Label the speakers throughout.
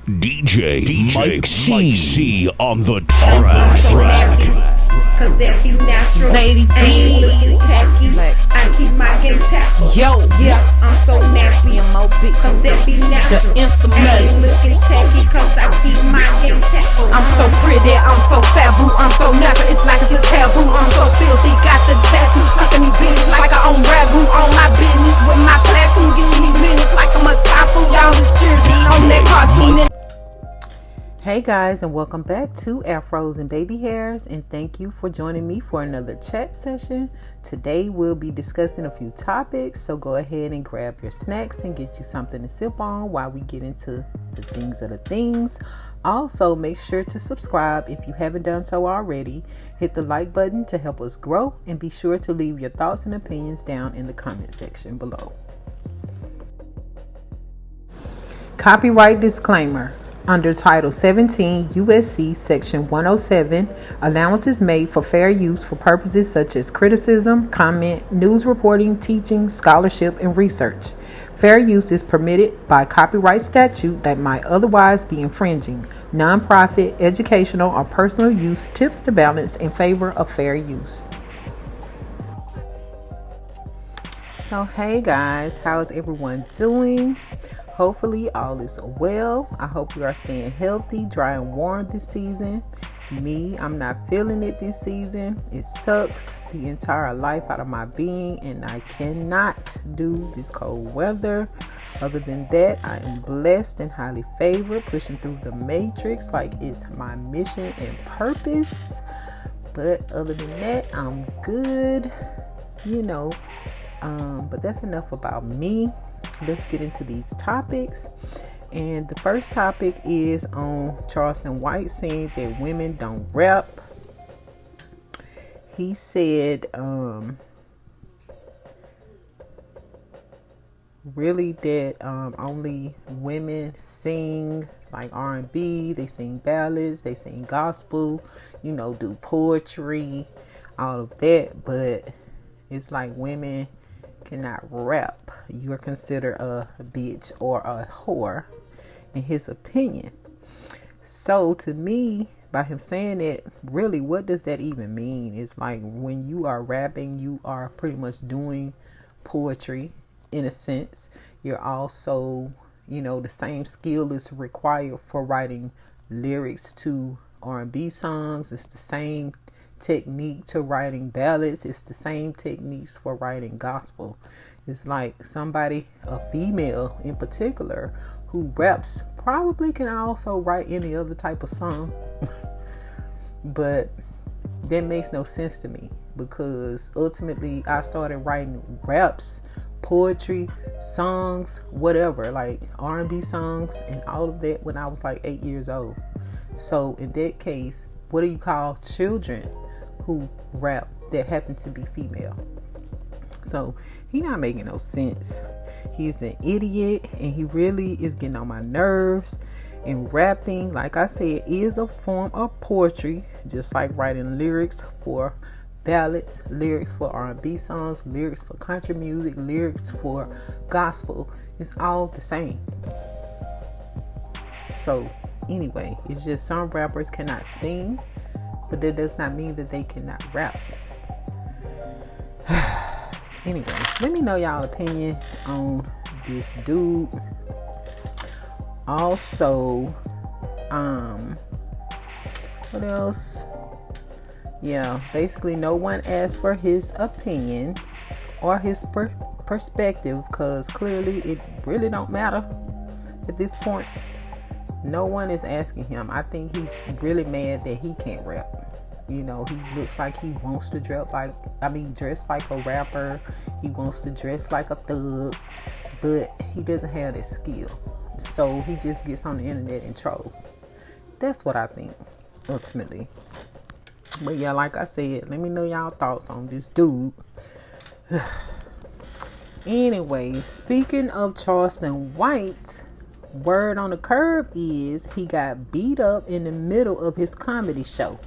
Speaker 1: DJ Mike C on the track.
Speaker 2: Cause that be natural. Lady D. Looking tacky. I keep my game tactful.
Speaker 3: Yo.
Speaker 2: Yeah, I'm so nappy. Cause that be natural.
Speaker 3: The infamous.
Speaker 2: I ain't looking tacky cause I keep my game tactful.
Speaker 3: I'm so pretty, I'm so fabu, I'm so nappy, it's like it's a taboo. I'm so filthy, got the tattoo, fucking these bitches like I own ragu. On my business with my platoon, getting these minutes like I'm a typhoon. Y'all is children on that cartoon.
Speaker 4: Hey guys, and welcome back to Airfros and Babyhairs, and thank you for joining me for another chat session. Today we'll be discussing a few topics, so go ahead and grab your snacks and get you something to sip on while we get into the things of the things. Also, make sure to subscribe if you haven't done so already. Hit the like button to help us grow, and be sure to leave your thoughts and opinions down in the comment section below. Copyright disclaimer. Under Title 17 U.S.C. Section 107, allowance is made for fair use for purposes such as criticism, comment, news reporting, teaching, scholarship, and research. Fair use is permitted by copyright statute that might otherwise be infringing. Nonprofit, educational, or personal use tips the balance in favor of fair use. So hey guys, how is everyone doing? Hopefully all is well. I hope you are staying healthy, dry and warm this season. Me, I'm not feeling it this season. It sucks the entire life out of my being, and I cannot do this cold weather. Other than that, I am blessed and highly favored, pushing through the matrix like it's my mission and purpose. But other than that, I'm good, but that's enough about me. Let's get into these topics. And the first topic is on Charleston White saying that women don't rap. He said really that only women sing like R&B, they sing ballads, they sing gospel, do poetry, all of that, but it's like women cannot rap. You're considered a bitch or a whore in his opinion. So to me, by him saying that, really, what does that even mean? It's like when you are rapping, you are pretty much doing poetry in a sense. You're also, the same skill is required for writing lyrics to R&B songs. It's the same technique to writing ballads. It's the same techniques for writing gospel. It's like somebody, a female in particular, who raps probably can also write any other type of song. But that makes no sense to me, because ultimately I started writing raps, poetry, songs, whatever, like R&B songs and all of that when I was like 8 years old. So in that case, what do you call children who rap that happen to be female? So he not making no sense. He's an idiot, and he really is getting on my nerves. And rapping, like I said, is a form of poetry, just like writing lyrics for ballads, lyrics for R&B songs, lyrics for country music, lyrics for gospel. It's all the same. So anyway, it's just some rappers cannot sing, but that does not mean that they cannot rap. Anyway, let me know y'all opinion on this dude. Also, what else? Yeah, basically no one asked for his opinion or his perspective, because clearly it really don't matter at this point. No one is asking him. I think he's really mad that he can't rap. He looks like he wants to dress like a rapper. He wants to dress like a thug, but he doesn't have that skill. So he just gets on the internet and troll. That's what I think, ultimately. But yeah, like I said, let me know y'all thoughts on this dude. Anyway, speaking of Charleston White, word on the curb is he got beat up in the middle of his comedy show.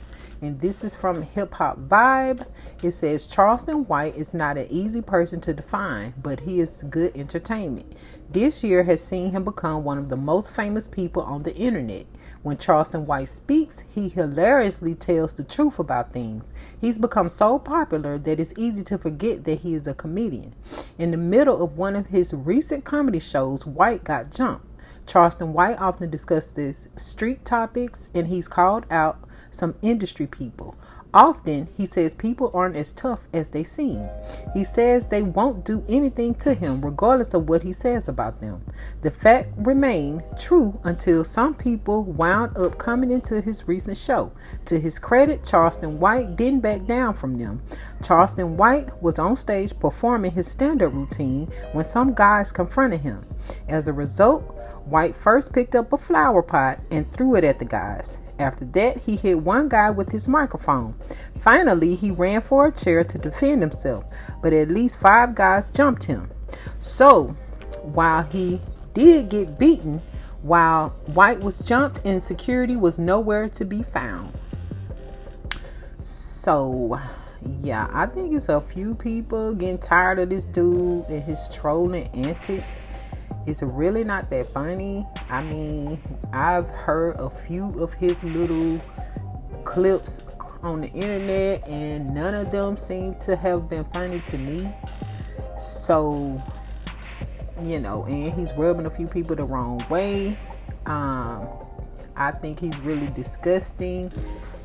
Speaker 4: And this is from Hip Hop Vibe. It says Charleston White is not an easy person to define, but he is good entertainment. This year has seen him become one of the most famous people on the internet. When Charleston White speaks, he hilariously tells the truth about things. He's become so popular that it's easy to forget that he is a comedian. In the middle of one of his recent comedy shows, White got jumped. Charleston White often discusses street topics, and he's called out some industry people. Often, he says people aren't as tough as they seem. He says they won't do anything to him regardless of what he says about them. The fact remained true until some people wound up coming into his recent show. To his credit, Charleston White didn't back down from them. Charleston White was on stage performing his stand-up routine when some guys confronted him. As a result, White first picked up a flower pot and threw it at the guys. After that, he hit one guy with his microphone. Finally, he ran for a chair to defend himself, but at least 5 guys jumped him. So, while he did get beaten, while White was jumped and security was nowhere to be found. So, yeah, I think it's a few people getting tired of this dude and his trolling antics. It's really not that funny. I mean, I've heard a few of his little clips on the internet, and none of them seem to have been funny to me. So, and he's rubbing a few people the wrong way. I think he's really disgusting.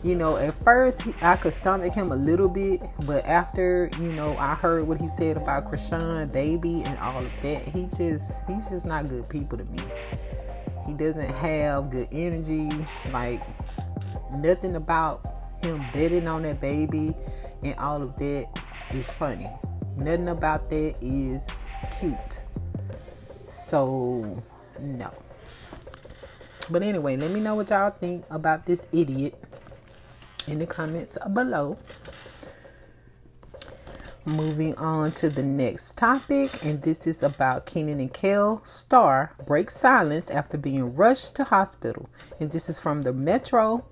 Speaker 4: At first I could stomach him a little bit, but after, I heard what he said about Krishan, Baby, and all of that, he's just not good people to me. He doesn't have good energy. Like, nothing about him betting on that baby and all of that is funny. Nothing about that is cute. So, no. But anyway, let me know what y'all think about this idiot in the comments below. Moving on to the next topic, and this is about Kenan and Kel star breaks silence after being rushed to hospital. And this is from the Metro.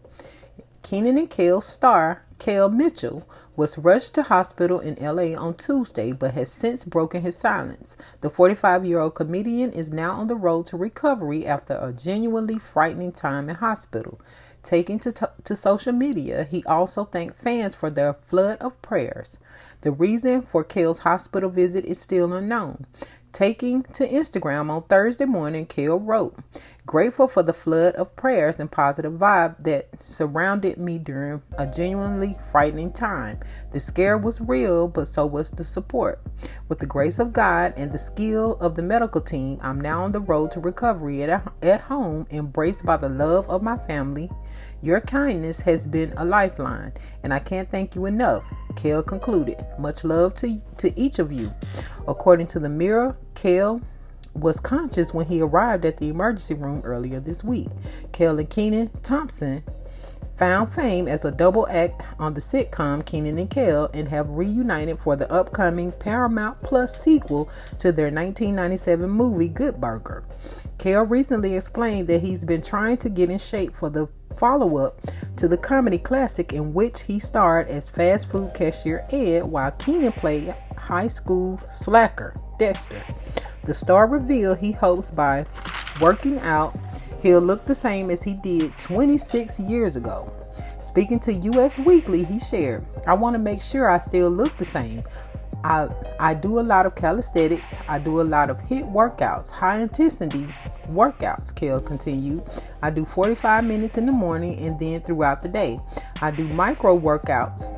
Speaker 4: Kenan and Kel star Kel Mitchell was rushed to hospital in LA on Tuesday, but has since broken his silence. The 45-year-old comedian is now on the road to recovery after a genuinely frightening time in hospital. Taking to social media, he also thanked fans for their flood of prayers. The reason for Kel's hospital visit is still unknown. Taking to Instagram on Thursday morning, Kel wrote, "Grateful for the flood of prayers and positive vibe that surrounded me during a genuinely frightening time. The scare was real, but so was the support. With the grace of God and the skill of the medical team, I'm now on the road to recovery at home, embraced by the love of my family. Your kindness has been a lifeline, and I can't thank you enough," Kel concluded. "Much love to each of you." According to the Mirror, Kel was conscious when he arrived at the emergency room earlier this week. Kel and Kenan Thompson found fame as a double act on the sitcom Kenan and Kel and have reunited for the upcoming Paramount Plus sequel to their 1997 movie Good Burger. Kel recently explained that he's been trying to get in shape for the follow-up to the comedy classic in which he starred as fast food cashier Ed, while Kenan played high school slacker Dexter. The star revealed he hopes by working out, he'll look the same as he did 26 years ago. Speaking to US Weekly, he shared, "I want to make sure I still look the same. I do a lot of calisthenics. I do a lot of HIIT workouts, high intensity workouts," Kel continued. "I do 45 minutes in the morning and then throughout the day. I do micro workouts."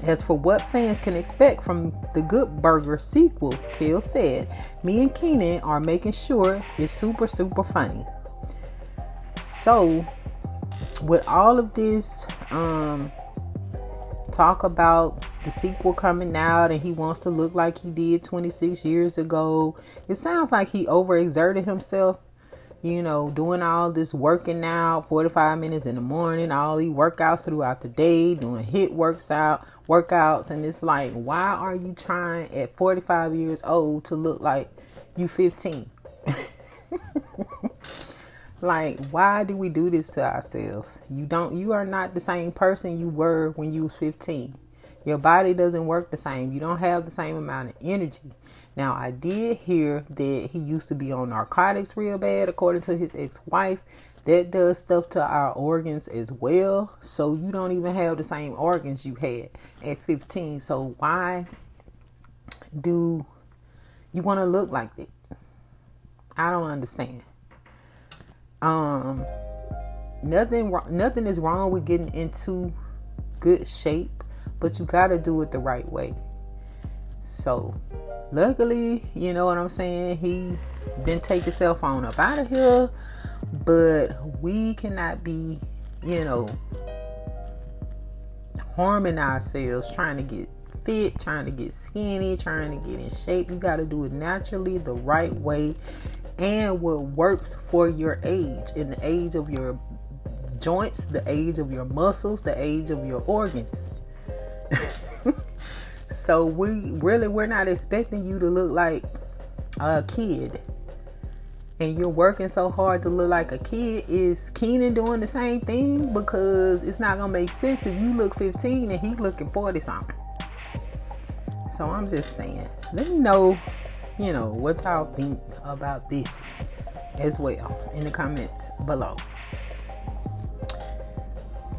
Speaker 4: As for what fans can expect from the Good Burger sequel, Kel said, "Me and Kenan are making sure it's super funny." So, with all of this talk about the sequel coming out and he wants to look like he did 26 years ago, it sounds like he overexerted himself, doing all this working out, 45 minutes in the morning, all these workouts throughout the day, doing HIIT workouts, and it's like, why are you trying at 45 years old to look like you 15? Like, why do we do this to ourselves? You are not the same person you were when you was 15. Your body doesn't work the same. You don't have the same amount of energy. Now, I did hear that he used to be on narcotics real bad, according to his ex-wife. That does stuff to our organs as well. So you don't even have the same organs you had at 15. So why do you want to look like that? I don't understand. Nothing is wrong with getting into good shape, but you got to do it the right way. So luckily, you know what I'm saying, he didn't take his cell phone up out of here, but we cannot be, harming ourselves trying to get fit, trying to get skinny, trying to get in shape. You got to do it naturally, the right way, and what works for your age, in the age of your joints, the age of your muscles, the age of your organs. So we're not expecting you to look like a kid, and you're working so hard to look like a kid. Is Keenan doing the same thing? Because it's not gonna make sense if you look 15 and he's looking 40 something. So I'm just saying, let me know, what y'all think about this as well in the comments below.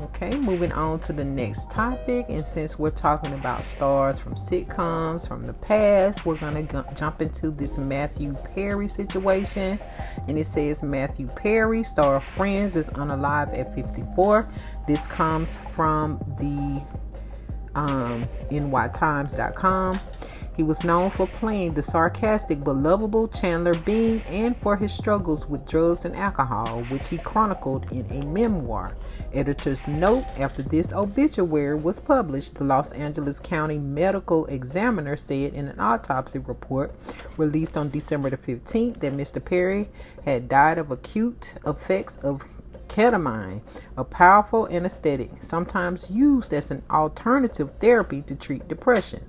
Speaker 4: Okay, moving on to the next topic. And since we're talking about stars from sitcoms from the past, we're going to jump into this Matthew Perry situation. And it says Matthew Perry, star of Friends, is unalive at 54. This comes from the nytimes.com. He was known for playing the sarcastic but lovable Chandler Bing, and for his struggles with drugs and alcohol, which he chronicled in a memoir. Editor's note: after this obituary was published, the Los Angeles County Medical Examiner said in an autopsy report released on December the 15th that Mr. Perry had died of acute effects of ketamine, a powerful anesthetic sometimes used as an alternative therapy to treat depression.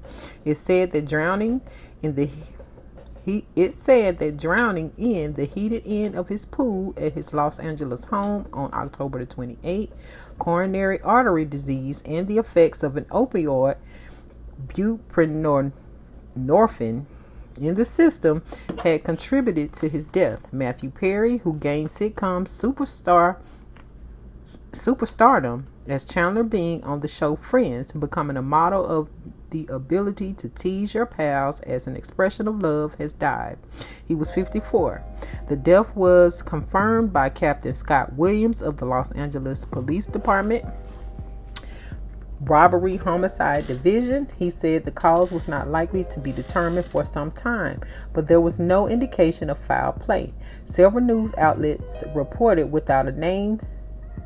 Speaker 4: It said that drowning in the heated end of his pool at his Los Angeles home on October the 28th, coronary artery disease, and the effects of an opioid, buprenorphine, in the system had contributed to his death. Matthew Perry, who gained sitcom superstardom as Chandler Bing on the show Friends, becoming a model of the ability to tease your pals as an expression of love, has died. He was 54. The death was confirmed by Captain Scott Williams of the Los Angeles Police Department Robbery Homicide Division. He said the cause was not likely to be determined for some time, but there was no indication of foul play. Several news outlets reported without a name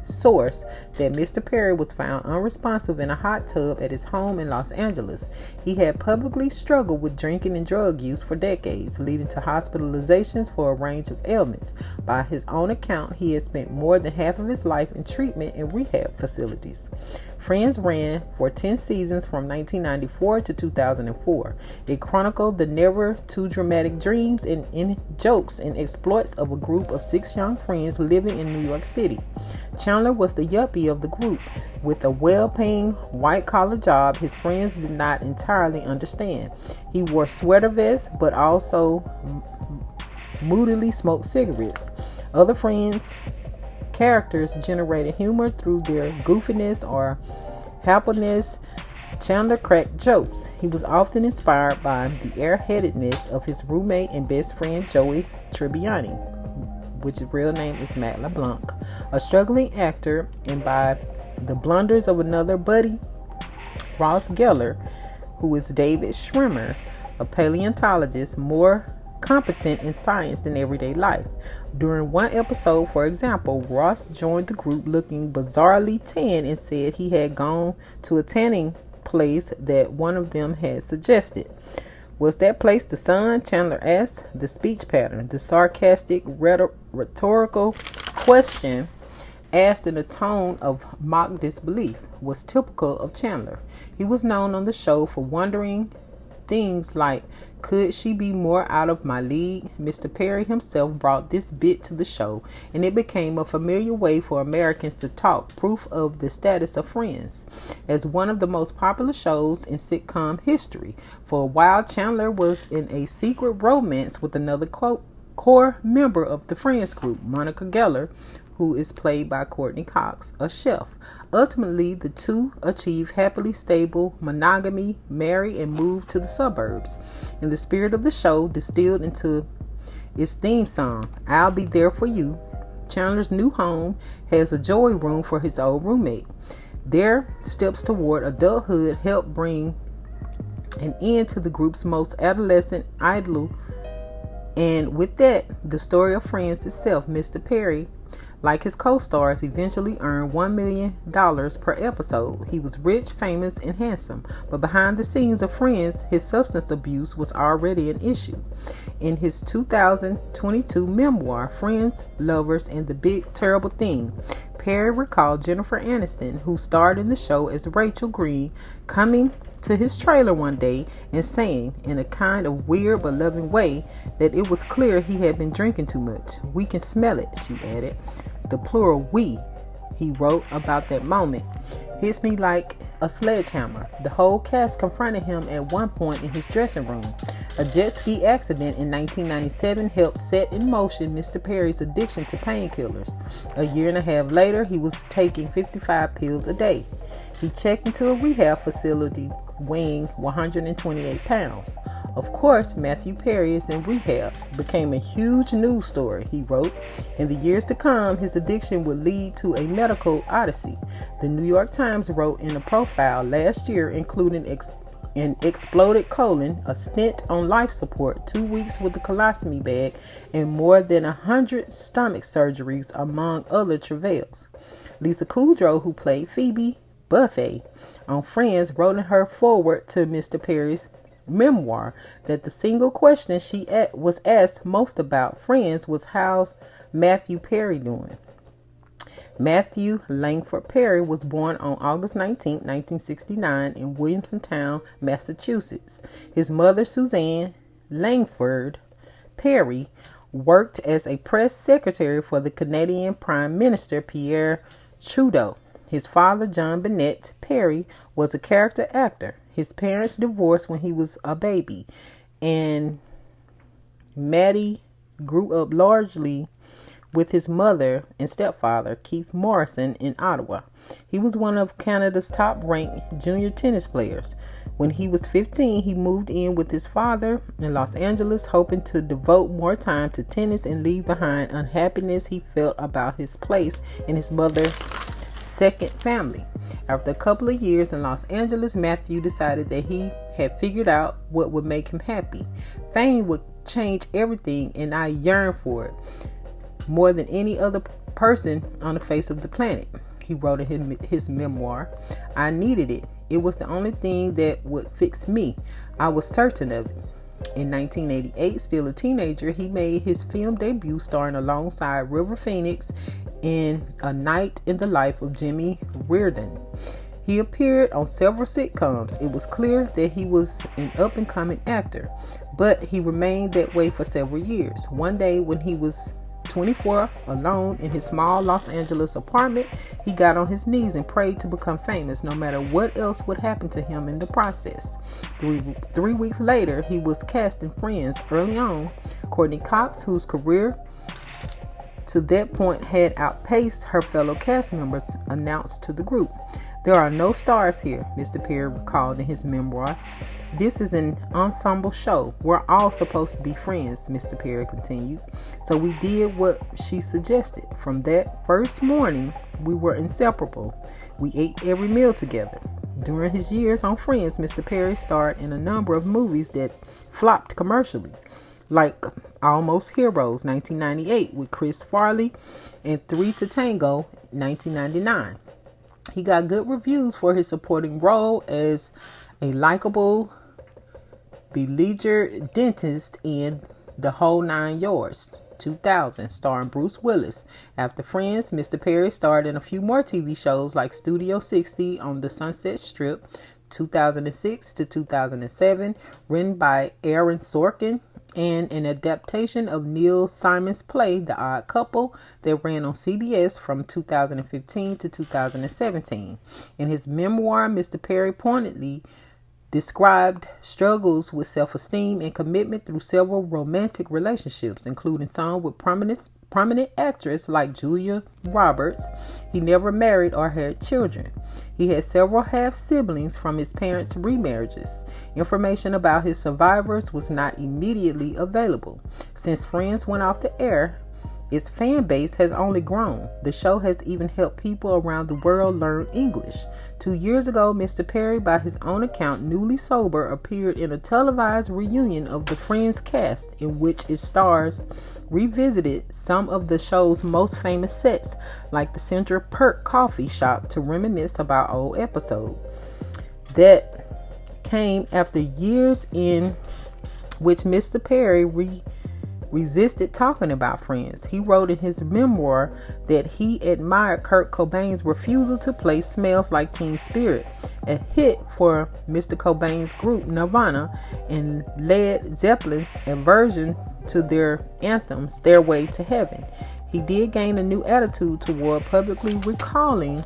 Speaker 4: source that Mr. Perry was found unresponsive in a hot tub at his home in Los Angeles. He had publicly struggled with drinking and drug use for decades, leading to hospitalizations for a range of ailments. By his own account, he had spent more than half of his life in treatment and rehab facilities. Friends ran for 10 seasons from 1994 to 2004. It chronicled the never too dramatic dreams and jokes and exploits of a group of 6 young friends living in New York City. Chandler was the yuppie of the group. With a well-paying white-collar job his friends did not entirely understand. He wore sweater vests but also moodily smoked cigarettes. Other friends' characters generated humor through their goofiness or happiness. Chandler cracked jokes. He was often inspired by the airheadedness of his roommate and best friend Joey Tribbiani, which his real name is Matt LeBlanc, a struggling actor, and by the blunders of another buddy, Ross Geller, who is David Schwimmer, a paleontologist more competent in science than everyday life. During one episode, for example, Ross joined the group looking bizarrely tan and said he had gone to a tanning place that one of them had suggested. Was that place the sun? Chandler asked. The speech pattern, the sarcastic, rhetorical question asked in a tone of mock disbelief, was typical of Chandler. He was known on the show for wondering things like, could she be more out of my league? Mr. Perry himself brought this bit to the show, and it became a familiar way for Americans to talk, proof of the status of Friends as one of the most popular shows in sitcom history. For a while, Chandler was in a secret romance with another core member of the Friends group, Monica Geller, who is played by Courtney Cox, a chef. Ultimately, the two achieve happily stable monogamy, marry, and move to the suburbs. In the spirit of the show, distilled into its theme song, I'll Be There For You, Chandler's new home has a joy room for his old roommate. Their steps toward adulthood help bring an end to the group's most adolescent idol. And with that, the story of Friends itself. Mr. Perry, like his co-stars, eventually earned $1 million per episode. He was rich, famous, and handsome, but behind the scenes of Friends, his substance abuse was already an issue. In his 2022 memoir, Friends, Lovers, and the Big Terrible Thing, Perry recalled Jennifer Aniston, who starred in the show as Rachel Green, coming to his trailer one day and saying, in a kind of weird but loving way, that it was clear he had been drinking too much. We can smell it, she added. The plural we, he wrote about that moment, hits me like a sledgehammer. The whole cast confronted him at one point in his dressing room. A jet ski accident in 1997 helped set in motion Mr. Perry's addiction to painkillers. A year and a half later, he was taking 55 pills a day. He checked into a rehab facility weighing 128 pounds. Of course, Matthew Perry is in rehab. Became a huge news story, he wrote. In the years to come, his addiction would lead to a medical odyssey. The New York Times wrote in a profile last year, including an exploded colon, a stent on life support, 2 weeks with a colostomy bag, and more than 100 stomach surgeries, among other travails. Lisa Kudrow, who played Phoebe Buffet on Friends, wrote in her foreword to Mr. Perry's memoir that the single question she was asked most about Friends was, how's Matthew Perry doing? Matthew Langford Perry was born on August 19, 1969 in Williamstown, Massachusetts. His mother, Suzanne Langford Perry, worked as a press secretary for the Canadian Prime Minister Pierre Trudeau. His father, John Bennett Perry, was a character actor. His parents divorced when he was a baby, and Matty grew up largely with his mother and stepfather, Keith Morrison, in Ottawa. He was one of Canada's top-ranked junior tennis players. When he was 15, he moved in with his father in Los Angeles, hoping to devote more time to tennis and leave behind unhappiness he felt about his place in his mother's second family. After a couple of years in Los Angeles, Matthew decided that he had figured out what would make him happy. Fame would change everything, and I yearned for it more than any other person on the face of the planet, he wrote in his memoir. I needed it. It was the only thing that would fix me. I was certain of it. In 1988, still a teenager, he made his film debut starring alongside River Phoenix in A Night in the Life of Jimmy Reardon. He appeared on several sitcoms. It was clear that he was an up-and-coming actor, but he remained that way for several years. One day, when he was 24, alone in his small Los Angeles apartment, he got on his knees and prayed to become famous, no matter what else would happen to him in the process. Three weeks later, he was cast in Friends. Early on, Courtney Cox, whose career to that point had outpaced her fellow cast members, announced to the group, "There are no stars here," Mr. Perry recalled in his memoir. "This is an ensemble show. We're all supposed to be friends," Mr. Perry continued. "So we did what she suggested. From that first morning, we were inseparable. We ate every meal together." During his years on Friends, Mr. Perry starred in a number of movies that flopped commercially, like Almost Heroes, 1998, with Chris Farley, and Three to Tango, 1999. He got good reviews for his supporting role as a likable, beleaguered dentist in The Whole Nine Yards, 2000, starring Bruce Willis. After Friends, Mr. Perry starred in a few more TV shows like Studio 60 on the Sunset Strip, 2006 to 2007, written by Aaron Sorkin, and an adaptation of Neil Simon's play The Odd Couple that ran on CBS from 2015 to 2017. In his memoir, Mr. Perry pointedly described struggles with self-esteem and commitment through several romantic relationships, including some with prominent actress like Julia Roberts. He never married or had children. He had several half-siblings from his parents' remarriages. Information about his survivors was not immediately available. Since Friends went off the air, its fan base has only grown. The show has even helped people around the world learn English. 2 years ago, Mr. Perry, by his own account, newly sober, appeared in a televised reunion of the Friends cast, in which its stars revisited some of the show's most famous sets, like the Central Perk coffee shop, to reminisce about old episodes. That came after years in which Mr. Perry resisted talking about Friends. He wrote in his memoir that he admired Kurt Cobain's refusal to play Smells Like Teen Spirit, a hit for Mr. Cobain's group Nirvana, and Led Zeppelin's aversion to their anthem Stairway to Heaven. He did gain a new attitude toward publicly recalling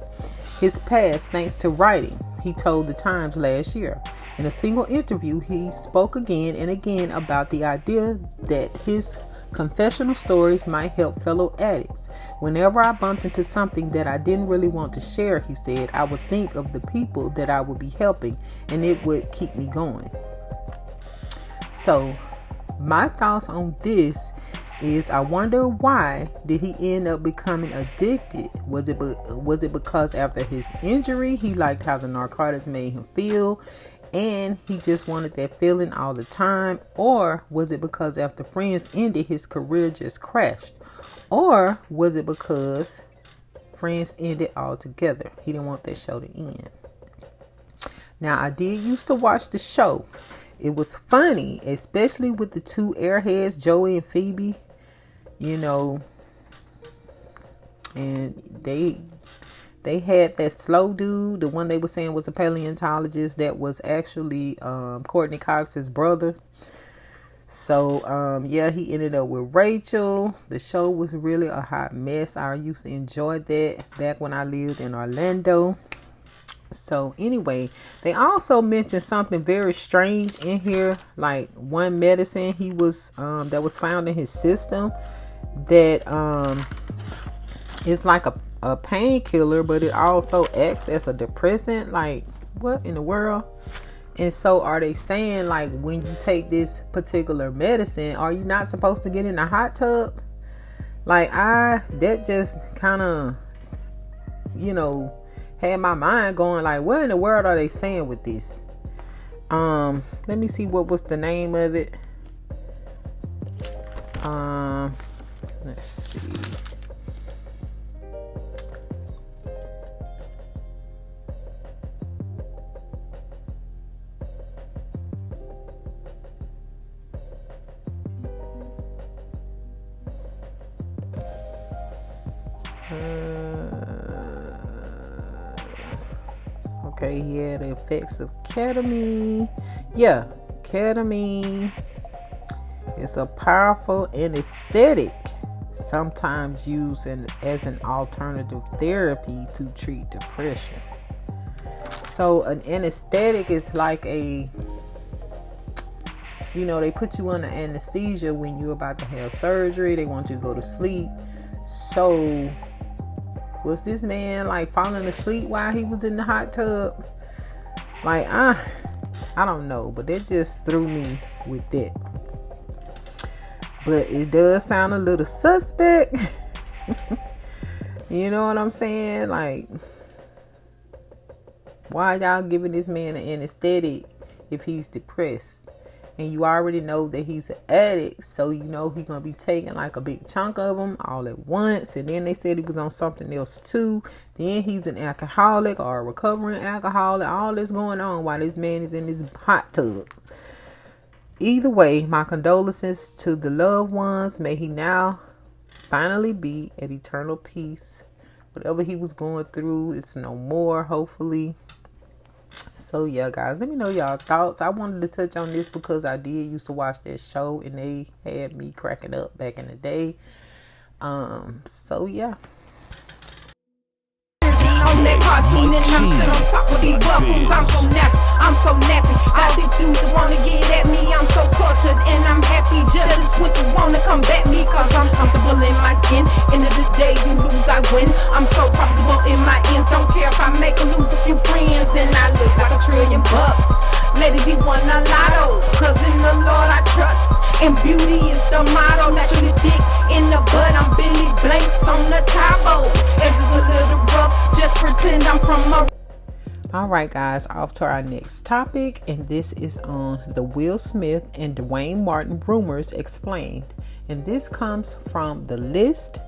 Speaker 4: his past thanks to writing, he told the Times last year. In a single interview, he spoke again and again about the idea that his confessional stories might help fellow addicts. Whenever I bumped into something that I didn't really want to share, he said, I would think of the people that I would be helping, and it would keep me going. So, my thoughts on this is, I wonder, why did he end up becoming addicted? Was it because after his injury he liked how the narcotics made him feel and he just wanted that feeling all the time? Or was it because after Friends ended, his career just crashed? Or was it because Friends ended altogether? He didn't want that show to end. Now, I did used to watch the show. It was funny, especially with the two airheads, Joey and Phoebe. You know, and they had that slow dude, the one they were saying was a paleontologist, that was actually Courtney Cox's brother. So yeah, he ended up with Rachel. The show was really a hot mess. I used to enjoy that back when I lived in Orlando. So anyway, they also mentioned something very strange in here, like one medicine he was that was found in his system that is like a painkiller, but it also acts as a depressant. Like, what in the world? And so are they saying, like, when you take this particular medicine, are you not supposed to get in a hot tub? Like, that just kind of, had my mind going like, what in the world are they saying with this? Let me see, what was the name of it? Let's see. Okay, he had the effects of ketamine. Yeah, ketamine is a powerful anesthetic, sometimes used as an alternative therapy to treat depression. So an anesthetic is like they put you under anesthesia when you're about to have surgery. They want you to go to sleep. So was this man like falling asleep while he was in the hot tub? Like, I don't know, but that just threw me with that. But it does sound a little suspect. You know what I'm saying? Like, why y'all giving this man an anesthetic if he's depressed? And you already know that he's an addict, so you know he's going to be taking like a big chunk of them all at once. And then they said he was on something else too. Then he's an alcoholic or a recovering alcoholic. All this going on while this man is in this hot tub. Either way, my condolences to the loved ones. May he now finally be at eternal peace. Whatever he was going through, it's no more, hopefully. So yeah, guys, let me know y'all thoughts. I wanted to touch on this because I did used to watch that show and they had me cracking up back in the day. So yeah.
Speaker 3: On that cartoon and I'm still on top of these bubbles. I'm so nappy. All these dudes that wanna get at me, I'm so cultured and I'm happy. Just switches wanna come back me, cause I'm comfortable in my skin. End of the day, you lose, I win. I'm so profitable in my ends. Don't care if I make or lose a few friends, and I look like $1 trillion. Lady B won a lotto, cause in the Lord I trust. And beauty is the motto. Naturally thick in the butt, I'm Billy Blanks on the Tahoe. Edges a little rough, just pretend I'm from a...
Speaker 4: Alright guys, off to our next topic, and this is on the Will Smith and Dwayne Martin rumors explained. And this comes from The List,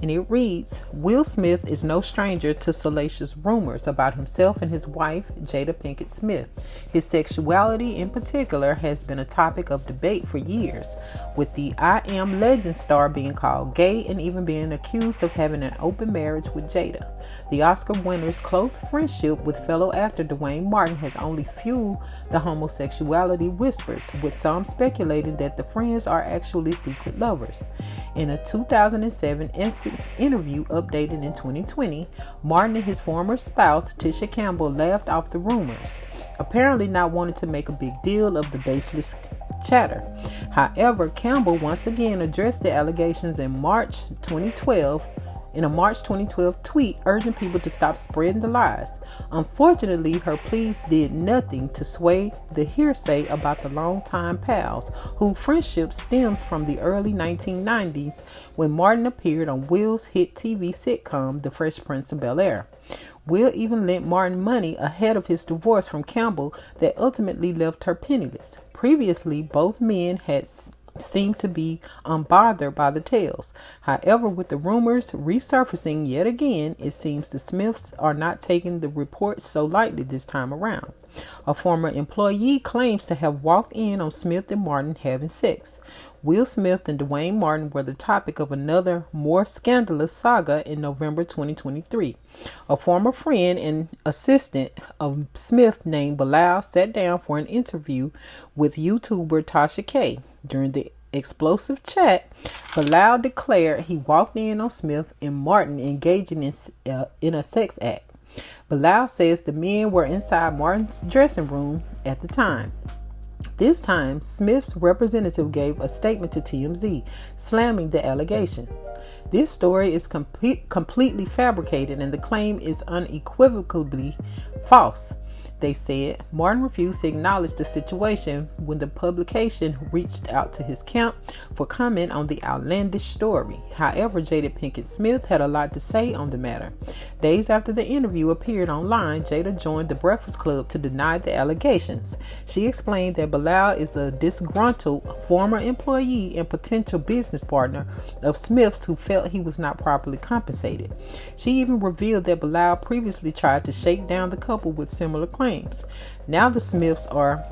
Speaker 4: and it reads, Will Smith is no stranger to salacious rumors about himself and his wife, Jada Pinkett Smith. His sexuality in particular has been a topic of debate for years, with the I Am Legend star being called gay and even being accused of having an open marriage with Jada. The Oscar winner's close friendship with fellow actor Dwayne Martin has only fueled the homosexuality whispers, with some speculating that the friends are actually secret lovers. In a 2007 interview updated in 2020, Martin and his former spouse, Tisha Campbell, laughed off the rumors, apparently not wanting to make a big deal of the baseless chatter. However, Campbell once again addressed the allegations in a March 2012 tweet urging people to stop spreading the lies. Unfortunately, her pleas did nothing to sway the hearsay about the longtime pals, whose friendship stems from the early 1990s when Martin appeared on Will's hit TV sitcom The Fresh Prince of Bel-Air. Will even lent Martin money ahead of his divorce from Campbell that ultimately left her penniless. Previously, both men had seemed to be unbothered by the tales. However, with the rumors resurfacing yet again, it seems the Smiths are not taking the reports so lightly this time around. A former employee claims to have walked in on Smith and Martin having sex. Will Smith and Dwayne Martin were the topic of another, more scandalous saga in November 2023. A former friend and assistant of Smith named Bilal sat down for an interview with YouTuber Tasha K. During the explosive chat, Bilal declared he walked in on Smith and Martin engaging in a sex act. Bilal says the men were inside Martin's dressing room at the time. This time, Smith's representative gave a statement to TMZ, slamming the allegations. This story is completely fabricated and the claim is unequivocally false. They said Martin refused to acknowledge the situation when the publication reached out to his camp for comment on the outlandish story. However, Jada Pinkett Smith had a lot to say on the matter. Days after the interview appeared online, Jada joined the Breakfast Club to deny the allegations. She explained that Bilal is a disgruntled former employee and potential business partner of Smith's who felt he was not properly compensated. She even revealed that Bilal previously tried to shake down the couple with similar claims. Now the Smiths are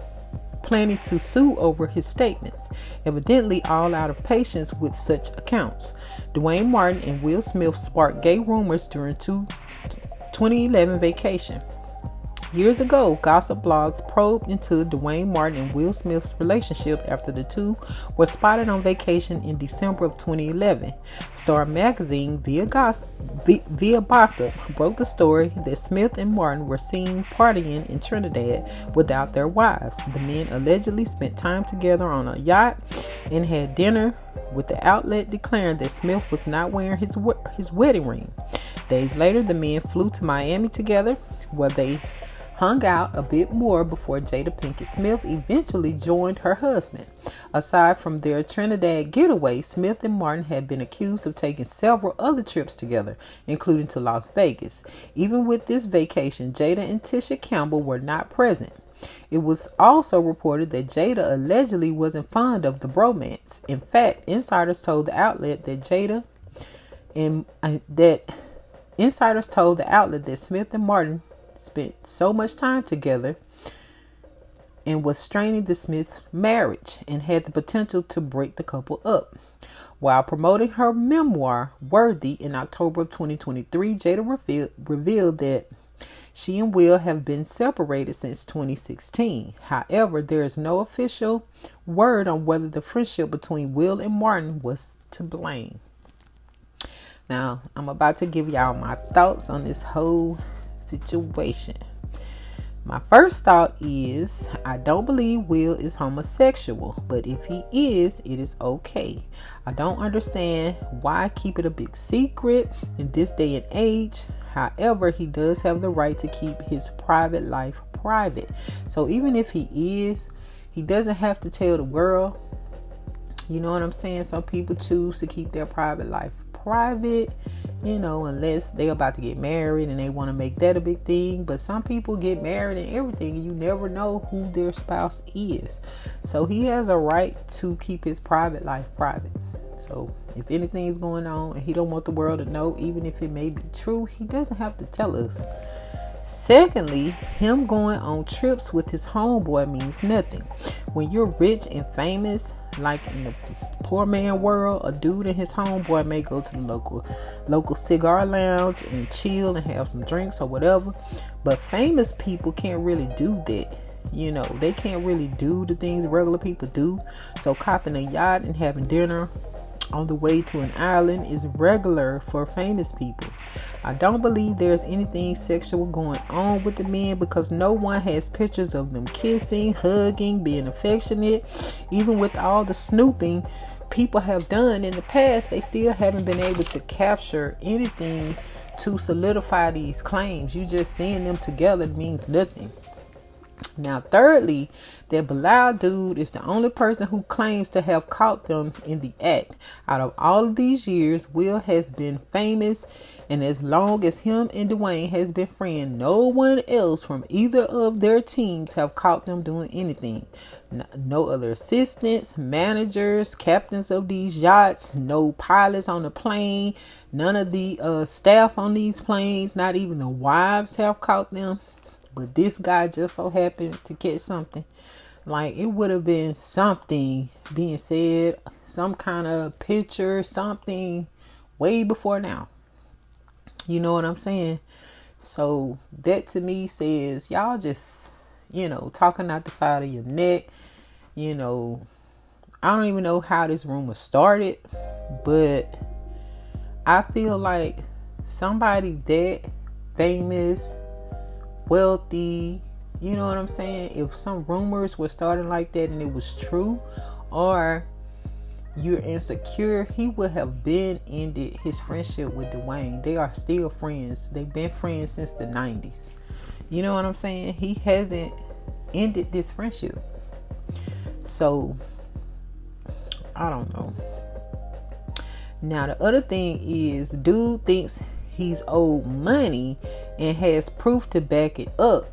Speaker 4: planning to sue over his statements, evidently all out of patience with such accounts. Dwayne Martin and Will Smith sparked gay rumors during 2011 vacation. Years ago, gossip blogs probed into Dwayne Martin and Will Smith's relationship after the two were spotted on vacation in December of 2011. Star Magazine, via Gossip, broke the story that Smith and Martin were seen partying in Trinidad without their wives. The men allegedly spent time together on a yacht and had dinner, with the outlet declaring that Smith was not wearing his wedding ring. Days later, the men flew to Miami together, where they hung out a bit more before Jada Pinkett Smith eventually joined her husband. Aside from their Trinidad getaway, Smith and Martin had been accused of taking several other trips together, including to Las Vegas. Even with this vacation, Jada and Tisha Campbell were not present. It was also reported that Jada allegedly wasn't fond of the bromance. In fact, insiders told the outlet that Smith and Martin spent so much time together and was straining the Smith marriage and had the potential to break the couple up. While promoting her memoir, Worthy, in October of 2023, Jada revealed that She and Will have been separated since 2016. However, there is no official word on whether the friendship between Will and Martin was to blame. Now, I'm about to give y'all my thoughts on this whole situation. My first thought is, I don't believe Will is homosexual, but if he is, it is okay. I don't understand why keep it a big secret in this day and age. However, he does have the right to keep his private life private. So even if he is, he doesn't have to tell the world. You know what I'm saying? Some people choose to keep their private life private, unless they're about to get married and they want to make that a big thing. But some people get married and everything, and you never know who their spouse is. So he has a right to keep his private life private. So if anything is going on and he don't want the world to know, even if it may be true, he doesn't have to tell us. Secondly, him going on trips with his homeboy means nothing. When you're rich and famous, like in the poor man world, a dude and his homeboy may go to the local cigar lounge and chill and have some drinks or whatever. But famous people can't really do that. They can't really do the things regular people do. So copping a yacht and having dinner on the way to an island is regular for famous people. I don't believe there's anything sexual going on with the men, because no one has pictures of them kissing, hugging, being affectionate. Even with all the snooping people have done in the past, they still haven't been able to capture anything to solidify these claims. You just seeing them together means nothing. Now, thirdly, that Bilal dude is the only person who claims to have caught them in the act. Out of all of these years, Will has been famous, and as long as him and Dwayne has been friends, no one else from either of their teams have caught them doing anything. No other assistants, managers, captains of these yachts, no pilots on the plane, none of the staff on these planes, not even the wives have caught them. But this guy just so happened to catch something. Like, it would have been something being said, some kind of picture, something way before now. You know what I'm saying? So that to me says y'all just, talking out the side of your neck. I don't even know how this rumor started, but I feel like somebody that famous, wealthy, you know what I'm saying, if some rumors were starting like that and it was true, or you're insecure, he would have been ended his friendship with Dwayne. They are still friends. They've been friends since the 90s. You know what I'm saying? He hasn't ended this friendship. So I don't know. Now the other thing is, dude thinks he's owed money and has proof to back it up.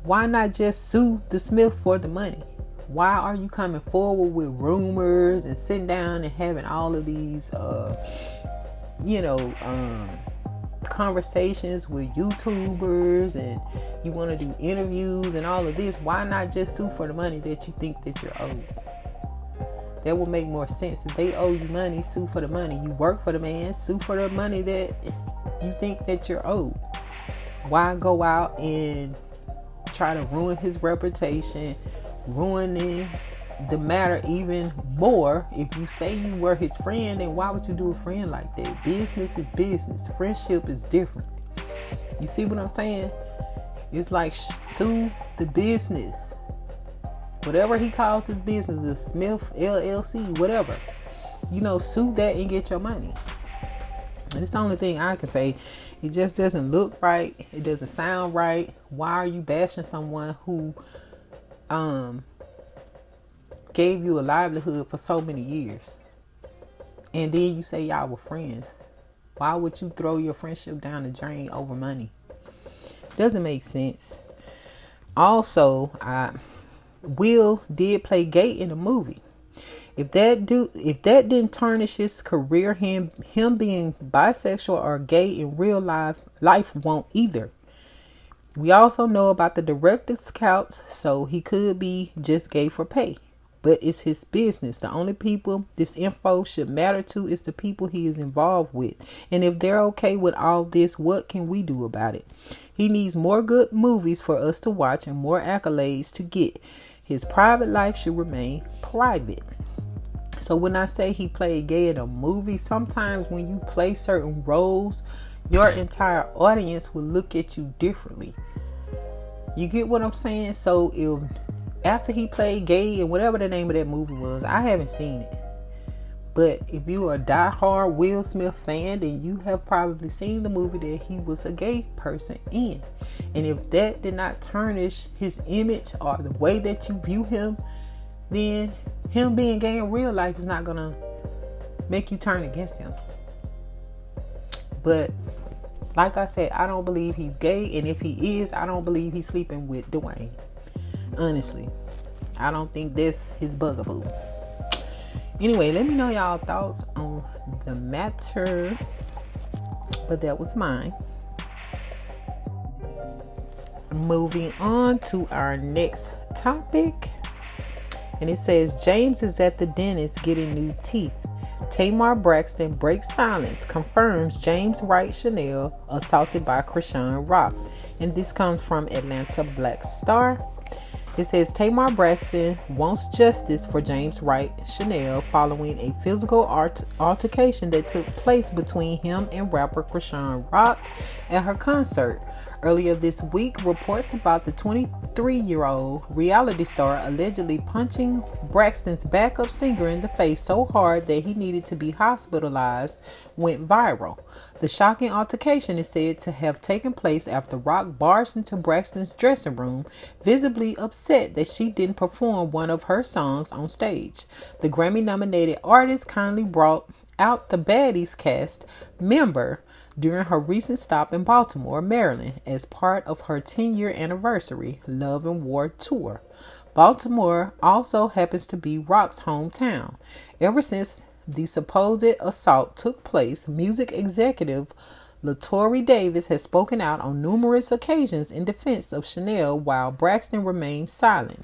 Speaker 4: Why not just sue the Smith for the money? Why are you coming forward with rumors and sitting down and having all of these conversations with YouTubers, and you want to do interviews and all of this? Why not just sue for the money that you think that you're owed? That would make more sense. If they owe you money, sue for the money. You work for the man, sue for the money that you think that you're owed. Why go out and try to ruin his reputation, ruining the matter even more? If you say you were his friend, then why would you do a friend like that? Business is business. Friendship is different. You see what I'm saying? It's like sue the business. Whatever he calls his business, the Smith LLC, whatever. Sue that and get your money. And it's the only thing I can say. It just doesn't look right. It doesn't sound right. Why are you bashing someone who gave you a livelihood for so many years? And then you say y'all were friends. Why would you throw your friendship down the drain over money? Doesn't make sense. Also, Will did play gay in the movie. If that didn't tarnish his career, him being bisexual or gay in real life won't either. We also know about the director's couch, so he could be just gay for pay. but it's his business. The only people this info should matter to is the people he is involved with. And if they're okay with all this, what can we do about it? He needs more good movies for us to watch and more accolades to get. His private life should remain private. So when I say he played gay in a movie, sometimes when you play certain roles, your entire audience will look at you differently. You get what I'm saying? So if after he played gay and whatever the name of that movie was, I haven't seen it. But if you are a diehard Will Smith fan, then you have probably seen the movie that he was a gay person in. And if that did not tarnish his image or the way that you view him, then him being gay in real life is not going to make you turn against him. But like I said, I don't believe he's gay. And if he is, I don't believe he's sleeping with Dwayne. Honestly, I don't think that's his bugaboo. Anyway, let me know y'all thoughts on the matter. But that was mine. Moving on to our next topic. And it says, James is at the dentist getting new teeth. Tamar Braxton breaks silence, confirms James Wright Chanel assaulted by Krishan Rock. And this comes from Atlanta Black Star. It says Tamar Braxton wants justice for James Wright Chanel following a physical altercation that took place between him and rapper Krishan Rock at her concert. Earlier this week, reports about the 23-year-old reality star allegedly punching Braxton's backup singer in the face so hard that he needed to be hospitalized went viral. The shocking altercation is said to have taken place after Rock barged into Braxton's dressing room, visibly upset that she didn't perform one of her songs on stage. The Grammy-nominated artist kindly brought out the Baddies cast member during her recent stop in Baltimore, Maryland, as part of her 10-year anniversary Love and War tour. Baltimore also happens to be Rock's hometown. Ever since the supposed assault took place, music executive LaTorri Davis has spoken out on numerous occasions in defense of Chanel while Braxton remains silent.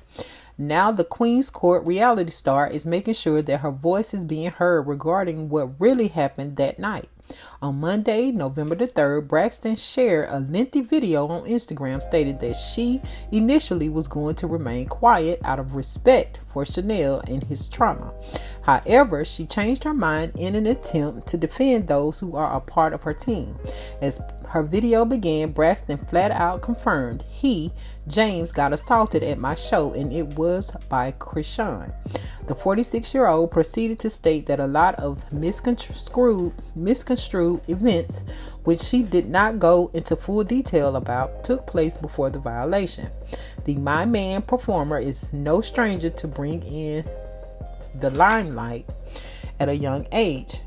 Speaker 4: Now the Queen's Court reality star is making sure that her voice is being heard regarding what really happened that night. On Monday, November the 3rd, Braxton shared a lengthy video on Instagram stating that she initially was going to remain quiet out of respect for Chanel and his trauma. However, she changed her mind in an attempt to defend those who are a part of her team. As her video began, Braxton flat out confirmed James, got assaulted at my show and it was by Krishan. The 46-year-old proceeded to state that a lot of misconstrued events, which she did not go into full detail about, took place before the violation. The My Man performer is no stranger to bring in the limelight at a young age.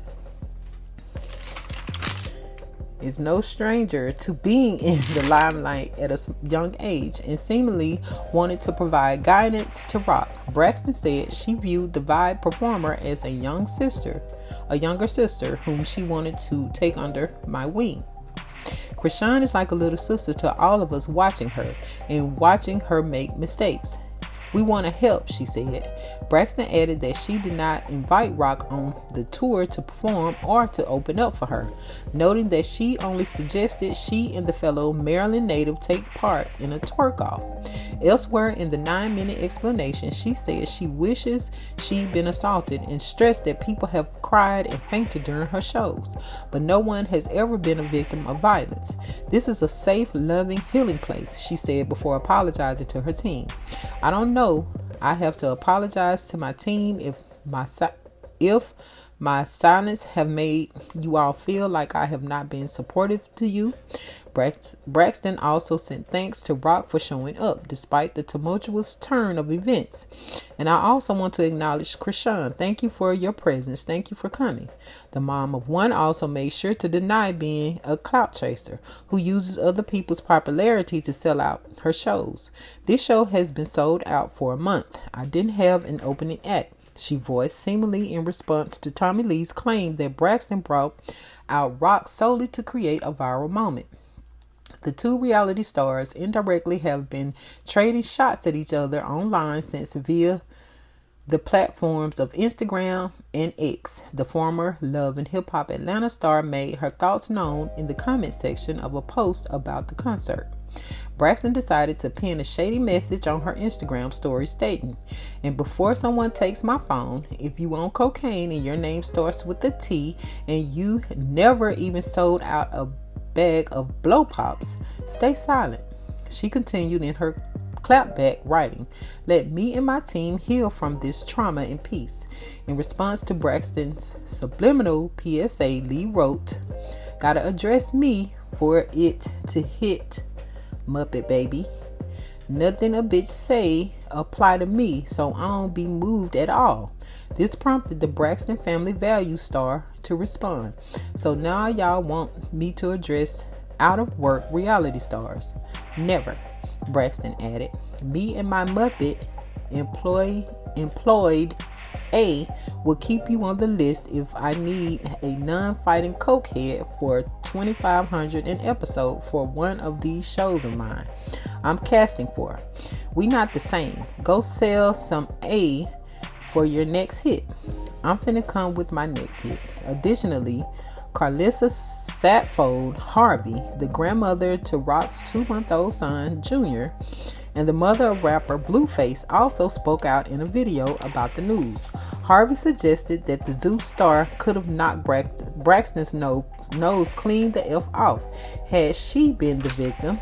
Speaker 4: Is no stranger to being in the limelight at a young age and seemingly wanted to provide guidance to Rock. Braxton said she viewed the Vibe performer as a younger sister whom she wanted to take under my wing. Krishan is like a little sister to all of us watching her and watching her make mistakes. We want to help, she said. Braxton added that she did not invite Rock on the tour to perform or to open up for her, noting that she only suggested she and the fellow Maryland native take part in a twerk-off. Elsewhere in the 9-minute explanation, she said she wishes she'd been assaulted and stressed that people have cried and fainted during her shows, but no one has ever been a victim of violence. This is a safe, loving, healing place, she said before apologizing to her team. I don't know. I have to apologize to my team if my silence have made you all feel like I have not been supportive to you. Braxton also sent thanks to Rock for showing up despite the tumultuous turn of events. And I also want to acknowledge Krishan. Thank you for your presence. Thank you for coming. The mom of one also made sure to deny being a clout chaser who uses other people's popularity to sell out her shows. This show has been sold out for a month. I didn't have an opening act, she voiced, seemingly in response to Tommy Lee's claim that Braxton brought out Rock solely to create a viral moment. The two reality stars indirectly have been trading shots at each other online since via the platforms of Instagram and X. The former Love and Hip Hop Atlanta star made her thoughts known in the comment section of a post about the concert. Braxton decided to pin a shady message on her Instagram story stating, "And before someone takes my phone, if you own cocaine and your name starts with a T and you never even sold out a bag of blow pops, stay silent." She continued in her clapback writing, "Let me and my team heal from this trauma in peace." In response to Braxton's subliminal PSA, Lee wrote, "Gotta address me for it to hit, Muppet baby. Nothing a bitch say apply to me, so I don't be moved at all." This prompted the Braxton Family Values star to respond, "So now y'all want me to address out of work reality stars? Never." Braxton added, "Me and my Muppet employed A will keep you on the list if I need a non-fighting cokehead for $2,500 an episode for one of these shows of mine I'm casting for. We not the same. Go sell some A for your next hit. I'm finna come with my next hit." Additionally, Carlissa Satfold Harvey, the grandmother to Rock's 2-month-old son, Junior, and the mother of rapper Blueface, also spoke out in a video about the news. Harvey suggested that the Zeus star could have knocked Braxton's nose clean the F off had she been the victim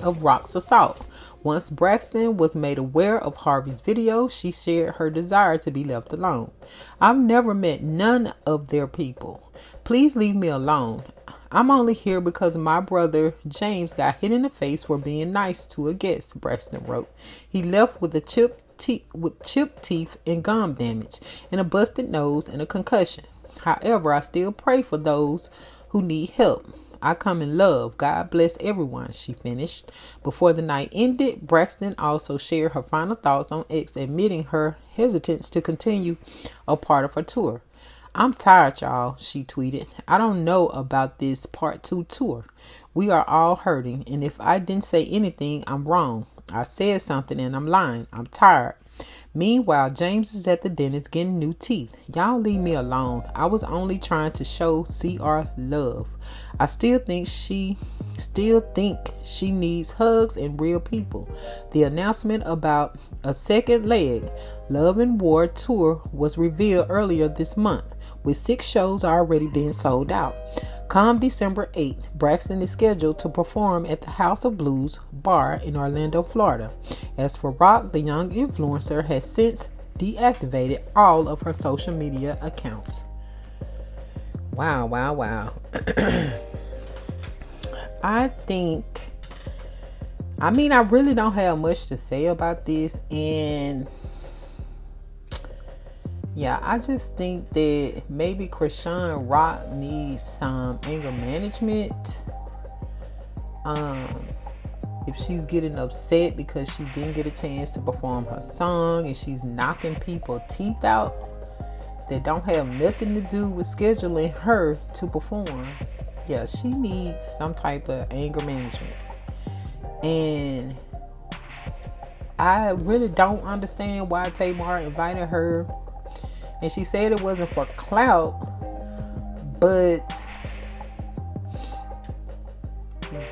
Speaker 4: of Rock's assault. Once Braxton was made aware of Harvey's video, she shared her desire to be left alone. "I've never met none of their people. Please leave me alone. I'm only here because my brother James got hit in the face for being nice to a guest," Braxton wrote. "He left with chipped teeth and gum damage and a busted nose and a concussion. However, I still pray for those who need help. I come in love. God bless everyone," she finished. Before the night ended, Braxton also shared her final thoughts on X, admitting her hesitance to continue a part of her tour. "I'm tired, y'all," she tweeted. "I don't know about this part 2 tour. We are all hurting, and if I didn't say anything, I'm wrong. I said something and I'm lying. I'm tired. Meanwhile, James is at the dentist getting new teeth. Y'all leave me alone. I was only trying to show CR love. I still think she needs hugs and real people." The announcement about a second leg, Love and War tour, was revealed earlier this month, with 6 shows already being sold out. Come December 8th, Braxton is scheduled to perform at the House of Blues bar in Orlando, Florida. As for Rock, the young influencer has since deactivated all of her social media accounts. Wow. I really don't have much to say about this, and yeah, I just think that maybe Krishan Rock needs some anger management. If she's getting upset because she didn't get a chance to perform her song and she's knocking people's teeth out that don't have nothing to do with scheduling her to perform, yeah, she needs some type of anger management. And I really don't understand why Tamar invited her. And she said it wasn't for clout, but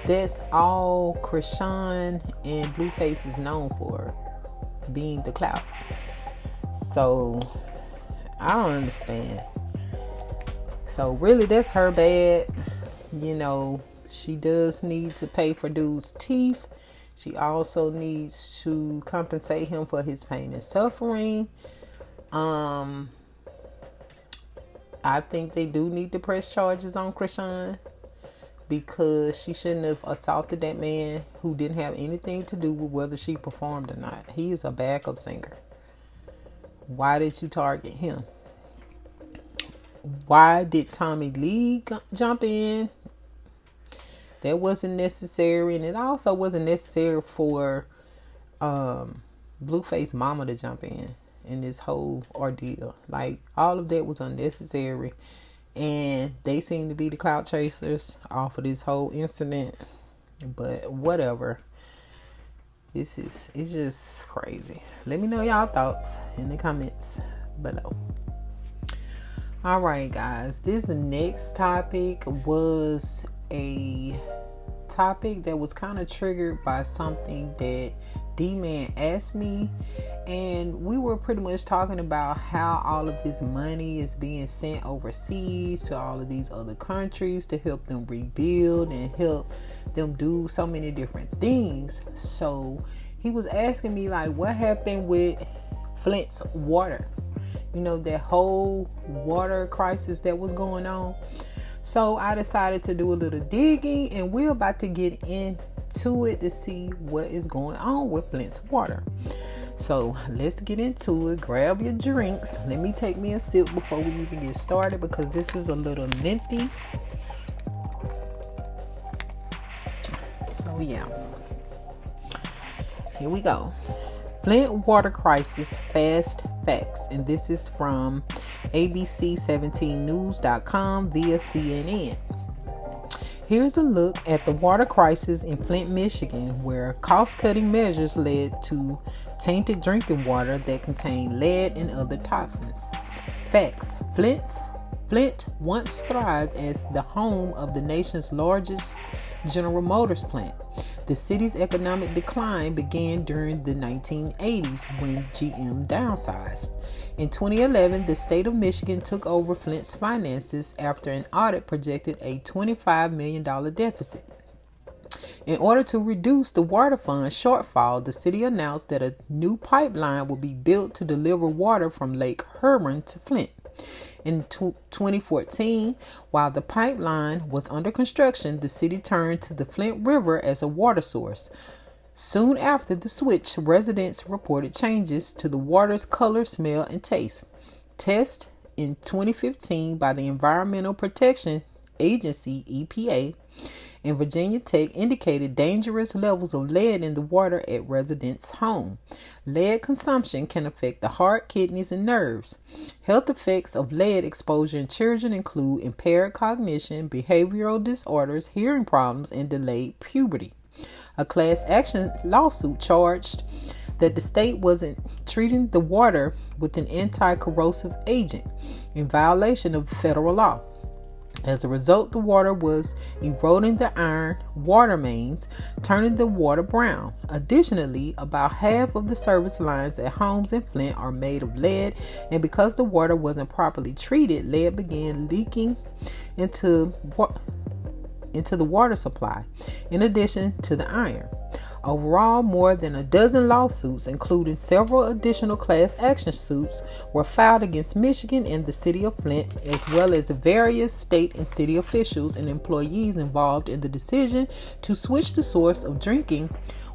Speaker 4: that's all Krishan and Blueface is known for, being the clout. So I don't understand. So really, that's her bad. You know, she does need to pay for dude's teeth. She also needs to compensate him for his pain and suffering. I think they do need to press charges on Krishan, because she shouldn't have assaulted that man who didn't have anything to do with whether she performed or not. He is a backup singer. Why did you target him? Why did Tommy Lee jump in? That wasn't necessary, and it also wasn't necessary for Blueface mama to jump in this whole ordeal. Like, all of that was unnecessary, and they seem to be the clout chasers off of this whole incident. But whatever. It's just crazy. Let me know y'all thoughts in the comments below. All right, guys, this next topic was a topic that was kind of triggered by something that D-Man asked me, and we were pretty much talking about how all of this money is being sent overseas to all of these other countries to help them rebuild and help them do so many different things. So he was asking me, like, what happened with Flint's water? You know, that whole water crisis that was going on. So I decided to do a little digging, and we're about to get into it to see what is going on with Flint's water. So let's get into it. Grab your drinks. Let me take me a sip before we even get started, because this is a little lengthy. So yeah, here we go. Flint water crisis fast facts, and this is from ABC17news.com via CNN. Here's a look at the water crisis in Flint, Michigan, where cost-cutting measures led to tainted drinking water that contained lead and other toxins. Facts: Flint once thrived as the home of the nation's largest General Motors plant. The city's economic decline began during the 1980s when GM downsized. In 2011, the state of Michigan took over Flint's finances after an audit projected a $25 million deficit. In order to reduce the water fund shortfall, the city announced that a new pipeline will be built to deliver water from Lake Huron to Flint. In 2014, while the pipeline was under construction, the city turned to the Flint River as a water source. Soon after the switch, residents reported changes to the water's color, smell, and taste. Tests in 2015 by the Environmental Protection Agency, EPA, and Virginia Tech indicated dangerous levels of lead in the water at residents' home. Lead consumption can affect the heart, kidneys, and nerves. Health effects of lead exposure in children include impaired cognition, behavioral disorders, hearing problems, and delayed puberty. A class action lawsuit charged that the state wasn't treating the water with an anti-corrosive agent in violation of federal law. As a result, the water was eroding the iron water mains, turning the water brown. Additionally, about half of the service lines at homes in Flint are made of lead, and because the water wasn't properly treated, lead began leaking into the water supply, in addition to the iron. Overall, more than a dozen lawsuits, including several additional class action suits, were filed against Michigan and the city of Flint, as well as various state and city officials and employees involved in the decision to switch the source of drinking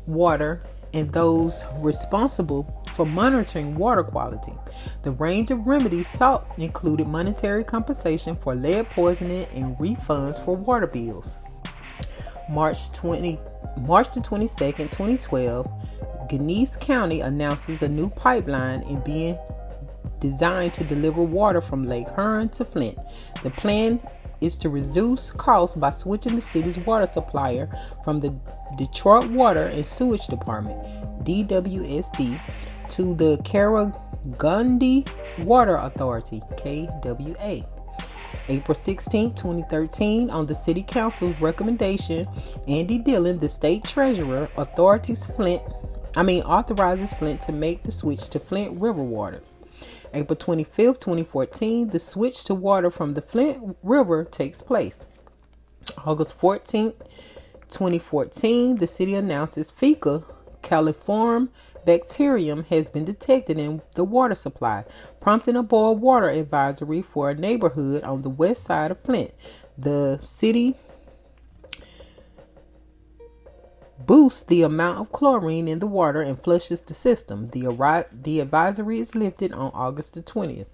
Speaker 4: water and those responsible for monitoring water quality. The range of remedies sought included monetary compensation for lead poisoning and refunds for water bills. March the 22nd, 2012, Genesee County announces a new pipeline is being designed to deliver water from Lake Huron to Flint. The plan is to reduce costs by switching the city's water supplier from the Detroit Water and Sewage Department, DWSD, to the Karagandhi Water Authority, KWA. April 16, 2013, on the City Council's recommendation, Andy Dillon, the state treasurer, authorizes Flint to make the switch to Flint River water. April 25, 2014, the switch to water from the Flint River takes place. August 14, 2014, the city announces fecal coliform bacterium has been detected in the water supply, prompting a boil water advisory for a neighborhood on the west side of Flint. The city boosts the amount of chlorine in the water and flushes the system. The advisory is lifted on August the 20th.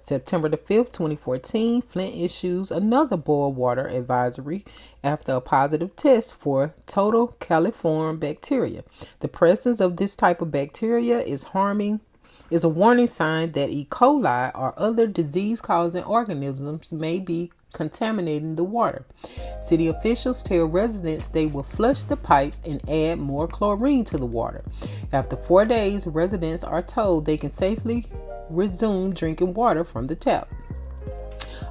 Speaker 4: September the 5th, 2014, Flint issues another boil water advisory after a positive test for total coliform bacteria. The presence of this type of bacteria is a warning sign that E. coli or other disease-causing organisms may be contaminating the water. City officials tell residents they will flush the pipes and add more chlorine to the water. After 4 days, residents are told they can safely resume drinking water from the tap.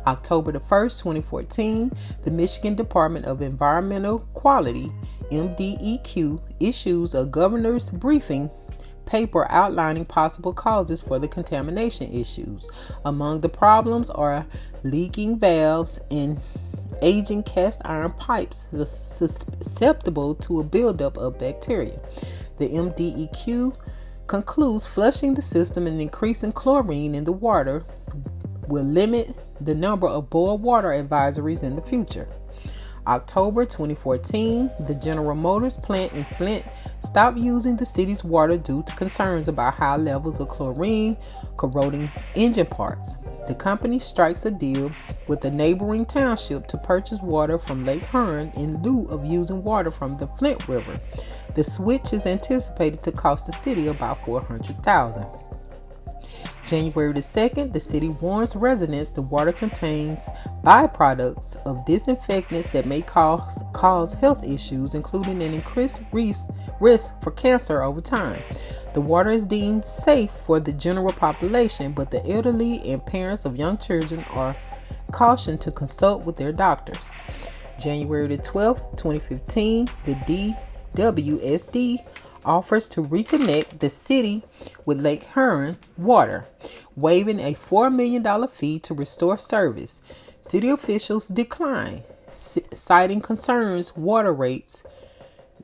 Speaker 4: October the 1st, 2014, the Michigan Department of Environmental Quality, MDEQ, issues a governor's briefing paper outlining possible causes for the contamination issues. Among the problems are leaking valves and aging cast iron pipes susceptible to a buildup of bacteria. The MDEQ concludes flushing the system and increasing chlorine in the water will limit the number of boil water advisories in the future. October 2014, the General Motors plant in Flint stopped using the city's water due to concerns about high levels of chlorine corroding engine parts. The company strikes a deal with a neighboring township to purchase water from Lake Huron in lieu of using water from the Flint River. The switch is anticipated to cost the city about $400,000. January the 2nd, the city warns residents the water contains byproducts of disinfectants that may cause health issues, including an increased risk for cancer over time. The water is deemed safe for the general population, but the elderly and parents of young children are cautioned to consult with their doctors. January the 12th, 2015, the DWSD offers to reconnect the city with Lake Huron water, waiving a $4 million fee to restore service. City officials decline, citing concerns water rates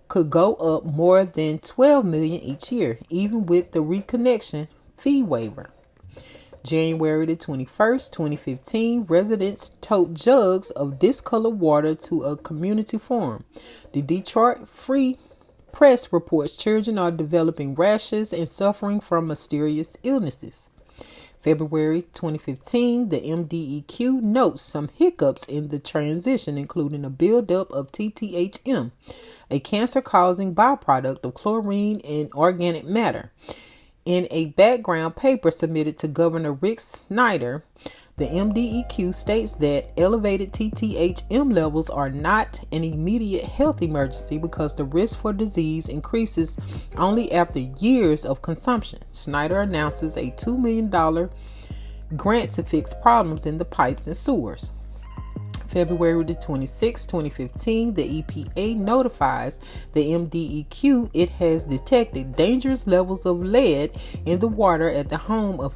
Speaker 4: could go up more than $12 million each year, even with the reconnection fee waiver. January the 21st, 2015, residents tote jugs of discolored water to a community forum. The Detroit Free Press reports children are developing rashes and suffering from mysterious illnesses. February 2015, the MDEQ notes some hiccups in the transition, including a buildup of TTHM, a cancer-causing byproduct of chlorine and organic matter. In a background paper submitted to Governor Rick Snyder, the MDEQ states that elevated TTHM levels are not an immediate health emergency because the risk for disease increases only after years of consumption. Snyder announces a $2 million grant to fix problems in the pipes and sewers. February the 26th, 2015, the EPA notifies the MDEQ it has detected dangerous levels of lead in the water at the home of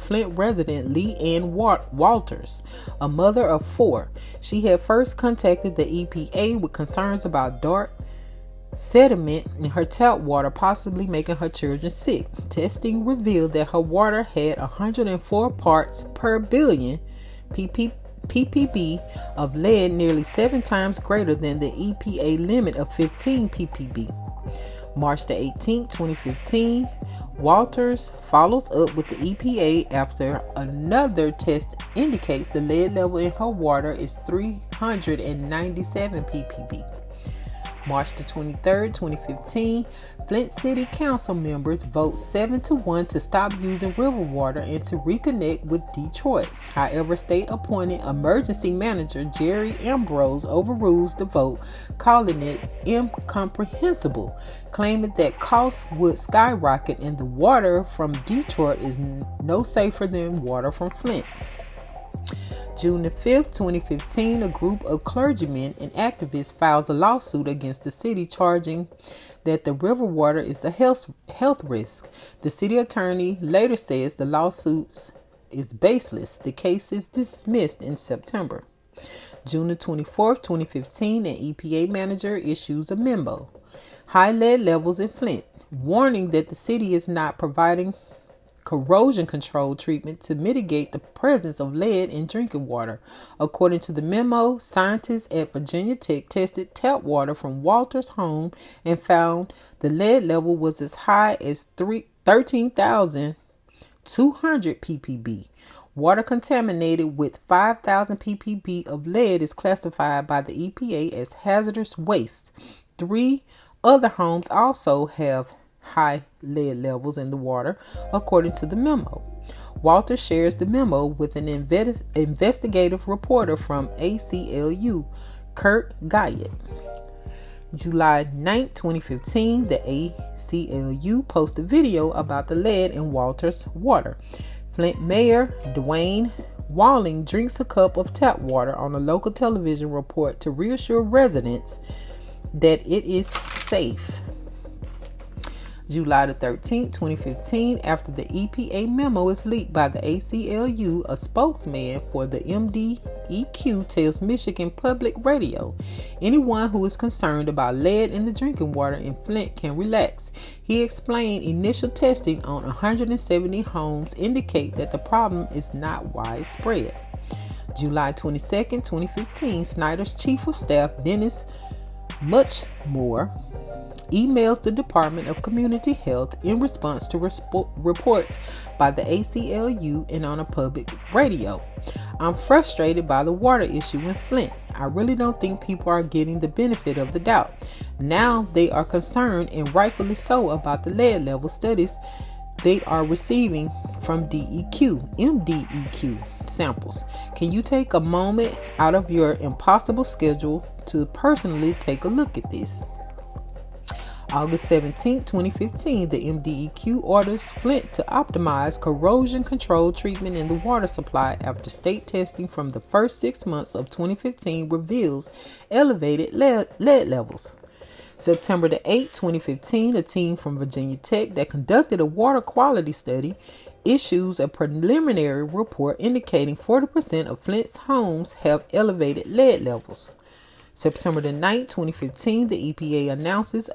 Speaker 4: Flint resident Lee Ann Walters, a mother of 4. She had first contacted the EPA with concerns about dark sediment in her tap water, possibly making her children sick. Testing revealed that her water had 104 parts per billion ppb of lead, nearly 7 times greater than the EPA limit of 15 ppb. March the 18th, 2015, Walters follows up with the EPA after another test indicates the lead level in her water is 397 ppb. March the 23rd, 2015, Flint City Council members vote 7-1 to stop using river water and to reconnect with Detroit. However, state-appointed emergency manager Jerry Ambrose overrules the vote, calling it incomprehensible, claiming that costs would skyrocket and the water from Detroit is no safer than water from Flint. June the 5th, 2015, a group of clergymen and activists files a lawsuit against the city charging that the river water is a health risk. The city attorney later says the lawsuit is baseless. The case is dismissed in September. June the 24th, 2015, an EPA manager issues a memo. High lead levels in Flint, warning that the city is not providing corrosion control treatment to mitigate the presence of lead in drinking water. According to the memo, scientists at Virginia Tech tested tap water from Walter's home and found the lead level was as high as 13,200 ppb. Water contaminated with 5,000 ppb of lead is classified by the EPA as hazardous waste. 3 other homes also have high lead levels in the water, according to the memo. Walters shares the memo with an investigative reporter from ACLU, Kurt Guyot. July 9, 2015, the ACLU posted a video about the lead in Walters' water. Flint Mayor Dwayne Walling drinks a cup of tap water on a local television report to reassure residents that it is safe. July the 13th, 2015, after the EPA memo is leaked by the ACLU, a spokesman for the MDEQ tells Michigan Public Radio, anyone who is concerned about lead in the drinking water in Flint can relax. He explained initial testing on 170 homes indicate that the problem is not widespread. July 22nd, 2015, Snyder's chief of staff, Dennis Muchmore, emails the Department of Community Health in response to reports by the ACLU and on a public radio. I'm frustrated by the water issue in Flint. I really don't think people are getting the benefit of the doubt. Now they are concerned, and rightfully so, about the lead level studies they are receiving from MDEQ samples. Can you take a moment out of your impossible schedule to personally take a look at this? August 17, 2015, the MDEQ orders Flint to optimize corrosion control treatment in the water supply after state testing from the first 6 months of 2015 reveals elevated lead levels. September the 8th, 2015, a team from Virginia Tech that conducted a water quality study issues a preliminary report indicating 40% of Flint's homes have elevated lead levels. September the 9th, 2015, the EPA announces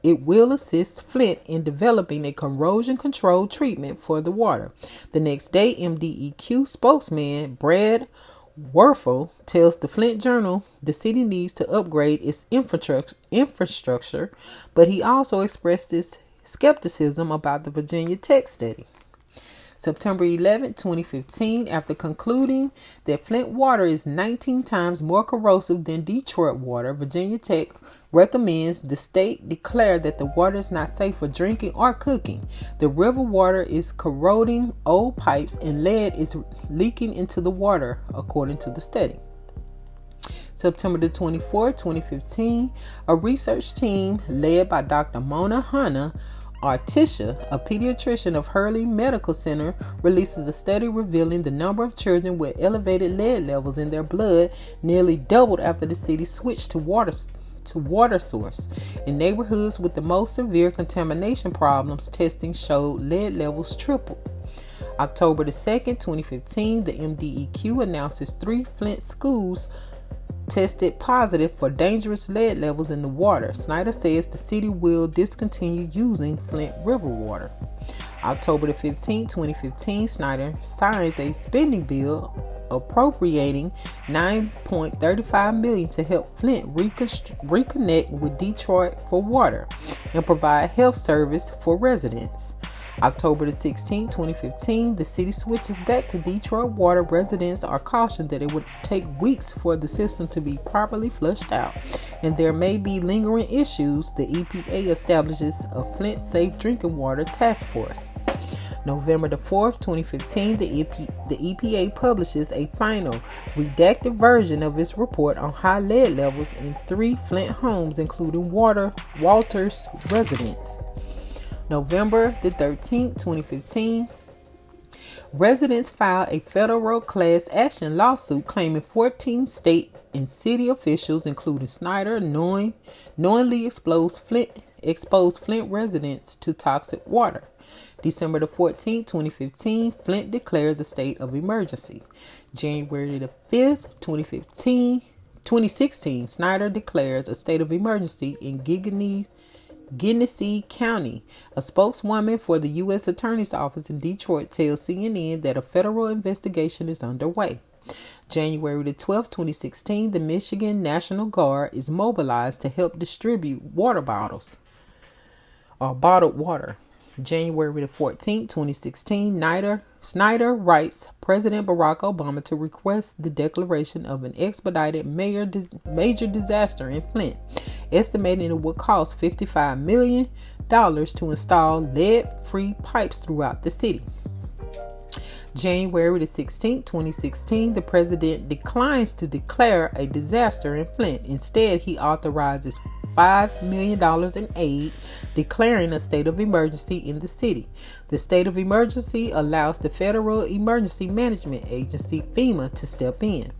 Speaker 4: it will assist Flint in developing a corrosion control treatment for the water. The next day, MDEQ spokesman Brad Werfel tells the Flint Journal the city needs to upgrade its infrastructure, but he also expressed his skepticism about the Virginia Tech study. September 11, 2015, after concluding that Flint water is 19 times more corrosive than Detroit water, Virginia Tech recommends the state declare that the water is not safe for drinking or cooking. The river water is corroding old pipes and lead is leaking into the water, according to the study. September the 24th, 2015, a research team led by Dr. Mona Hanna Artisha, a pediatrician of Hurley Medical Center, releases a study revealing the number of children with elevated lead levels in their blood nearly doubled after the city switched to water source. In neighborhoods with the most severe contamination problems, testing showed lead levels tripled. October the 2nd, 2015, the MDEQ announces 3 Flint schools tested positive for dangerous lead levels in the water. Snyder says the city will discontinue using Flint River water. October the 15th, 2015, Snyder signs a spending bill appropriating $9.35 million to help Flint reconnect with Detroit for water and provide health service for residents. October the 16th, 2015, the city switches back to Detroit water. Residents are cautioned that it would take weeks for the system to be properly flushed out, and there may be lingering issues. The EPA establishes a Flint Safe Drinking Water Task Force. November the 4th, 2015, the EPA publishes a final redacted version of its report on high lead levels in 3 Flint homes, including Walters residents. November the 13th, 2015, residents filed a federal class action lawsuit claiming 14 state and city officials, including Snyder, knowingly exposed Flint residents to toxic water. December the 14th, 2015, Flint declares a state of emergency. January the 5th, 2016, Snyder declares a state of emergency in Genesee County. A spokeswoman for the U.S. Attorney's Office in Detroit tells CNN that a federal investigation is underway. January the 12th, 2016, the Michigan National Guard is mobilized to help distribute bottled water. January the 14th, 2016, Snyder writes President Barack Obama to request the declaration of an expedited major disaster in Flint, estimating it would cost $55 million to install lead-free pipes throughout the city. January the 16th, 2016, the president declines to declare a disaster in Flint. Instead, he authorizes $5 million in aid, declaring a state of emergency in the city. The state of emergency allows the Federal Emergency Management Agency, FEMA, to step in.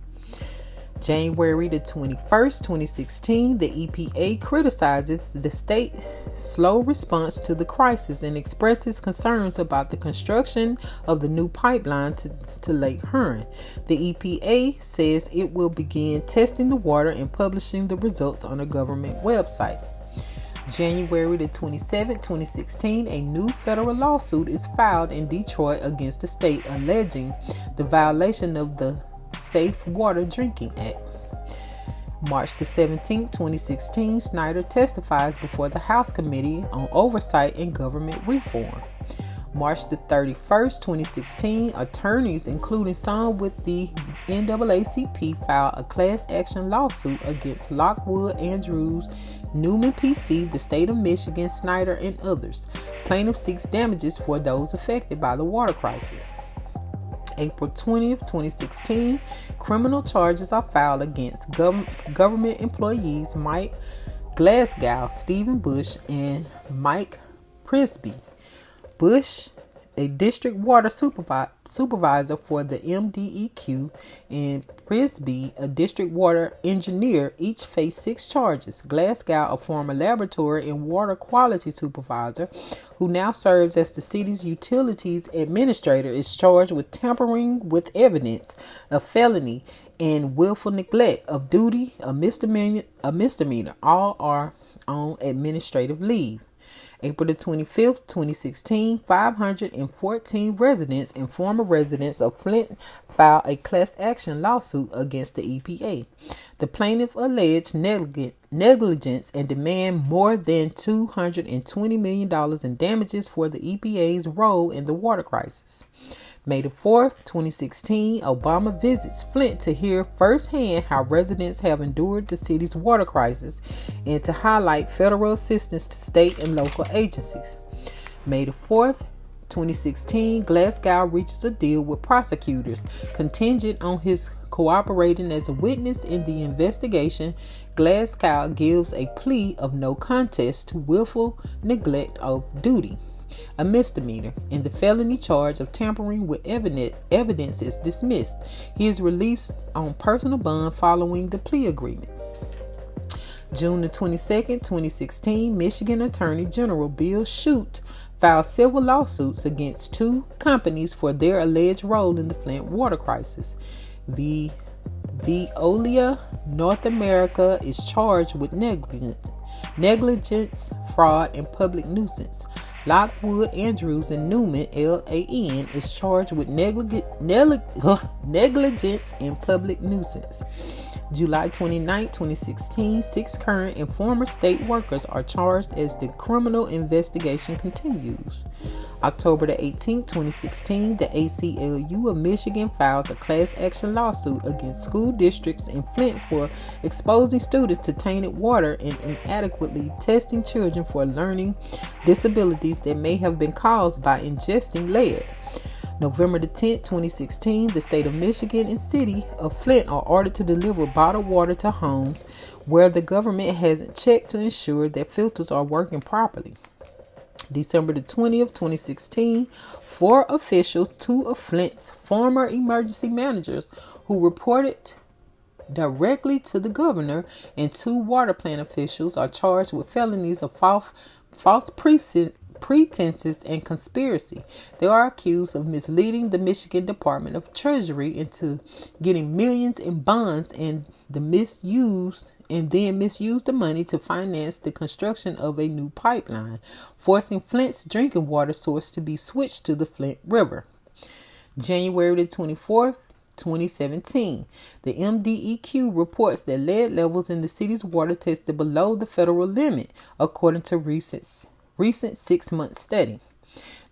Speaker 4: January the 21st, 2016, the EPA criticizes the state's slow response to the crisis and expresses concerns about the construction of the new pipeline to Lake Huron. The EPA says it will begin testing the water and publishing the results on a government website. January the 27th, 2016, a new federal lawsuit is filed in Detroit against the state alleging the violation of the Safe Water Drinking Act. March the 17th, 2016, Snyder testifies before the House Committee on Oversight and Government Reform. March the 31st, 2016, attorneys, including some with the NAACP, filed a class action lawsuit against Lockwood, Andrews, Newman PC, the state of Michigan, Snyder, and others. Plaintiff seeks damages for those affected by the water crisis. April 20th, 2016, criminal charges are filed against government employees Mike Glasgow, Stephen Bush, and Mike Prisby. Bush, a district water supervisor for the MDEQ, and Prisby, a district water engineer, each face 6 charges. Glasgow, a former laboratory and water quality supervisor who now serves as the city's utilities administrator, is charged with tampering with evidence, a felony, and willful neglect of duty, a misdemeanor. All are on administrative leave. April the 25th, 2016, 514 residents and former residents of Flint filed a class action lawsuit against the EPA. The plaintiff alleged negligence and demand more than $220 million in damages for the EPA's role in the water crisis. May the 4th, 2016, Obama visits Flint to hear firsthand how residents have endured the city's water crisis and to highlight federal assistance to state and local agencies. May the 4th, 2016, Glasgow reaches a deal with prosecutors contingent on his cooperating as a witness in the investigation. Glasgow gives a plea of no contest to willful neglect of duty, a misdemeanor, and the felony charge of tampering with evidence is dismissed. He is released on personal bond following the plea agreement. June the 22nd, 2016, Michigan Attorney General Bill Shute filed civil lawsuits against 2 companies for their alleged role in the Flint water crisis. Veolia North America is charged with negligence, fraud, and public nuisance. Lockwood, Andrews, and Newman, LAN, is charged with negligence and public nuisance. July 29, 2016, 6 current and former state workers are charged as the criminal investigation continues. October the 18th, 2016, the ACLU of Michigan files a class action lawsuit against school districts in Flint for exposing students to tainted water and inadequately testing children for learning disabilities that may have been caused by ingesting lead. November the 10th, 2016, the state of Michigan and city of Flint are ordered to deliver bottled water to homes where the government hasn't checked to ensure that filters are working properly. December the 20th, 2016, 4 officials, 2 of Flint's former emergency managers who reported directly to the governor, and 2 water plant officials are charged with felonies of false pretenses and conspiracy. They are accused of misleading the Michigan Department of Treasury into getting millions in bonds and then misuse the money to finance the construction of a new pipeline, forcing Flint's drinking water source to be switched to the Flint River. January the 24th, 2017, the MDEQ reports that lead levels in the city's water tested below the federal limit, according to recent 6-month study.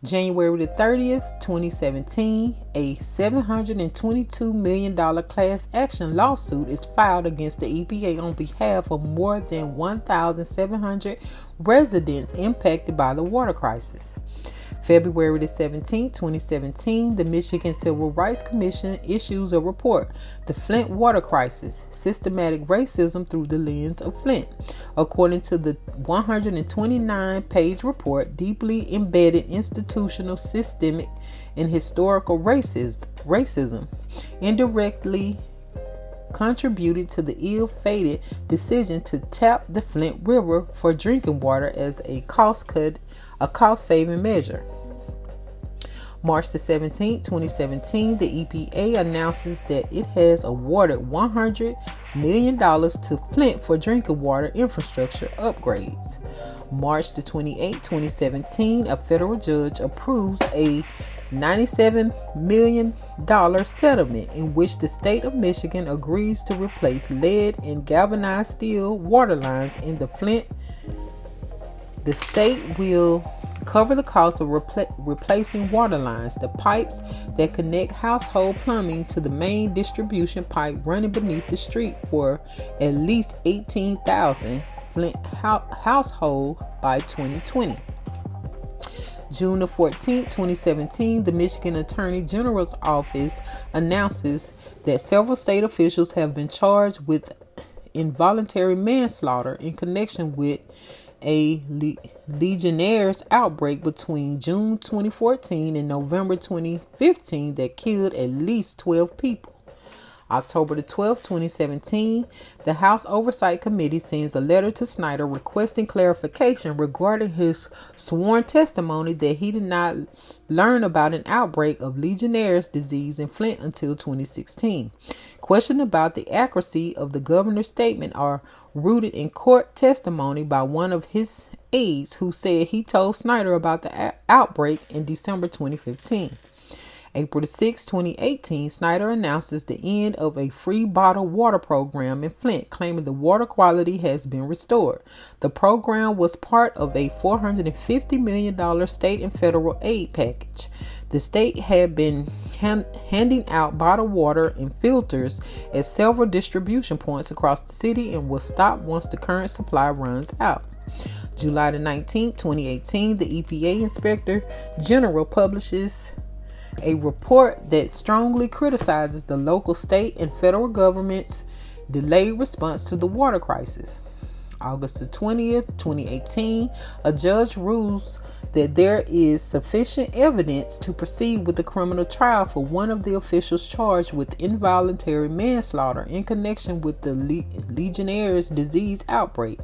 Speaker 4: January the 30th, 2017, a $722 million class action lawsuit is filed against the EPA on behalf of more than 1,700 residents impacted by the water crisis. February the 17th, 2017, the Michigan Civil Rights Commission issues a report, The Flint Water Crisis, Systematic Racism Through the Lens of Flint. According to the 129-page report, deeply embedded institutional, systemic, and historical racism indirectly contributed to the ill-fated decision to tap the Flint River for drinking water as a cost-saving measure. March the 17th, 2017, the EPA announces that it has awarded $100 million to Flint for drinking water infrastructure upgrades. March the 28th, 2017, a federal judge approves a $97 million settlement in which the state of Michigan agrees to replace lead and galvanized steel water lines in the Flint. The state will cover the cost of replacing water lines, the pipes that connect household plumbing to the main distribution pipe running beneath the street for at least 18,000 Flint households by 2020. June the 14th, 2017, the Michigan Attorney General's Office announces that several state officials have been charged with involuntary manslaughter in connection with a Legionnaires' outbreak between June 2014 and November 2015 that killed at least 12 people. October the 12th, 2017, the House Oversight Committee sends a letter to Snyder requesting clarification regarding his sworn testimony that he did not learn about an outbreak of Legionnaire's disease in Flint until 2016. Questions about the accuracy of the governor's statement are rooted in court testimony by one of his aides who said he told Snyder about the outbreak in December 2015. April the 6th, 2018, Snyder announces the end of a free bottled water program in Flint, claiming the water quality has been restored. The program was part of a $450 million state and federal aid package. The state had been handing out bottled water in filters at several distribution points across the city and will stop once the current supply runs out. July the 19th, 2018, the EPA Inspector General publishes a report that strongly criticizes the local, state, and federal government's delayed response to the water crisis. August the 20th, 2018, a judge rules that there is sufficient evidence to proceed with the criminal trial for one of the officials charged with involuntary manslaughter in connection with the Legionnaire's disease outbreak.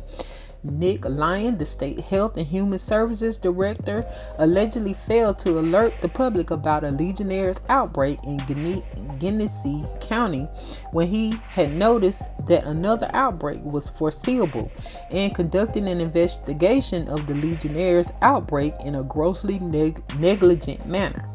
Speaker 4: Nick Lyon, the state health and human services director, allegedly failed to alert the public about a Legionnaire's outbreak in Genesee County when he had noticed that another outbreak was foreseeable and conducting an investigation of the Legionnaire's outbreak in a grossly negligent manner.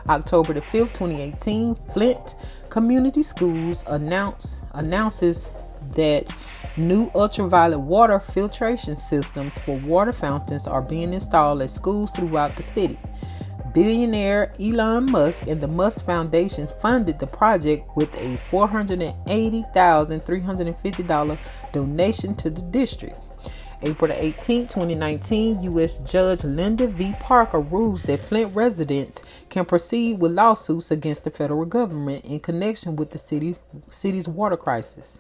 Speaker 4: October the 5th, 2018, Flint Community Schools announces that new ultraviolet water filtration systems for water fountains are being installed at schools throughout the city. Billionaire Elon Musk and the Musk Foundation funded the project with a $480,350 donation to the district. April 18, 2019, U.S. Judge Linda V. Parker rules that Flint residents can proceed with lawsuits against the federal government in connection with the city's water crisis.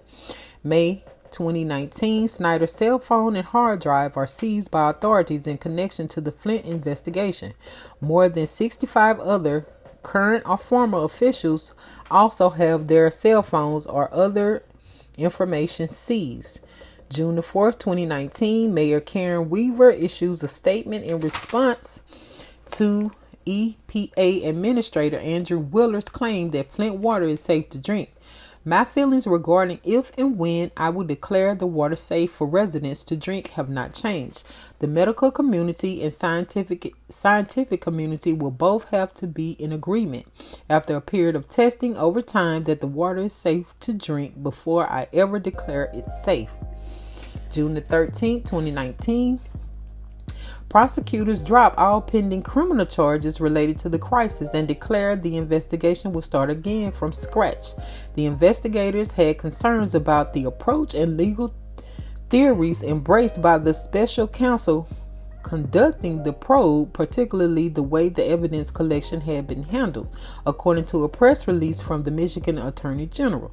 Speaker 4: May 2019, Snyder's cell phone and hard drive are seized by authorities in connection to the Flint investigation. More than 65 other current or former officials also have their cell phones or other information seized. June the 4th, 2019, Mayor Karen Weaver issues a statement in response to EPA Administrator Andrew Willer's claim that Flint water is safe to drink. My feelings regarding if and when I will declare the water safe for residents to drink have not changed. The medical community and scientific community will both have to be in agreement after a period of testing over time that the water is safe to drink before I ever declare it safe. June the 13th, 2019. Prosecutors drop all pending criminal charges related to the crisis and declared the investigation will start again from scratch. The investigators had concerns about the approach and legal theories embraced by the special counsel conducting the probe, particularly the way the evidence collection had been handled, according to a press release from the Michigan Attorney General.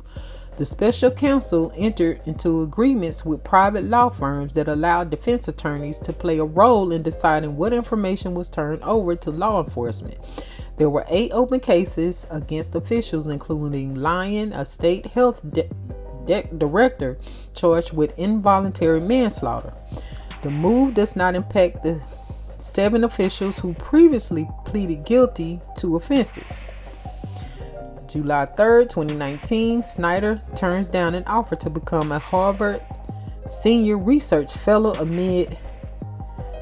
Speaker 4: The special counsel entered into agreements with private law firms that allowed defense attorneys to play a role in deciding what information was turned over to law enforcement. There were 8 open cases against officials, including Lyon, a state health director charged with involuntary manslaughter. The move does not impact the 7 officials who previously pleaded guilty to offenses. July 3rd, 2019, Snyder turns down an offer to become a Harvard senior research fellow amid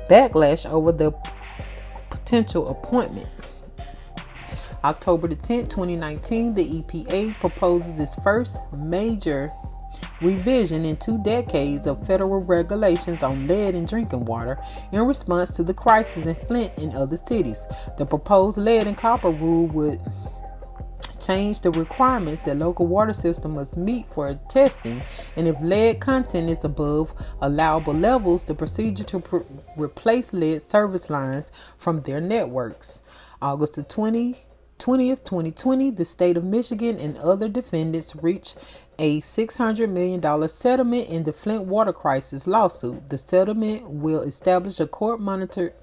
Speaker 4: backlash over the potential appointment. October the 10th, 2019, the EPA proposes its first major revision in 2 decades of federal regulations on lead in drinking water in response to the crisis in Flint and other cities. The proposed lead and copper rule would change the requirements that local water systems must meet for testing, and if lead content is above allowable levels, the procedure to replace lead service lines from their networks. August the 20th, 2020, the state of Michigan and other defendants reached a $600 million settlement in the Flint water crisis lawsuit. The settlement will establish a court-monitored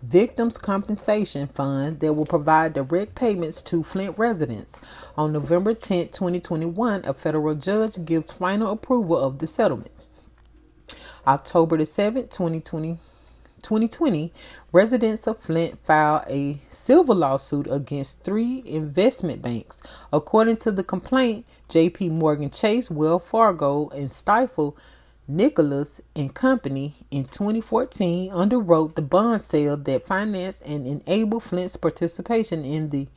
Speaker 4: victims' compensation fund that will provide direct payments to Flint residents. On November 10, 2021, a federal judge gives final approval of the settlement. October the 7th, 2020, residents of Flint filed a civil lawsuit against 3 investment banks. According to the complaint, J.P. Morgan Chase, Wells Fargo, and Stifel Nicholas and Company in 2014 underwrote the bond sale that financed and enabled Flint's participation in the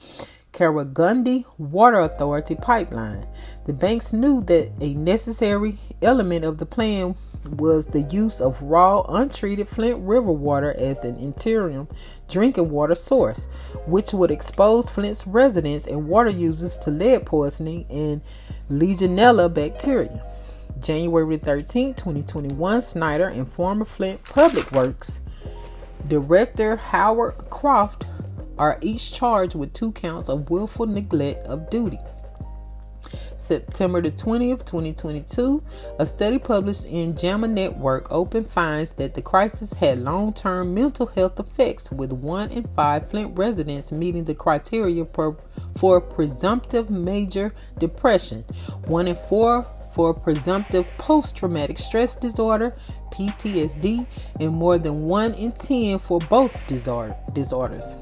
Speaker 4: Karagundee Water Authority pipeline. The banks knew that a necessary element of the plan was the use of raw, untreated Flint River water as an interim drinking water source, which would expose Flint's residents and water users to lead poisoning and Legionella bacteria. January 13, 2021, Snyder and former Flint Public Works Director Howard Croft are each charged with 2 counts of willful neglect of duty. September the 20th, 2022, a study published in JAMA Network Open finds that the crisis had long-term mental health effects, with 1 in 5 Flint residents meeting the criteria for presumptive major depression, 1 in 4 for presumptive post-traumatic stress disorder, PTSD, and more than 1 in 10 for both disorders.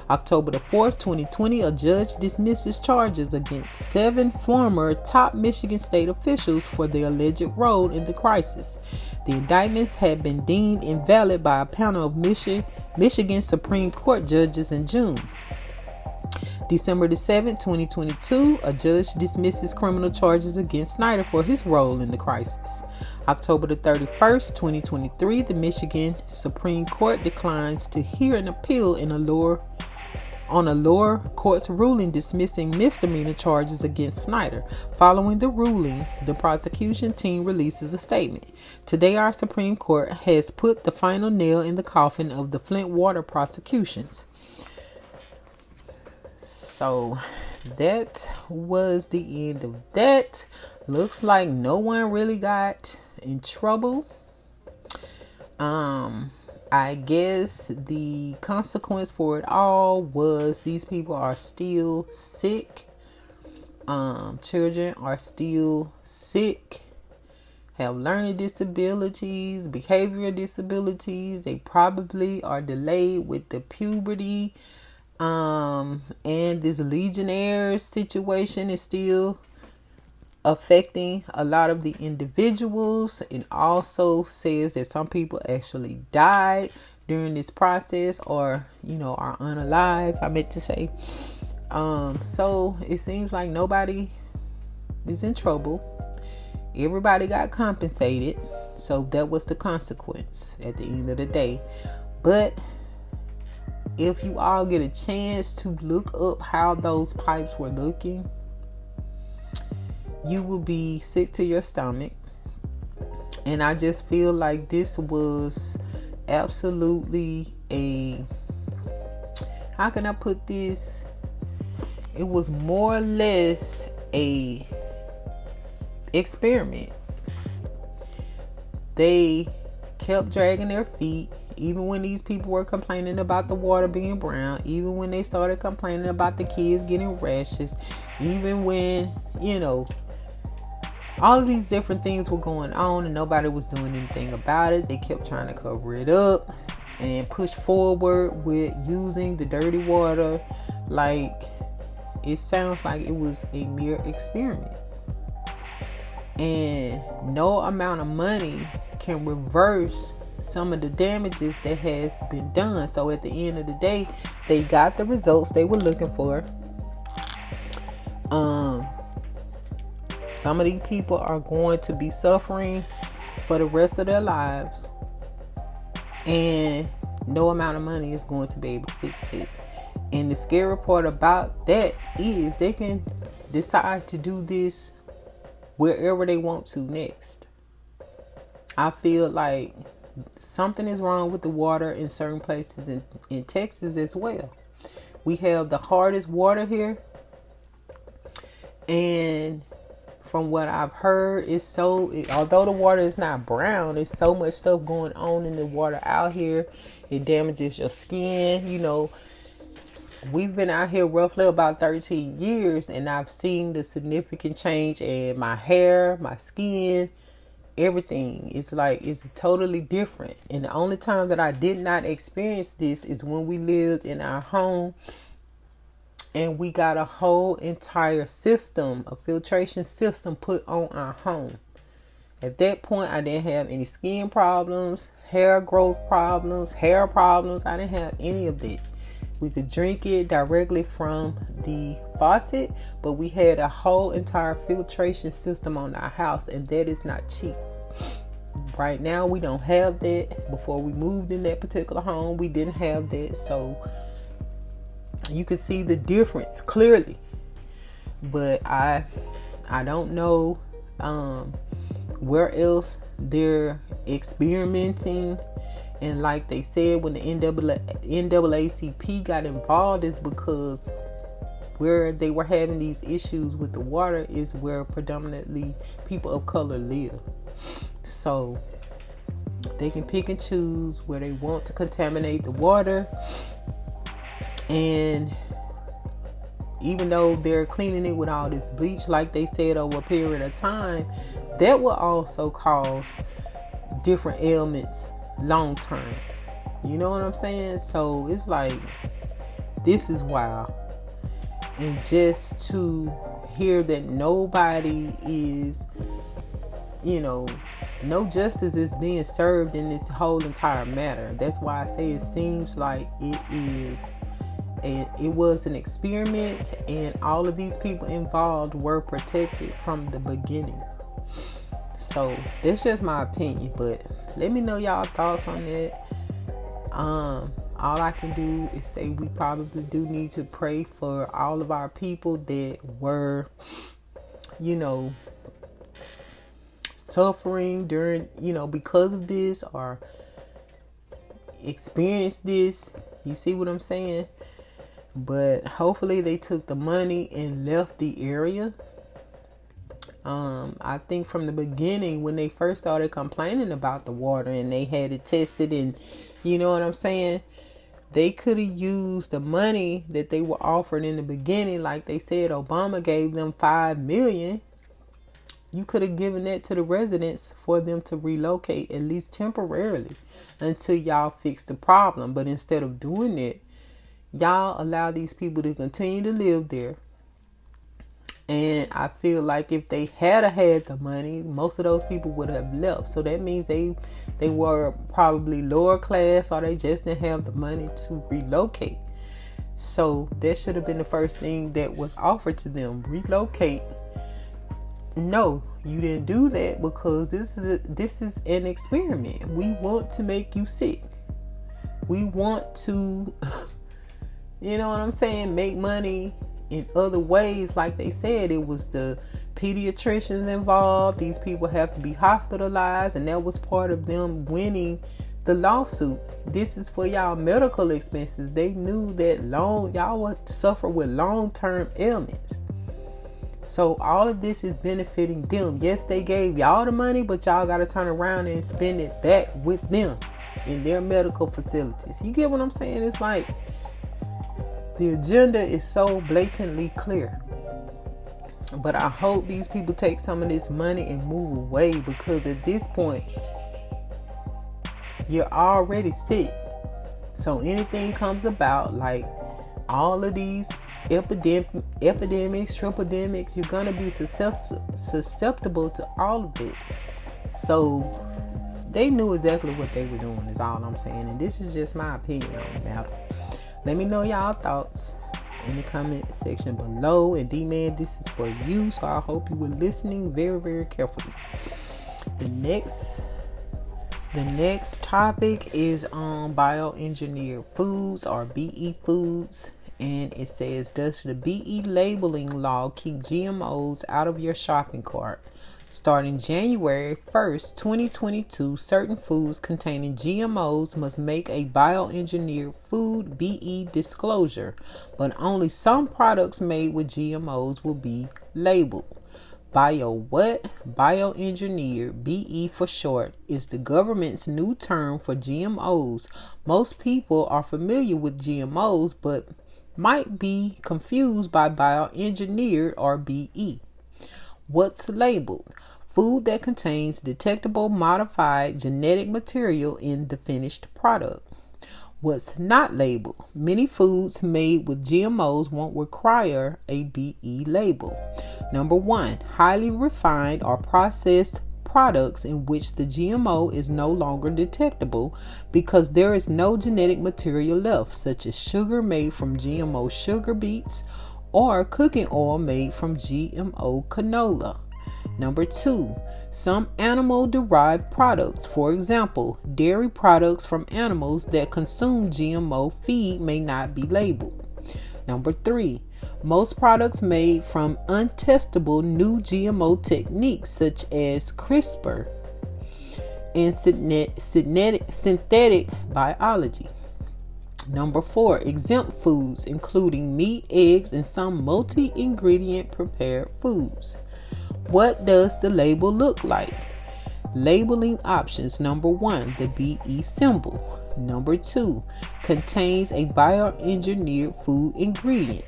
Speaker 4: October the 4th, 2020, a judge dismisses charges against 7 former top Michigan state officials for their alleged role in the crisis. The indictments had been deemed invalid by a panel of Michigan Supreme Court judges in June. December the 7th, 2022, a judge dismisses criminal charges against Snyder for his role in the crisis. October the 31st, 2023, the Michigan Supreme Court declines to hear an appeal on a lower court's ruling dismissing misdemeanor charges against Snyder. Following the ruling, the prosecution team releases a statement. Today, our Supreme Court has put the final nail in the coffin of the Flint water prosecutions. So that was the end of that. Looks like no one really got in trouble. I guess the consequence for it all was these people are still sick. Children are still sick, have learning disabilities, behavioral disabilities. They probably are delayed with the puberty. And this Legionnaires situation is still affecting a lot of the individuals. It also says that some people actually died during this process, or are unalive, I meant to say. So it seems like nobody is in trouble. Everybody got compensated, so that was the consequence at the end of the day. But if you all get a chance to look up how those pipes were looking, you will be sick to your stomach. And I just feel like this was absolutely how can I put this? It was more or less a experiment. They kept dragging their feet, even when these people were complaining about the water being brown, even when they started complaining about the kids getting rashes, even when, all of these different things were going on and nobody was doing anything about it. They kept trying to cover it up and push forward with using the dirty water. Like, it sounds like it was a mere experiment. And no amount of money can reverse some of the damages that has been done. So at the end of the day, they got the results they were looking for. Some of these people are going to be suffering for the rest of their lives, and no amount of money is going to be able to fix it. And the scary part about that is they can decide to do this wherever they want to next. I feel like something is wrong with the water in certain places in Texas as well. We have the hardest water here, and from what I've heard, although the water is not brown, there's so much stuff going on in the water out here. It damages your skin. We've been out here roughly about 13 years, and I've seen the significant change in my hair, my skin, everything. It's totally different. And the only time that I did not experience this is when we lived in our home and we got a whole entire system, a filtration system put on our home. At that point, I didn't have any skin problems, hair growth problems, hair problems. I didn't have any of that. We could drink it directly from the faucet, but we had a whole entire filtration system on our house, and that is not cheap. Right now, we don't have that. Before we moved in that particular home, we didn't have that. So you can see the difference clearly. But I don't know where else they're experimenting. And like they said, when the NAACP got involved, is because where they were having these issues with the water is where predominantly people of color live. So they can pick and choose where they want to contaminate the water. And even though they're cleaning it with all this bleach, like they said, over a period of time, that will also cause different ailments long term. You know what I'm saying? So it's like, this is wild. And just to hear that nobody is, no justice is being served in this whole entire matter. That's why I say it seems like it was an experiment, and all of these people involved were protected from the beginning. So that's just my opinion, but let me know y'all thoughts on that. All I can do is say we probably do need to pray for all of our people that were, suffering during, because of this, or experienced this. You see what I'm saying? But hopefully they took the money and left the area. I think from the beginning, when they first started complaining about the water and they had it tested, and you know what I'm saying, they could have used the money that they were offered in the beginning. Like they said, Obama gave them $5 million. You could have given that to the residents for them to relocate, at least temporarily, until y'all fix the problem. But instead of doing it, y'all allow these people to continue to live there. And I feel like if they had the money, most of those people would have left. So that means they were probably lower class, or they just didn't have the money to relocate. So that should have been the first thing that was offered to them: relocate. No, you didn't do that, because this is an experiment. We want to make you sick. We want to, you know what I'm saying, make money in other ways. Like they said, it was the pediatricians involved. These people have to be hospitalized, and that was part of them winning the lawsuit. This is for y'all medical expenses. They knew that y'all would suffer with long-term ailments. So all of this is benefiting them. Yes, they gave y'all the money, but y'all got to turn around and spend it back with them in their medical facilities. You get what I'm saying? It's like the agenda is so blatantly clear. But I hope these people take some of this money and move away, because at this point, you're already sick. So anything comes about, like all of these epidemics, tripledemics, you're going to be susceptible to all of it. So they knew exactly what they were doing, is all I'm saying. And this is just my opinion on the matter. Let me know y'all thoughts in the comment section below. And D-Man, this is for you, so I hope you were listening very, very carefully. The next topic is on bioengineered foods, or BE foods. And it says, does the BE labeling law keep GMOs out of your shopping cart? Starting January 1st, 2022, certain foods containing GMOs must make a bioengineered food BE disclosure, but only some products made with GMOs will be labeled. Bioengineered, BE for short, is the government's new term for GMOs. Most people are familiar with GMOs, but might be confused by bioengineered, or BE. What's labeled? Food that contains detectable modified genetic material in the finished product. What's not labeled? Many foods made with GMOs won't require a BE label. Number 1, highly refined or processed products in which the GMO is no longer detectable because there is no genetic material left, such as sugar made from GMO sugar beets or cooking oil made from GMO canola. Number 2, some animal-derived products. For example, dairy products from animals that consume GMO feed may not be labeled. Number 3, most products made from untestable new GMO techniques such as CRISPR and synthetic biology. Number 4, exempt foods including meat, eggs, and some multi-ingredient prepared foods. What does the label look like? Labeling options. Number 1, the BE symbol. Number 2, contains a bioengineered food ingredient.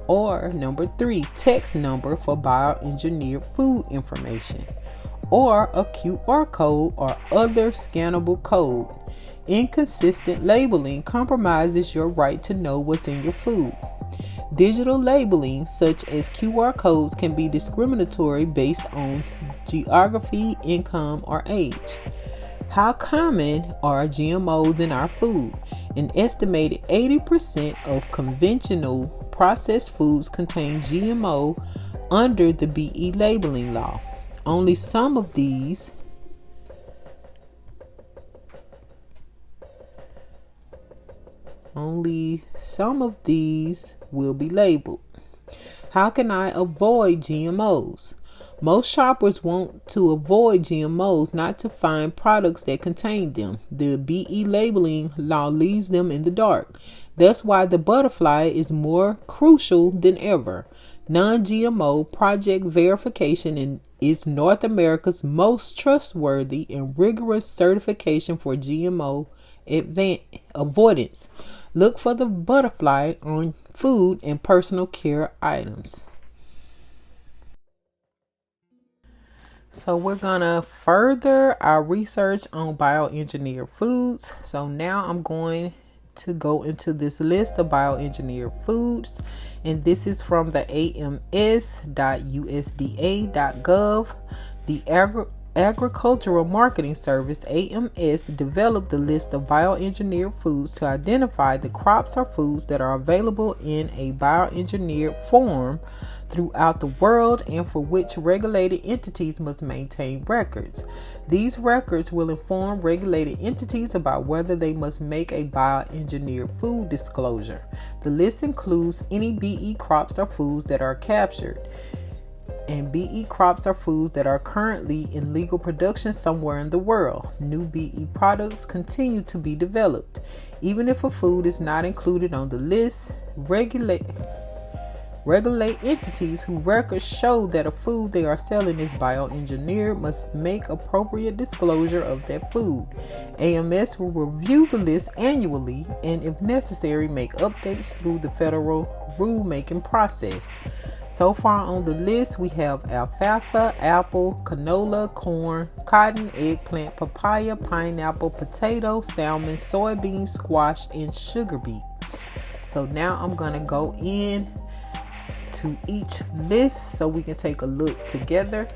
Speaker 4: Or number 3, text number for bioengineered food information. Or a QR code or other scannable code. Inconsistent labeling compromises your right to know what's in your food. Digital labeling, such as QR codes, can be discriminatory based on geography, income, or age. How common are GMOs in our food? An estimated 80% of conventional processed foods contain GMO under the BE labeling law. Only some of these will be labeled. How can I avoid GMOs? Most shoppers want to avoid GMOs, not to find products that contain them. The BE labeling law leaves them in the dark. That's why the butterfly is more crucial than ever. Non-GMO project verification is North America's most trustworthy and rigorous certification for GMO avoidance. Look for the butterfly on food and personal care items. So we're gonna further our research on bioengineered foods. So now I'm going to go into this list of bioengineered foods, and this is from the ams.usda.gov. The Agricultural Marketing Service, AMS, developed the list of bioengineered foods to identify the crops or foods that are available in a bioengineered form throughout the world and for which regulated entities must maintain records. These records will inform regulated entities about whether they must make a bioengineered food disclosure. The list includes any BE crops or foods that are captured And BE crops are foods that are currently in legal production somewhere in the world. New BE products continue to be developed. Even if a food is not included on the list, regulate entities whose records show that a food they are selling is bioengineered must make appropriate disclosure of that food. AMS will review the list annually and, if necessary, make updates through the federal rulemaking process. So far on the list, we have alfalfa, apple, canola, corn, cotton, eggplant, papaya, pineapple, potato, salmon, soybean, squash, and sugar beet. So now I'm going to go in to each list so we can take a look together.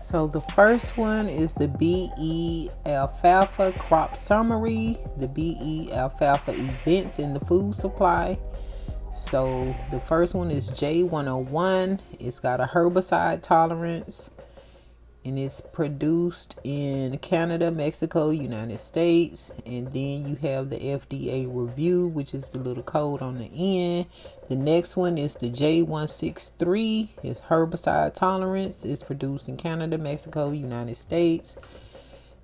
Speaker 4: So the first one is the BE alfalfa crop summary, the BE alfalfa events in the food supply. So the first one is J101. It's got a herbicide tolerance and it's produced in Canada, Mexico, United States. And then you have the FDA review, which is the little code on the end. The next one is the J163. It's herbicide tolerance. It's produced in Canada, Mexico, United States.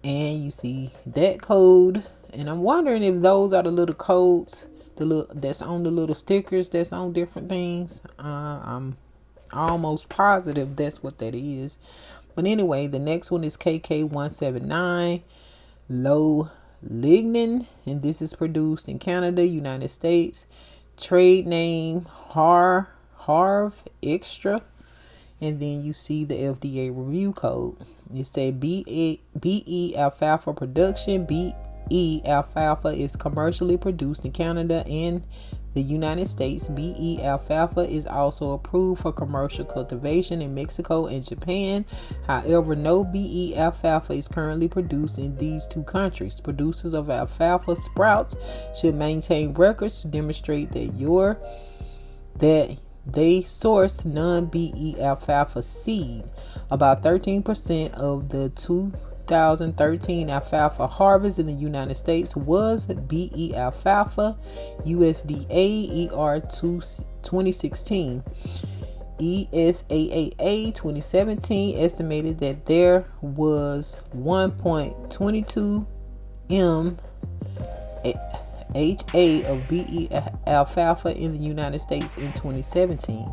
Speaker 4: And you see that code. And I'm wondering if those are the little codes that's on the little stickers that's on different things. I'm almost positive that's what that is. But anyway, the next one is KK179, low lignin, and this is produced in Canada, United States. Trade name Harv Extra, and then you see the FDA review code. It said BE alfalfa production. BE alfalfa is commercially produced in Canada and the United States. BE alfalfa is also approved for commercial cultivation in Mexico and Japan. However, no BE alfalfa is currently produced in these two countries. Producers of alfalfa sprouts should maintain records to demonstrate that they source non-BE alfalfa seed. About 13% of the 2013 alfalfa harvest in the United States was BE alfalfa. USDA ER 2016. ESAAA 2017 estimated that there was 1.22 m HA of BE alfalfa in the United States in 2017.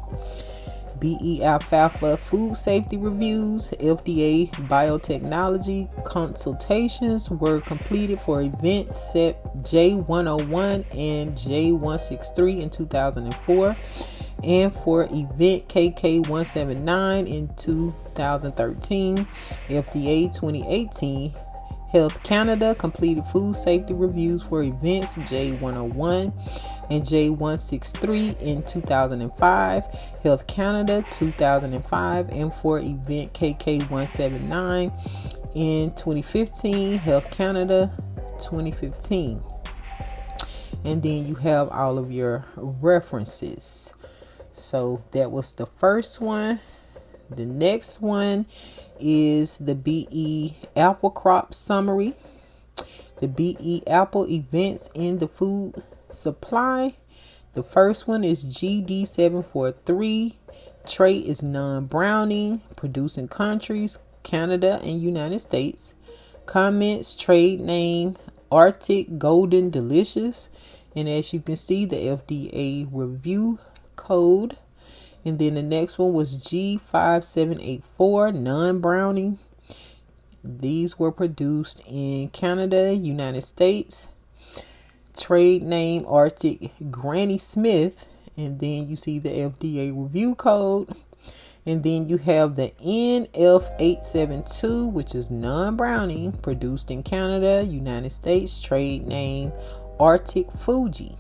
Speaker 4: BE alfalfa food safety reviews, FDA biotechnology consultations were completed for events set J101 and J163 in 2004 and for event KK179 in 2013. FDA 2018 Health Canada completed food safety reviews for events J101 and J163 in 2005, Health Canada 2005, and for event KK179 in 2015, Health Canada 2015. And then you have all of your references. So that was the first one. The next one is the BE apple crop summary. The BE apple events in the food supply. The first one is GD743. Trait is non-browning. Producing countries Canada and United States. Comments, trade name Arctic Golden Delicious. And as you can see, the FDA review code. And then the next one was G5784, non-browning. These were produced in Canada, United States. Trade name Arctic Granny Smith. And then you see the FDA review code. And then you have the NF872, which is non-browning, produced in Canada, United States. Trade name Arctic Fuji.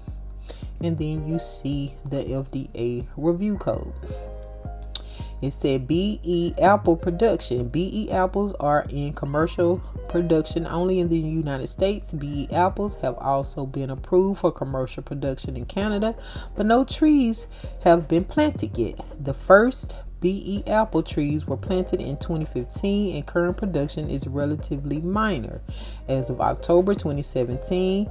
Speaker 4: And then you see the FDA review code. It said BE apple production. BE apples are in commercial production only in the United States. BE apples have also been approved for commercial production in Canada, but no trees have been planted yet. The first BE apple trees were planted in 2015 and current production is relatively minor. As of October 2017,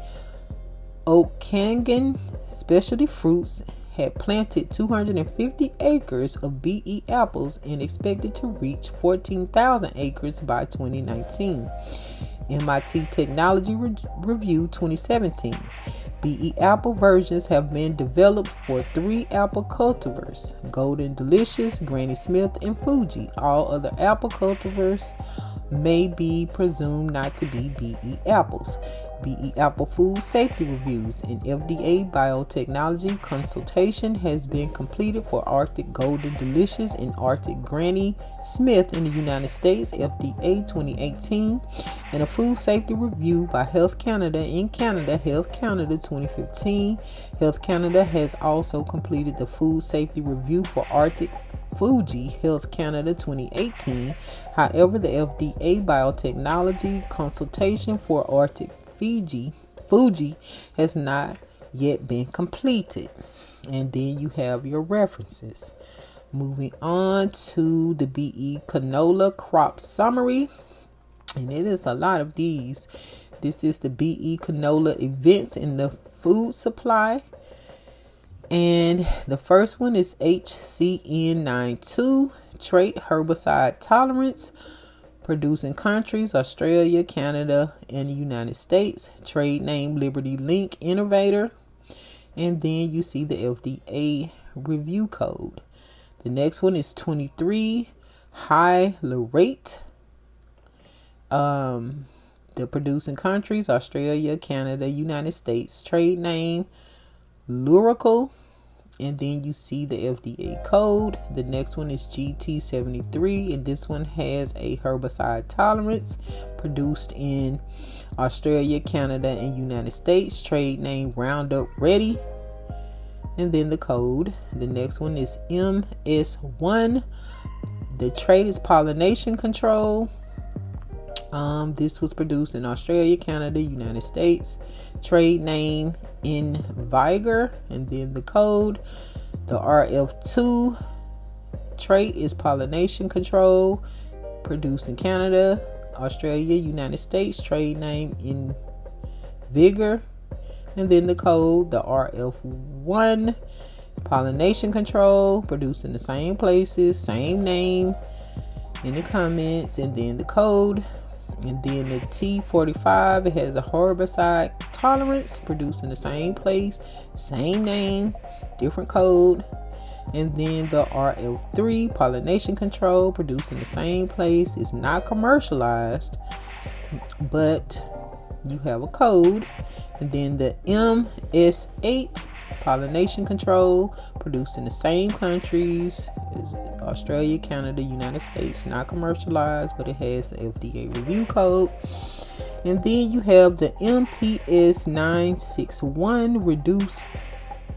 Speaker 4: Okanagan Specialty Fruits had planted 250 acres of BE apples and expected to reach 14,000 acres by 2019. MIT Technology Review 2017. BE apple versions have been developed for 3 apple cultivars: Golden Delicious, Granny Smith, and Fuji. All other apple cultivars may be presumed not to be BE apples. BE apple food safety reviews and FDA biotechnology consultation has been completed for Arctic Golden Delicious and Arctic Granny Smith in the United States, FDA 2018, and a food safety review by Health Canada in Canada, Health Canada 2015. Health Canada has also completed the food safety review for Arctic Fuji, Health Canada 2018. However, the FDA biotechnology consultation for Arctic Fuji has not yet been completed. And then you have your references. Moving on to the BE canola crop summary, and it is a lot of these. This is the BE canola events in the food supply. And the first one is HCN92, trait herbicide tolerance. Producing countries: Australia, Canada, and the United States. Trade name: Liberty Link Innovator. And then you see the FDA review code. The next one is 23 High Lorate. The producing countries: Australia, Canada, United States. Trade name: Lurical. And then you see the FDA code. The next one is GT73, and this one has a herbicide tolerance. Produced in Australia, Canada, and United States. Trade name: Roundup Ready. And then the code. The next one is MS1. The trait is pollination control. This was produced in Australia, Canada, United States. Trade name: Invigor. And then the code. The RF2 trait is pollination control. Produced in Canada, Australia, United States. Trade name: Invigor. And then the code. The RF1 pollination control. Produced in the same places, same name in the comments. And then the code. And then the T45, it has a herbicide tolerance. Produced in the same place, same name, different code. And then the RF3 pollination control, produced in the same place. It's not commercialized, but you have a code. And then the MS8 pollination control, produced in the same countries as Australia, Canada, United States. Not commercialized, but it has the FDA review code. And then you have the MPS 961 reduced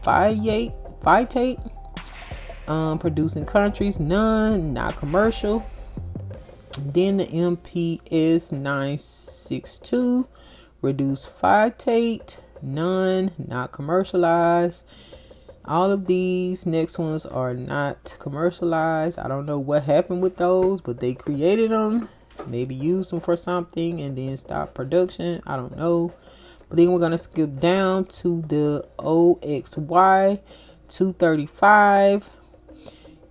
Speaker 4: phytate. Producing countries: none, not commercial. Then the MPS 962 reduced phytate, none, not commercialized. All of these next ones are not commercialized. I don't know what happened with those, but they created them, maybe used them for something and then stopped production. I don't know. But then we're going to skip down to the OXY 235.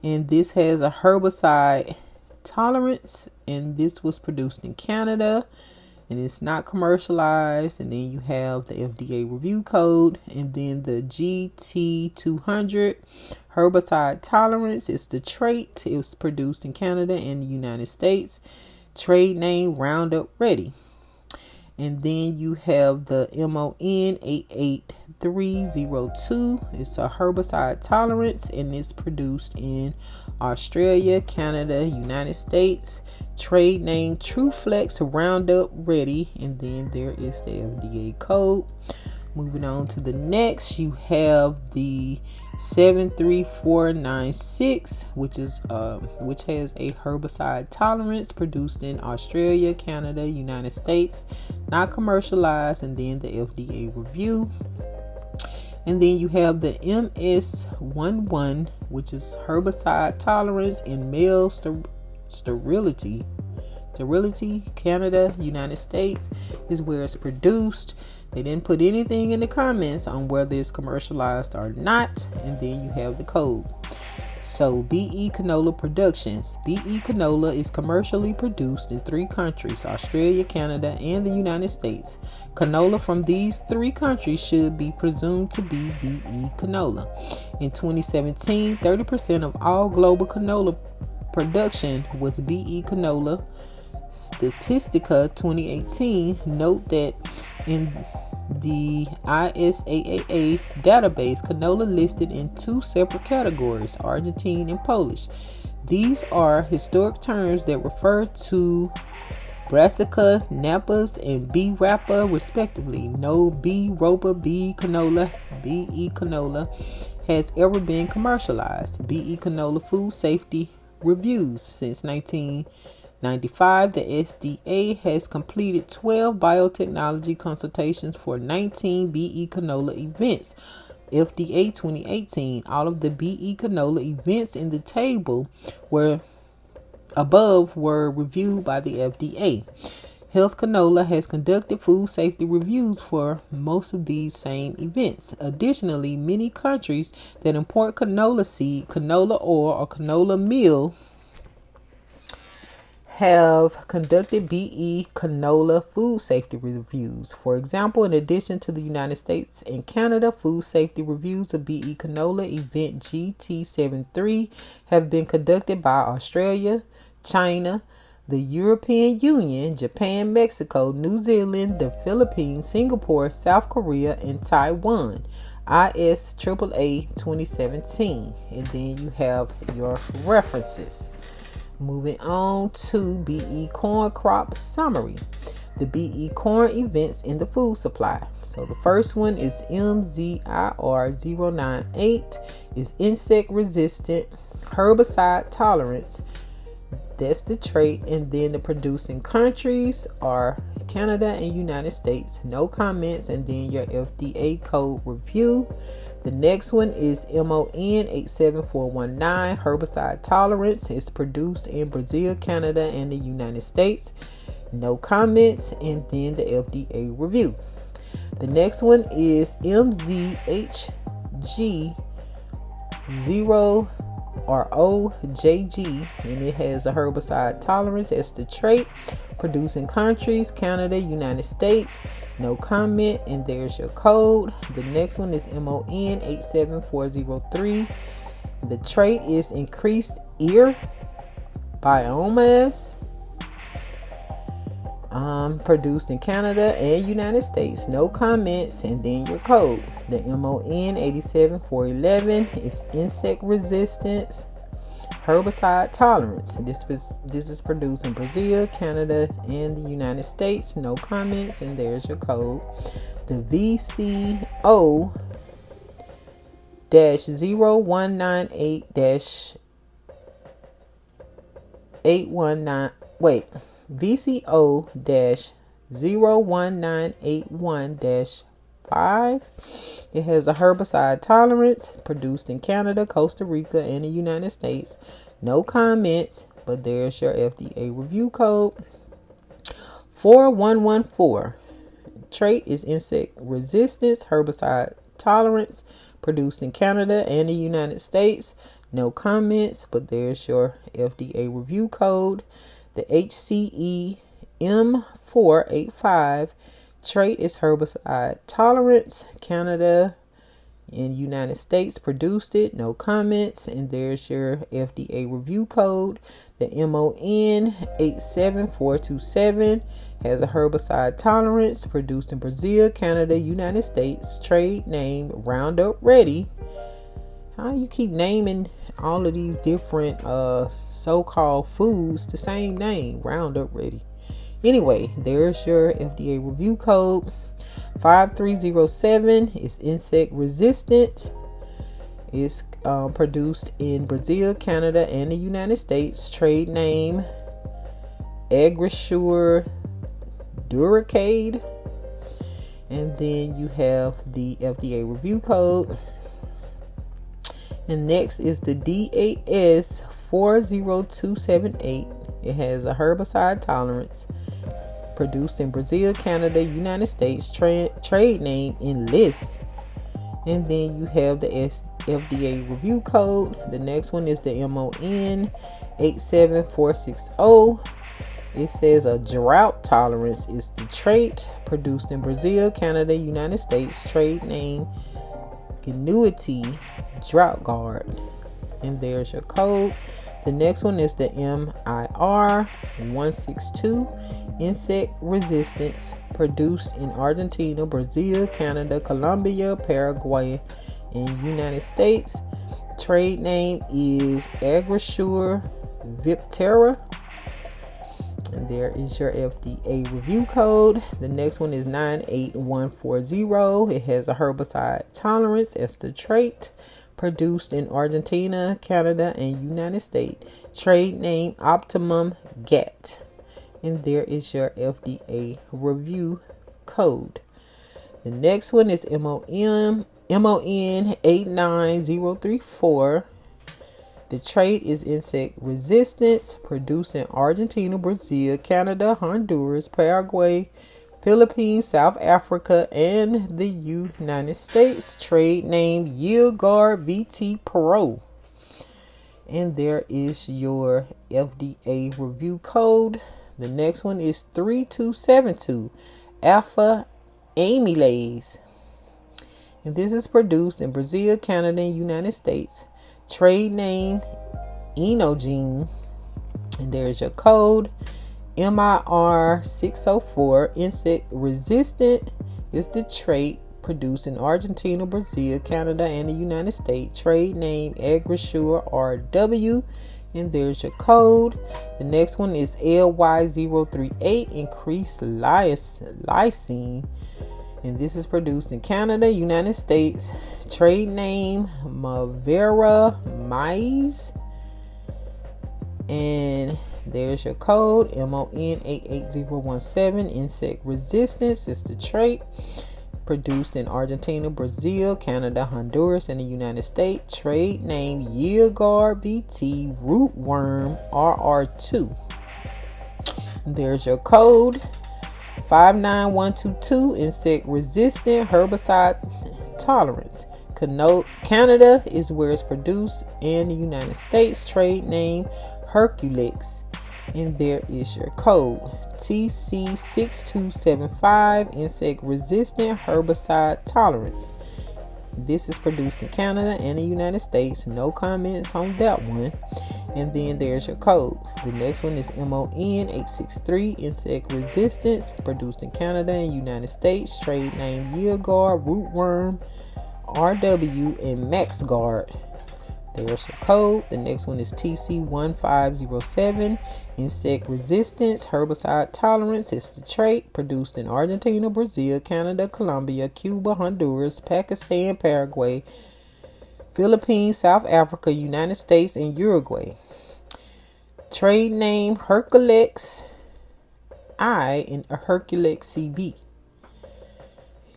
Speaker 4: And this has a herbicide tolerance. And this was produced in Canada. And it's not commercialized. And then you have the FDA review code. And then the GT200 herbicide tolerance is the trait. It was produced in Canada and the United States. Trade name: Roundup Ready. And then you have the MON 88302. It's a herbicide tolerance, and it's produced in Australia, Canada, United States. Trade name: TrueFlex Roundup Ready. And then there is the FDA code. Moving on to the next, you have the 73496, which has a herbicide tolerance, produced in Australia, Canada, United States, not commercialized, and then the FDA review. And then you have the MS11, which is herbicide tolerance in male sterility sterility. Canada, United States is where it's produced. They didn't put anything in the comments on whether it's commercialized or not. And then you have the code. So BE canola productions. BE canola is commercially produced in 3 countries, Australia, Canada, and the United States. Canola from these 3 countries should be presumed to be BE canola. In 2017, 30% of all global canola production was BE canola. Statistica 2018 note that in the ISAAA database, canola listed in 2 separate categories, Argentine and Polish. These are historic terms that refer to brassica, napas, and B. rapa respectively. No B. ropa, B. canola, BE canola has ever been commercialized. BE canola food safety reviews. Since 1995, the SDA has completed 12 biotechnology consultations for 19 BE canola events. FDA 2018, all of the BE canola events in the table were reviewed by the FDA. Health Canola has conducted food safety reviews for most of these same events. Additionally, many countries that import canola seed, canola oil, or canola meal have conducted BE canola food safety reviews. For example, in addition to the United States and Canada, food safety reviews of BE canola event GT73 have been conducted by Australia, China, the European Union, Japan, Mexico, New Zealand, the Philippines, Singapore, South Korea, and Taiwan. ISAAA 2017. And then you have your references. Moving on to BE corn crop summary. The BE corn events in the food supply. So the first one is MZIR098 is insect resistant, herbicide tolerance. That's the trait. And then the producing countries are Canada and United States. No comments. And then your FDA code review. The next one is MON 87419, herbicide tolerance. It's produced in Brazil, Canada, and the United States. No comments. And then the FDA review. The next one is MZHG0 or OJG, and it has a herbicide tolerance as the trait. Producing countries, Canada, United States. No comment, and there's your code. The next one is MON 87403. The trait is increased ear biomass. Produced in Canada and United States. No comments, and then your code. The MON 87411 is insect resistance, herbicide tolerance. This is produced in Brazil, Canada, and the United States. No comments, and there's your code. The VCO VCO-01981-5. It has a herbicide tolerance, produced in Canada, Costa Rica, and the United States. No comments, but there's your FDA review code. 4114. Trait is insect resistance, herbicide tolerance, produced in Canada and the United States. No comments, but there's your FDA review code. The HCE M485 trait is herbicide tolerance, Canada and United States produced it. No comments, and there's your FDA review code. The MON 87427 has a herbicide tolerance, produced in Brazil, Canada, United States. Trade name Roundup Ready. How you keep naming all of these different so-called foods the same name, Roundup Ready? Anyway, there's your FDA review code. 5307 is insect resistant. It's produced in Brazil, Canada, and the United States. Trade name Agrisure Duracade. And then you have the FDA review code. And next is the DAS 40278. It has a herbicide tolerance. Produced in Brazil, Canada, United States. Trade name Enlist. And then you have the FDA review code. The next one is the MON 87460. It says a drought tolerance is the trait. Produced in Brazil, Canada, United States. Trade name Genuity Drought Guard. And there's your code. The next one is the MIR 162 insect resistance. Produced in Argentina, Brazil, Canada, Colombia, Paraguay, and United States. Trade name is Agrasure Viptera. And there is your FDA review code. The next one is 98140. It has a herbicide tolerance as the trait. Produced in Argentina, Canada, and United States. Trade name Optimum GAT. And there is your FDA review code. The next one is MON 89034. The trait is insect resistance. Produced in Argentina, Brazil, Canada, Honduras, Paraguay, Philippines, South Africa, and the United States. Trade name Yield Guard VT Pro. And there is your FDA review code. The next one is 3272 Alpha Amylase. And this is produced in Brazil, Canada, and United States. Trade name Enogene. And there's your code. MIR 604. Insect resistant is the trait. Produced in Argentina, Brazil, Canada, and the United States. Trade name Agrasure RW. And there's your code. The next one is LY038 increased lysine. And this is produced in Canada, United States. Trade name Mavera Maize. And there's your code. MON 88017. Insect resistance is the trait. Produced in Argentina, Brazil, Canada, Honduras, and the United States. Trade name Yield Guard VT Rootworm RR2. There's your code. 59122. Insect resistant herbicide tolerance. Canada is where it's produced. In the United States. Trade name Herculex. And there is your code. TC6275 insect resistant herbicide tolerance. This is produced in Canada and the United States. No comments on that one. And then there's your code. The next one is MON 863 insect resistance. Produced in Canada and United States. Trade name Yield Guard Rootworm RW and Max Guard. There's your code. The next one is TC1507. Insect resistance, herbicide tolerance is the trait. Produced in Argentina, Brazil, Canada, Colombia, Cuba, Honduras, Pakistan, Paraguay, Philippines, South Africa, United States, and Uruguay. Trade name Herculex I and Herculex CB.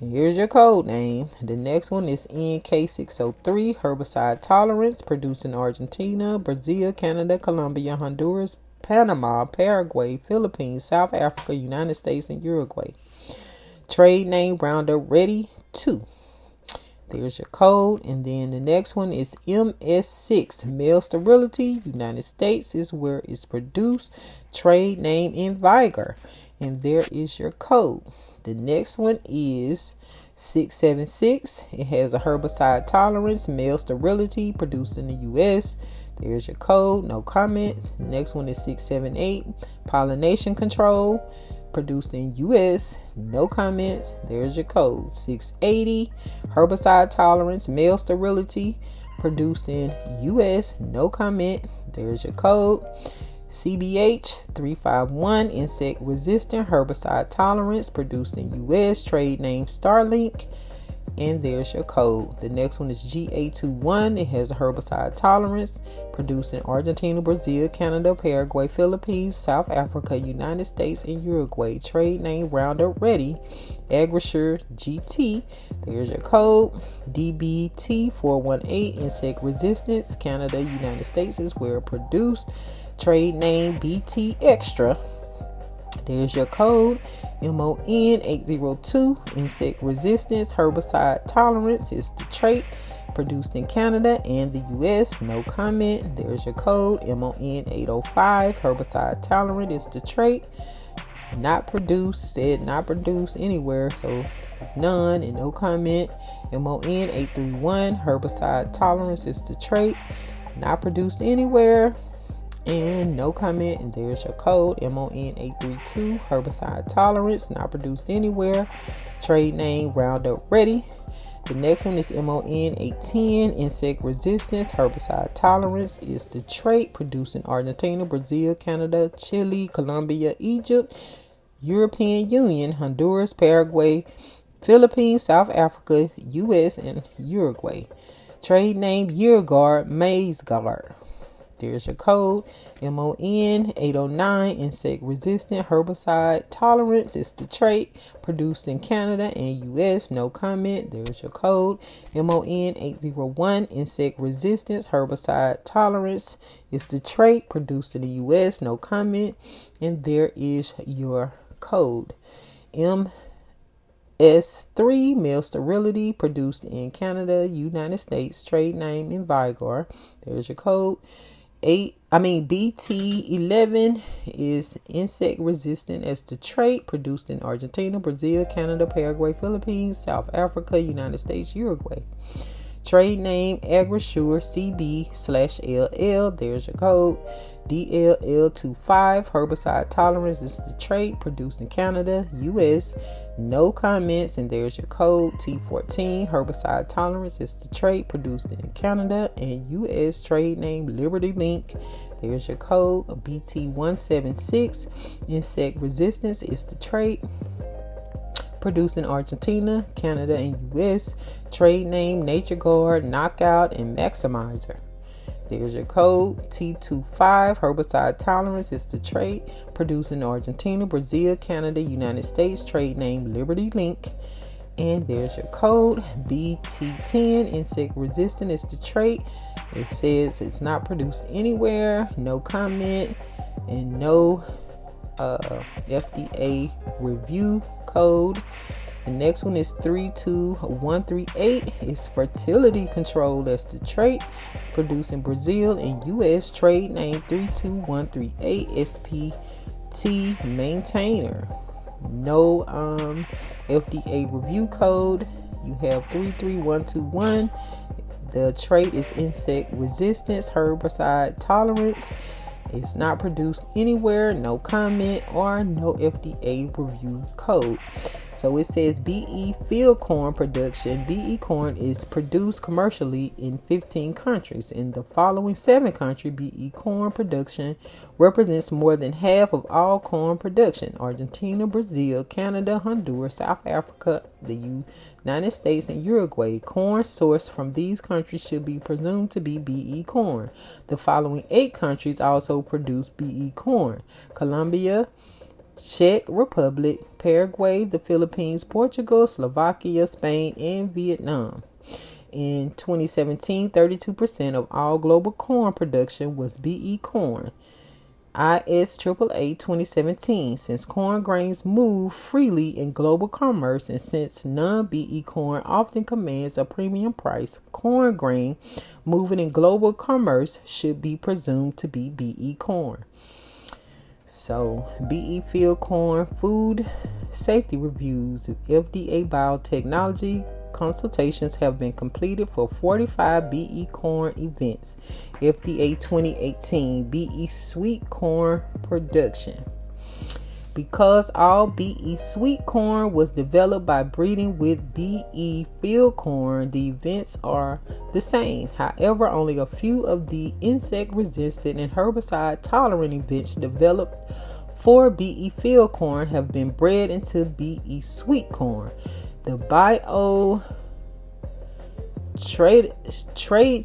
Speaker 4: Here's your code name. The next one is NK603 herbicide tolerance. Produced in Argentina, Brazil, Canada, Colombia, Honduras, Panama, Paraguay, Philippines, South Africa, United States, and Uruguay. Trade name Roundup Ready 2. There's your code. And then the next one is MS6 male sterility. United States is where it's produced. Trade name Invigor. And there is your code. The next one is 676. It has a herbicide tolerance, male sterility, produced in the U.S. There's your code. No comments. The next one is 678. Pollination control, produced in U.S. No comments. There's your code. 680. Herbicide tolerance, male sterility, produced in U.S. No comment. There's your code. CBH 351 insect resistant herbicide tolerance, produced in U.S. Trade name Starlink. And there's your code. The next one is GA21. It has a herbicide tolerance, produced in Argentina, Brazil, Canada, Paraguay, Philippines, South Africa, United States, and Uruguay. Trade name Roundup Ready, Agrasure GT. There's your code. DBT418 insect resistance, Canada, United States is where it produced. Trade name BT Extra. There's your code, MON802. Insect resistance, herbicide tolerance is the trait. Produced in Canada and the US, no comment. There's your code, MON805. Herbicide tolerant is the trait. Not produced, said not produced anywhere, so it's none and no comment. MON831. Herbicide tolerance is the trait. Not produced anywhere and no comment. And there's your code, MON832. Herbicide tolerance, not produced anywhere. Trade name Roundup Ready. The next one is MON810. Insect resistance, herbicide tolerance is the trait. Produced in Argentina, Brazil, Canada, Chile, Colombia, Egypt, European Union, Honduras, Paraguay, Philippines, South Africa, US, and Uruguay. Trade name Yearguard Maize Guard. There's your code, MON809. Insect resistant, herbicide tolerance is the trait. Produced in Canada and US, no comment. There's your code, MON801. Insect resistance, herbicide tolerance is the trait. Produced in the US, no comment. And there is your code, MS3. Male sterility, produced in Canada, United States. Trade name Envigor. There's your code. BT11 is insect resistant as the trait. Produced in Argentina, Brazil, Canada, Paraguay, Philippines, South Africa, United States, Uruguay. Trade name AgriSure CB/LL. There's your code, DLL25. Herbicide tolerance is the trait. Produced in Canada, US, no comments. And there's your code, T14. Herbicide tolerance is the trait. Produced in Canada and US. Trade name Liberty Link. There's your code, BT176. Insect resistance is the trait. Produced in Argentina, Canada, and US. Trade name Nature Guard, Knockout, and Maximizer. There's your code, T25. Herbicide tolerance is the trait. Produced in Argentina, Brazil, Canada, United States. Trade name Liberty Link. And there's your code, BT10. Insect resistant is the trait. It says it's not produced anywhere. No comment and no FDA review code. The next one is 32138. It's fertility control. That's the trait. Produced in Brazil and US. Trade name 32138. SPT maintainer. No FDA review code. You have 33121. The trait is insect resistance, herbicide tolerance. It's not produced anywhere, no comment, or no FDA review code. So it says BE field corn production. BE corn is produced commercially in 15 countries. In the following 7 countries, BE corn production represents more than half of all corn production: Argentina, Brazil, Canada, Honduras, South Africa, the United States, and Uruguay. Corn sourced from these countries should be presumed to be BE corn. The following 8 countries also produce BE corn: Colombia, Czech Republic, Paraguay, the Philippines, Portugal, Slovakia, Spain, and Vietnam. In 2017, 32% of all global corn production was BE corn. ISAAA 2017. Since corn grains move freely in global commerce and since non-BE corn often commands a premium price, corn grain moving in global commerce should be presumed to be BE corn. So, BE field corn food safety reviews. FDA biotechnology consultations have been completed for 45 BE corn events. FDA 2018 BE sweet corn production. Because all BE sweet corn was developed by breeding with BE field corn, the events are the same. However, only a few of the insect resistant and herbicide tolerant events developed for BE field corn have been bred into BE sweet corn. The bio trade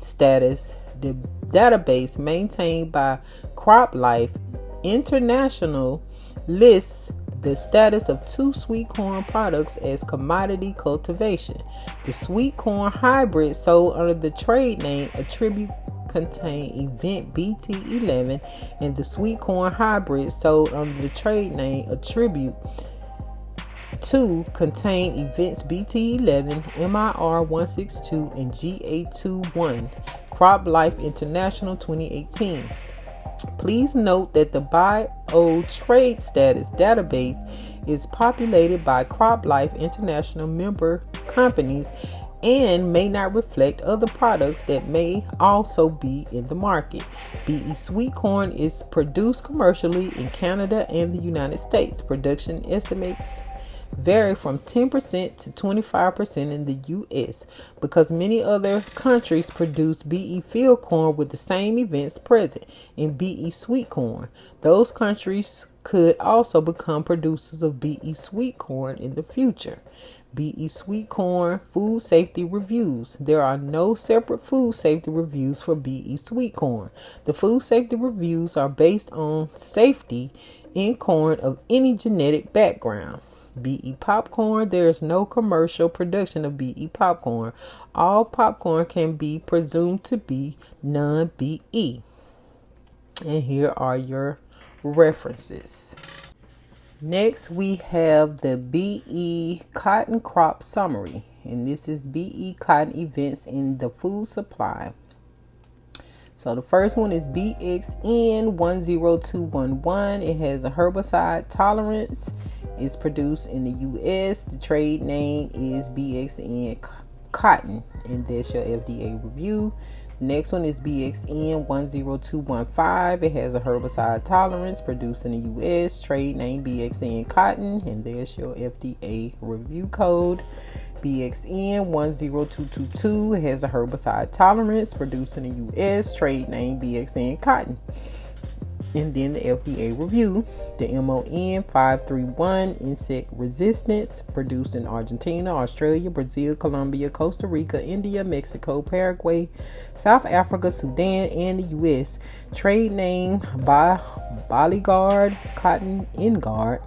Speaker 4: status, the database maintained by CropLife International, lists the status of 2 sweet corn products as commodity cultivation. The sweet corn hybrid sold under the trade name contain event BT11, and the sweet corn hybrid sold under the trade name Attribute 2 contain events BT11, MIR162, and GA21. Crop Life International 2018. Please note that the Bio Trade Status database is populated by Crop Life International member companies and may not reflect other products that may also be in the market. BE sweet corn is produced commercially in Canada and the United States. Production estimates vary from 10% to 25% in the US because many other countries produce BE field corn with the same events present in BE sweet corn. Those countries could also become producers of BE sweet corn in the future. BE sweet corn food safety reviews. There are no separate food safety reviews for BE sweet corn. The food safety reviews are based on safety in corn of any genetic background. BE popcorn. There is no commercial production of BE popcorn. All popcorn can be presumed to be non-BE. And here are your references. Next, we have the BE cotton crop summary, and this is BE cotton events in the food supply. So the first one is BXN10211. It has a herbicide tolerance. It's produced in the US. The trade name is BXN cotton, and that's your FDA review. The next one is BXN10215. It has a herbicide tolerance, produced in the US. Trade name BXN cotton, and there's your FDA review code. BXN10222 has a herbicide tolerance, produced in the US. Trade name BXN cotton, and then the FDA review. The MON 531 insect resistance, produced in Argentina, Australia, Brazil, Colombia, Costa Rica, India, Mexico, Paraguay, South Africa, Sudan, and the US. Trade name by Bodyguard Cotton Engard,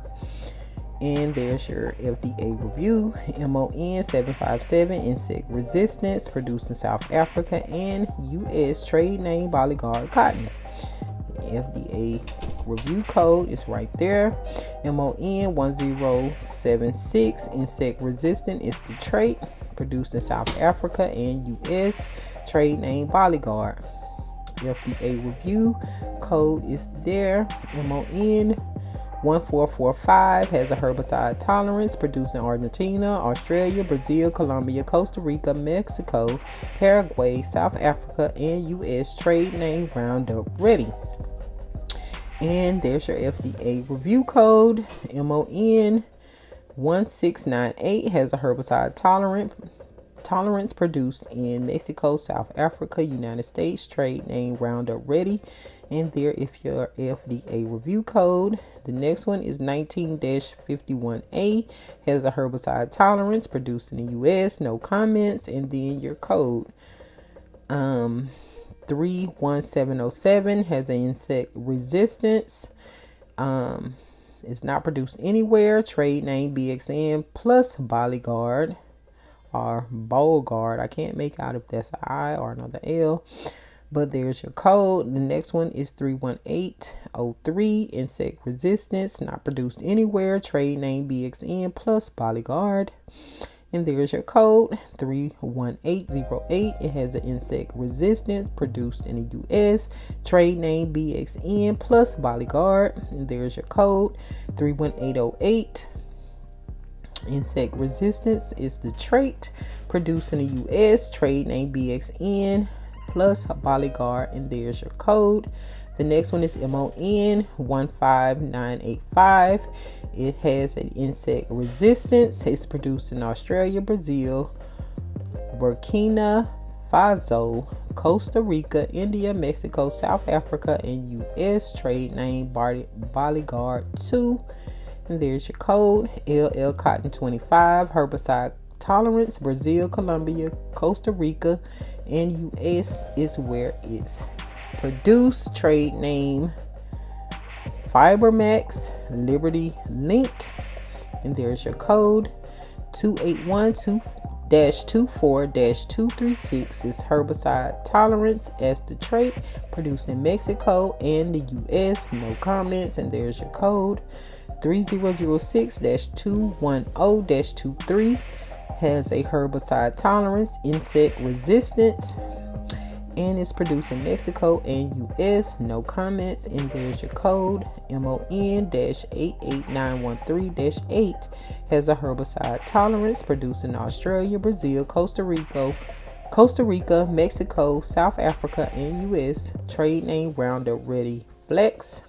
Speaker 4: and there's your FDA review. MON 757 insect resistance, produced in South Africa and US. Trade name Bodyguard Cotton. FDA review code is right there. MON 1076 insect resistant is the trait, produced in South Africa and US. Trade name Bodyguard. FDA review code is there. MON 1445 has a herbicide tolerance, produced in Argentina, Australia, Brazil, Colombia, Costa Rica, Mexico, Paraguay, South Africa, and US. Trade name Roundup Ready. And there's your FDA review code. MON 1698 has a herbicide tolerance, produced in Mexico, South Africa, United States. Trade name Roundup Ready. And there if your FDA review code. The next one is 19-51A, has a herbicide tolerance, produced in the US. No comments. And then your code 31707 has an insect resistance. It's not produced anywhere. Trade name BXN plus Bodyguard or Bodyguard. I can't make out if that's an I or another L, but there's your code. The next one is 31803 insect resistance, not produced anywhere. Trade name BXN plus Bodyguard. And there's your code, 31808. It has an insect resistance, produced in the US. Trade name BXN plus Bodyguard. And there's your code, 31808. Insect resistance is the trait, produced in the US. Trade name BXN plus Bodyguard. And there's your code. The next one is MON 15985. It has an insect resistance. It's produced in Australia, Brazil, Burkina Faso, Costa Rica, India, Mexico, South Africa, and US. Trade name Bodyguard 2. And there's your code, LL Cotton 25. Herbicide tolerance, Brazil, Colombia, Costa Rica, and US is where it's produced. Trade name Fibermax Liberty Link. And there's your code, 281 240-236 is herbicide tolerance as the trait, produced in Mexico and the US. No comments, and there's your code. 3006-210-23 has a herbicide tolerance, insect resistance, and is produced in Mexico and US. No comments, and there's your code. MON-88913-8 has a herbicide tolerance, produced in Australia, Brazil, Costa Rica, Mexico, South Africa, and US. Trade name Roundup Ready Flex.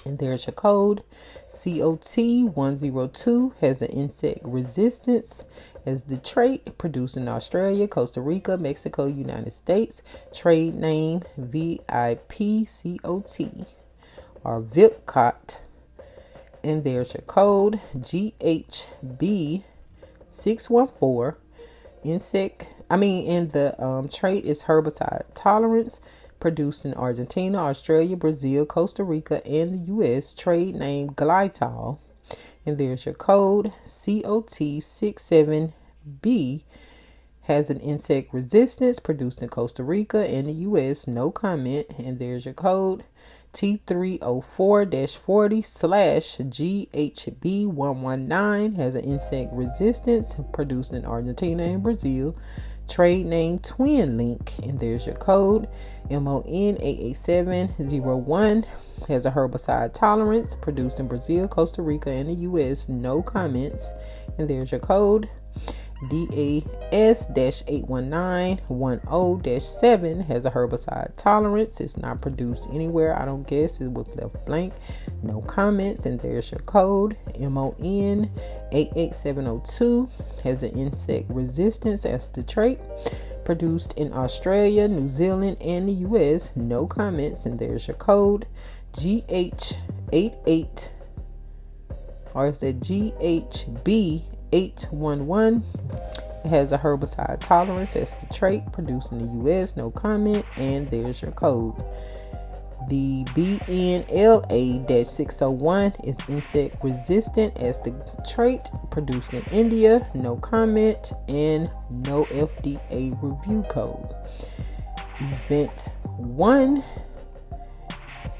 Speaker 4: And there's your code. COT102 has an insect resistance as the trait, produced in Australia, Costa Rica, Mexico, United States. Trade name VIPCOT or Vipcot. And there's your code. GHB614 and the trait is herbicide tolerance, produced in Argentina, Australia, Brazil, Costa Rica, and the US. Trade name Glytol. And there's your code. COT67B has an insect resistance, produced in Costa Rica and the US. No comment. And there's your code. T304-40/GHB119 has an insect resistance, produced in Argentina and Brazil. Trade name Twin Link, and there's your code. MON-88701 has a herbicide tolerance, produced in Brazil, Costa Rica, and the US. No comments, and there's your code. DAS-81910-7 has a herbicide tolerance. It's not produced anywhere, I don't guess. It was left blank. No comments, and there's your code. MON-88702 has an insect resistance as the trait, produced in Australia, New Zealand, and the US. No comments, and there's your code. GHB811 has a herbicide tolerance as the trait, produced in the US. No comment, and there's your code. The BNLA-601 is insect resistant as the trait, produced in India. No comment, and no FDA review code. Event 1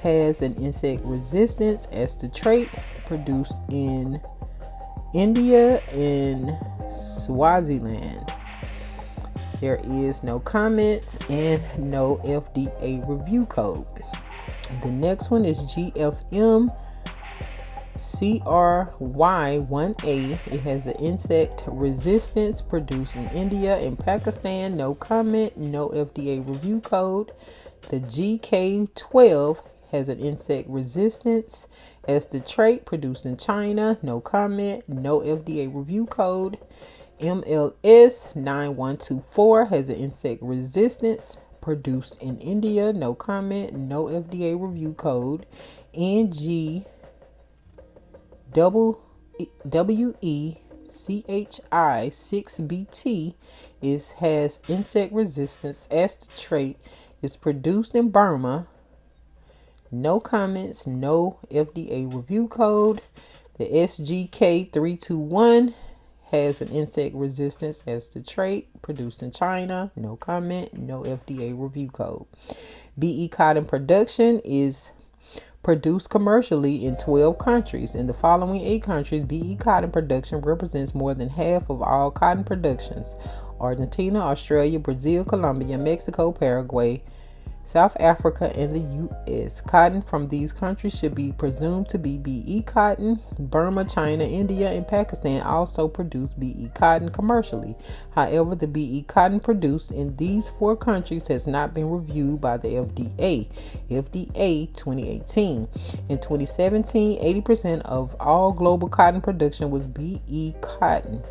Speaker 4: has an insect resistance as the trait, produced in India and Swaziland. There is no comments and no FDA review code. The next one is GFM CRY1A. It has an insect resistance, produced in India and Pakistan. No comment, no FDA review code. The GK12 has an insect resistance as the trait, produced in China. No comment, no FDA review code. MLS9124 has an insect resistance, produced in India. No comment, no FDA review code. NGWECHI6BT has insect resistance as the trait, is produced in Burma. No comments, no FDA review code. The SGK321 has an insect resistance as the trait, produced in China. No comment, no FDA review code. BE cotton production is produced commercially in 12 countries. In the following 8 countries, BE cotton production represents more than half of all cotton productions: Argentina, Australia, Brazil, Colombia, Mexico, Paraguay, South Africa, and the US. Cotton from these countries should be presumed to be BE cotton. Burma, China, India, and Pakistan also produce BE cotton commercially. However, the BE cotton produced in these 4 countries has not been reviewed by the FDA. FDA 2018. In 2017, 80% of all global cotton production was BE cotton.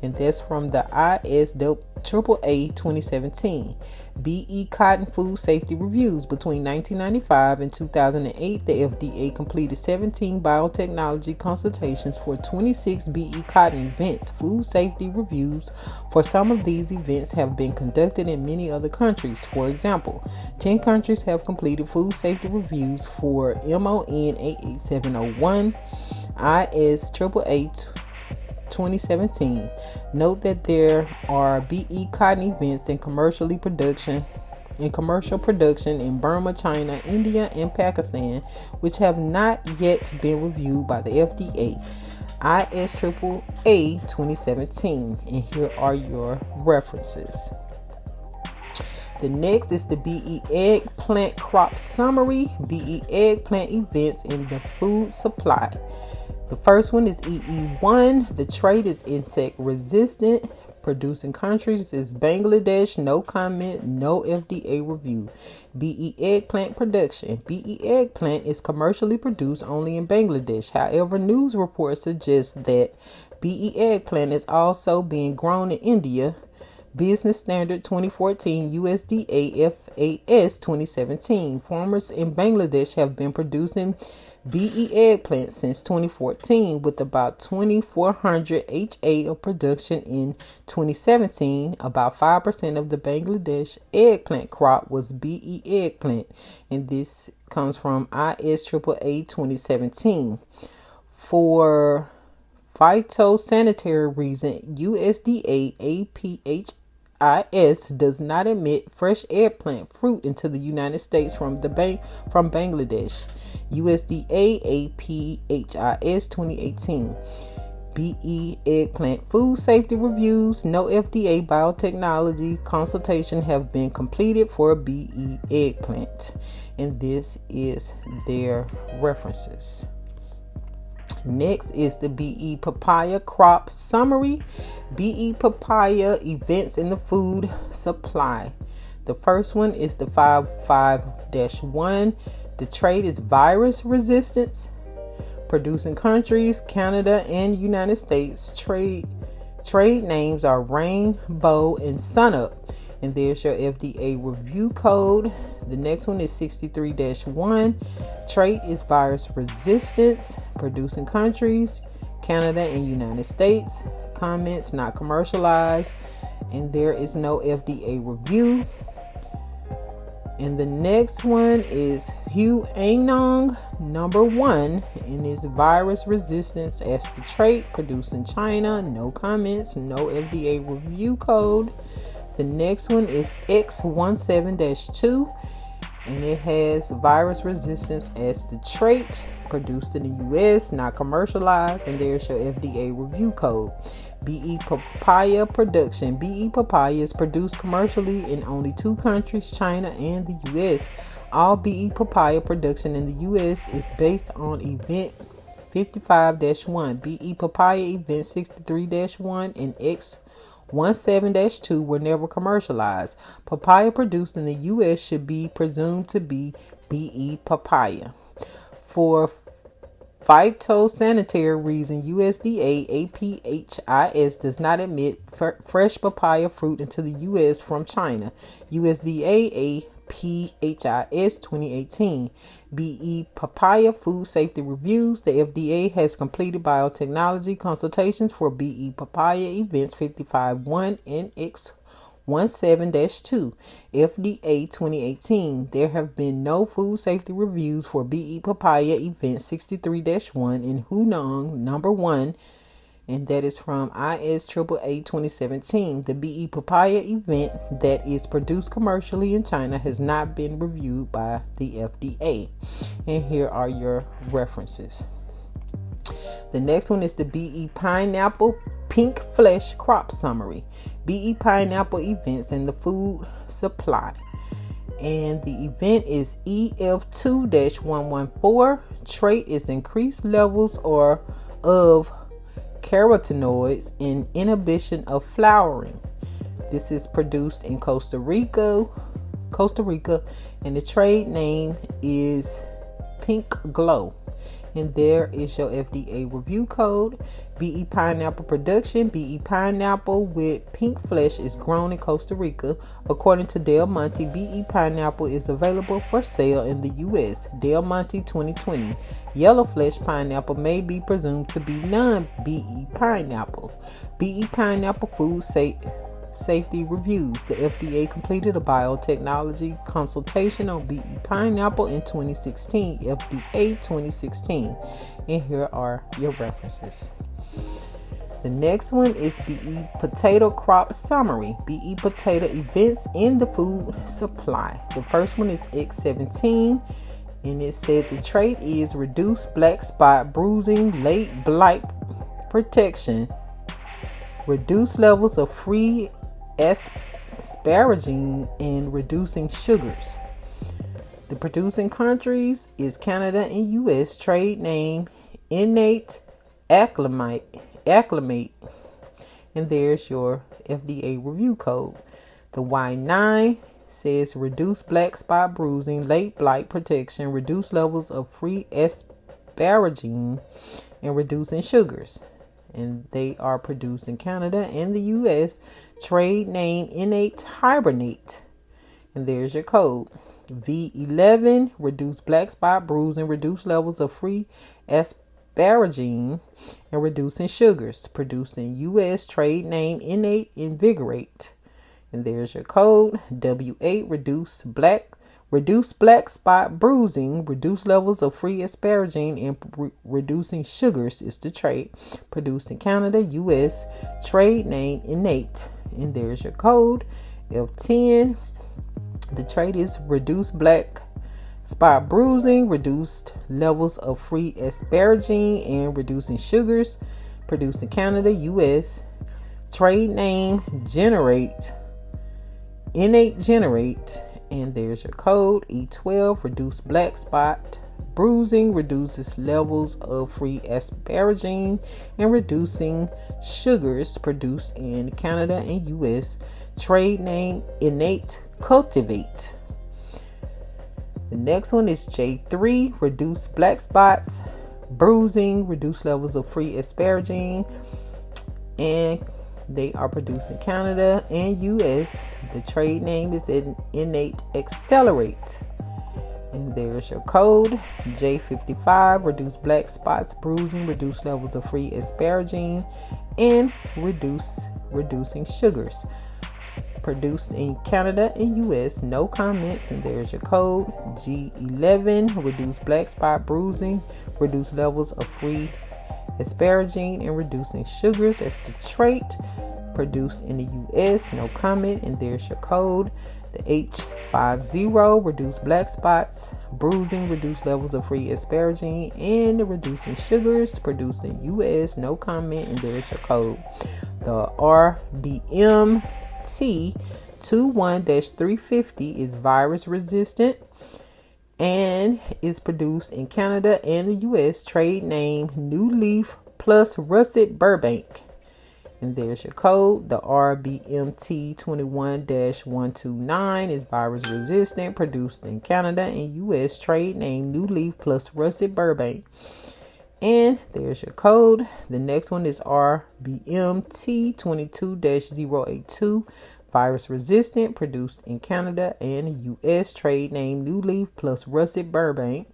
Speaker 4: And that's from the ISAAA 2017. BE Cotton Food Safety Reviews. Between 1995 and 2008, the FDA completed 17 biotechnology consultations for 26 BE cotton events. Food safety reviews for some of these events have been conducted in many other countries. For example, 10 countries have completed food safety reviews for MON 88701, ISAAA 2017. Note that there are BE cotton events in commercial production in Burma, China, India, and Pakistan, which have not yet been reviewed by the FDA. ISAAA 2017. And here are your references. The next is the BE eggplant crop summary, BE eggplant events in the food supply. The first one is EE1. The trait is insect resistant. Producing countries is Bangladesh, no comment, no FDA review. BE eggplant production. BE eggplant is commercially produced only in Bangladesh. However, news reports suggest that BE eggplant is also being grown in India. Business Standard 2014, USDA FAS 2017. Farmers in Bangladesh have been producing BE eggplant since 2014 with about 2,400 HA of production in 2017. About 5% of the Bangladesh eggplant crop was BE eggplant, and this comes from ISAAA 2017. For phytosanitary reason, USDA APHIS does not admit fresh eggplant fruit into the United States from Bangladesh. USDA APHIS 2018. BE eggplant food safety reviews. No FDA biotechnology consultation have been completed for BE eggplant, and this is their references. Next is the BE papaya crop summary. BE papaya events in the food supply. The first one is the 55-1. The trait is virus resistance. Producing countries, Canada and United States. Trade names are Rainbow and Sunup. And there's your FDA review code. The next one is 63-1. Trait is virus resistance. Producing countries, Canada and United States. Comments not commercialized. And there is no FDA review. And the next one is Huangnong number 1, and is virus resistance as the trait. Produced in China. No comments, no FDA review code. The next one is X17-2, and it has virus resistance as the trait. Produced in the US, not commercialized, and there's your FDA review code. BE papaya production. BE papaya is produced commercially in only 2 countries, China and the US. All BE papaya production in the US is based on event 55-1. BE papaya event 63-1 and X17-2 were never commercialized. Papaya produced in the US should be presumed to be BE papaya. For phytosanitary reason, USDA APHIS does not admit fresh papaya fruit into the US from China. USDA APHIS 2018. BE papaya food safety reviews. The FDA has completed biotechnology consultations for BE papaya events 55-1 and X17-2. FDA 2018. There have been no food safety reviews for BE papaya event 63-1 in Huangnong number 1, and that is from ISAAA 2017. The BE papaya event that is produced commercially in China has not been reviewed by the FDA. And here are your references. The next one is the BE pineapple pink flesh crop summary. BE pineapple events in the food supply. And the event is EF2-114. Trait is increased levels of carotenoids and inhibition of flowering. This is produced in Costa Rica, and the trade name is Pink Glow. And there is your FDA review code. BE pineapple production. BE pineapple with pink flesh is grown in Costa Rica. According to Del Monte, BE pineapple is available for sale in the U.S. Del Monte 2020. Yellow flesh pineapple may be presumed to be non-BE pineapple. BE pineapple food safety reviews. The FDA completed a biotechnology consultation on BE pineapple in 2016. FDA 2016. And here are your references. The next one is BE Potato Crop Summary. BE Potato Events in the Food Supply. The first one is X17, and it said the trait is reduced black spot bruising, late blight protection, reduced levels of free asparagine, and reducing sugars. The producing countries is Canada and US. Trade name Innate Acclimate. And there's your FDA review code. The Y9 says reduce black spot bruising, late blight protection, reduce levels of free asparagine, and reducing sugars. And they are produced in Canada and the US. Trade name Innate Hibernate. And there's your code. V11 reduce black spot bruising, reduce levels of free asparagine, and reducing sugars. Produced in US. Trade name Innate Invigorate. And there's your code. W8 reduce black spot bruising, reduce levels of free asparagine, and reducing sugars is the trait. Produced in Canada, US. Trade name Innate. And there's your code. F10. The trait is reduced black spot bruising, reduced levels of free asparagine, and reducing sugars. Produced in Canada, US. Trade name Innate Generate. And there's your code. E12 reduce black spot bruising, reduces levels of free asparagine, and reducing sugars. Produced in Canada and US. Trade name Innate Cultivate. The next one is J3 reduce black spots bruising, reduce levels of free asparagine, and they are produced in Canada and US. The trade name is Innate Accelerate. And there's your code. J55 reduce black spots bruising, reduce levels of free asparagine, and reducing sugars. Produced in Canada and US. No comments. And there's your code. G11 reduce black spot bruising, reduce levels of free asparagine, and reducing sugars as the trait. Produced in the US. No comment. And there's your code. The H50 reduce black spots bruising, reduce levels of free asparagine, and reducing sugars. Produced in US. No comment. And there's your code. The RBM T21-350 is virus resistant and is produced in Canada and the US. Trade name New Leaf Plus Russet Burbank. And there's your code. The RBMT 21-129 is virus resistant, produced in Canada and US. Trade name New Leaf Plus Russet Burbank. And there's your code. The next one is RBMT 22-082, virus resistant, produced in Canada and US. Trade name New Leaf Plus Russet Burbank.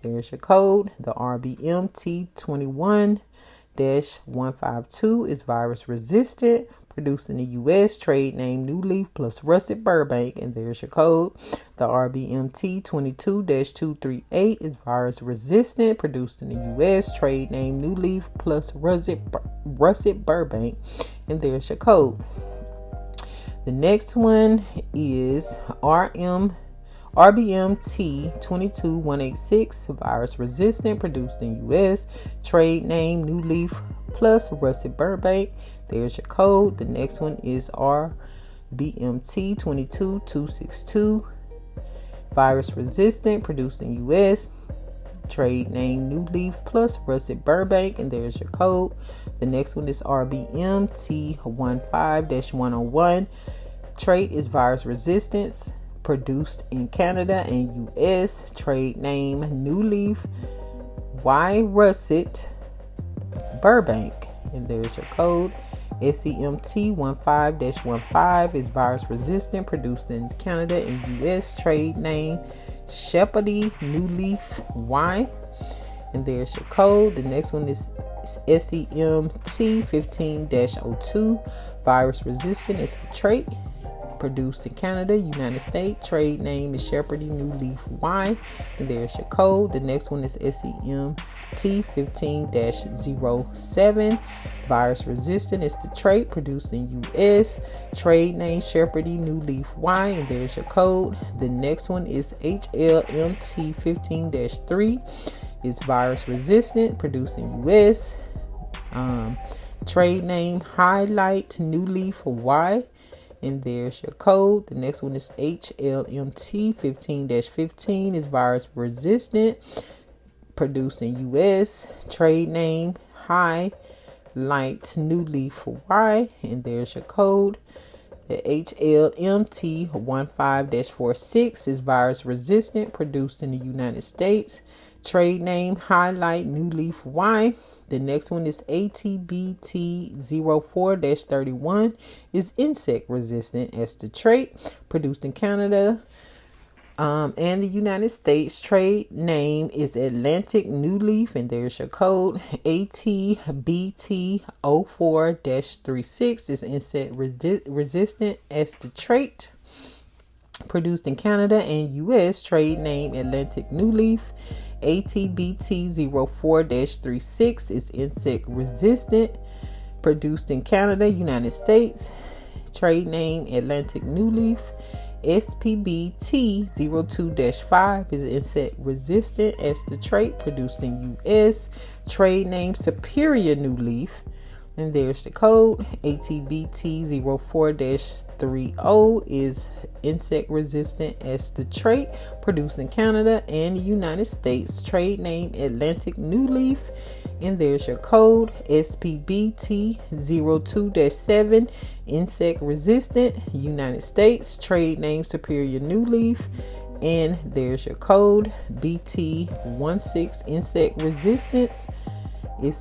Speaker 4: There's your code. The RBMT 21-152 is virus resistant, produced in the US. Trade name New Leaf Plus Russet Burbank. And there's your code. The RBMT 22-238 is virus resistant, produced in the US. Trade name New Leaf Plus Russet Burbank. And there's your code. The next one is RBMT 22186, virus resistant, produced in US. Trade name New Leaf Plus Russet Burbank. There's your code. The next one is RBMT 22262, virus resistant, produced in US. Trade name New Leaf Plus Russet Burbank. And there's your code. The next one is RBMT 15-101. Trait is virus resistance, produced in Canada and US. Trade name New Leaf Y Russet Burbank. And there's your code. SCMT 15-15 is virus resistant, produced in Canada and US. Trade name Shepherdie New Leaf Y. And there's your code. The next one is SCMT 15-02, virus resistant is the trait. produced in Canada, United States. Trade name is Shepherdie New Leaf Y, and there's your code. The next one is SEMT 15-07. Virus resistant is the trait, produced in US. Trade name Shepherdie New Leaf Y, and there's your code. The next one is HLMT 15-3. is virus resistant, produced in US. Trade name Highlight New Leaf Y, and there's your code. The next one is HLMT 15-15. is virus resistant, produced in US. Trade name Highlight New Leaf Y, and there's your code. The HLMT 15-46 is virus resistant, produced in the United States. Trade name Highlight New Leaf Y. The next one is ATBT 04-31 is insect resistant as the trait, produced in Canada and the United States. Trade name is Atlantic New Leaf, and there's your code. ATBT 04-36 is insect resistant as the trait, produced in Canada and US. Trade name Atlantic New Leaf. ATBT 04-36 is insect resistant, produced in Canada, United States. Trade name Atlantic New Leaf. SPBT 02-5 is insect resistant as the trait, produced in US. Trade name Superior New Leaf, and there's the code. ATBT 04-30 is insect resistant as the trait, produced in Canada and the United States. Trade name Atlantic New Leaf, and there's your code. SPBT 02-7 insect resistant, United States. Trade name Superior New Leaf, and there's your code. BT16 insect resistance is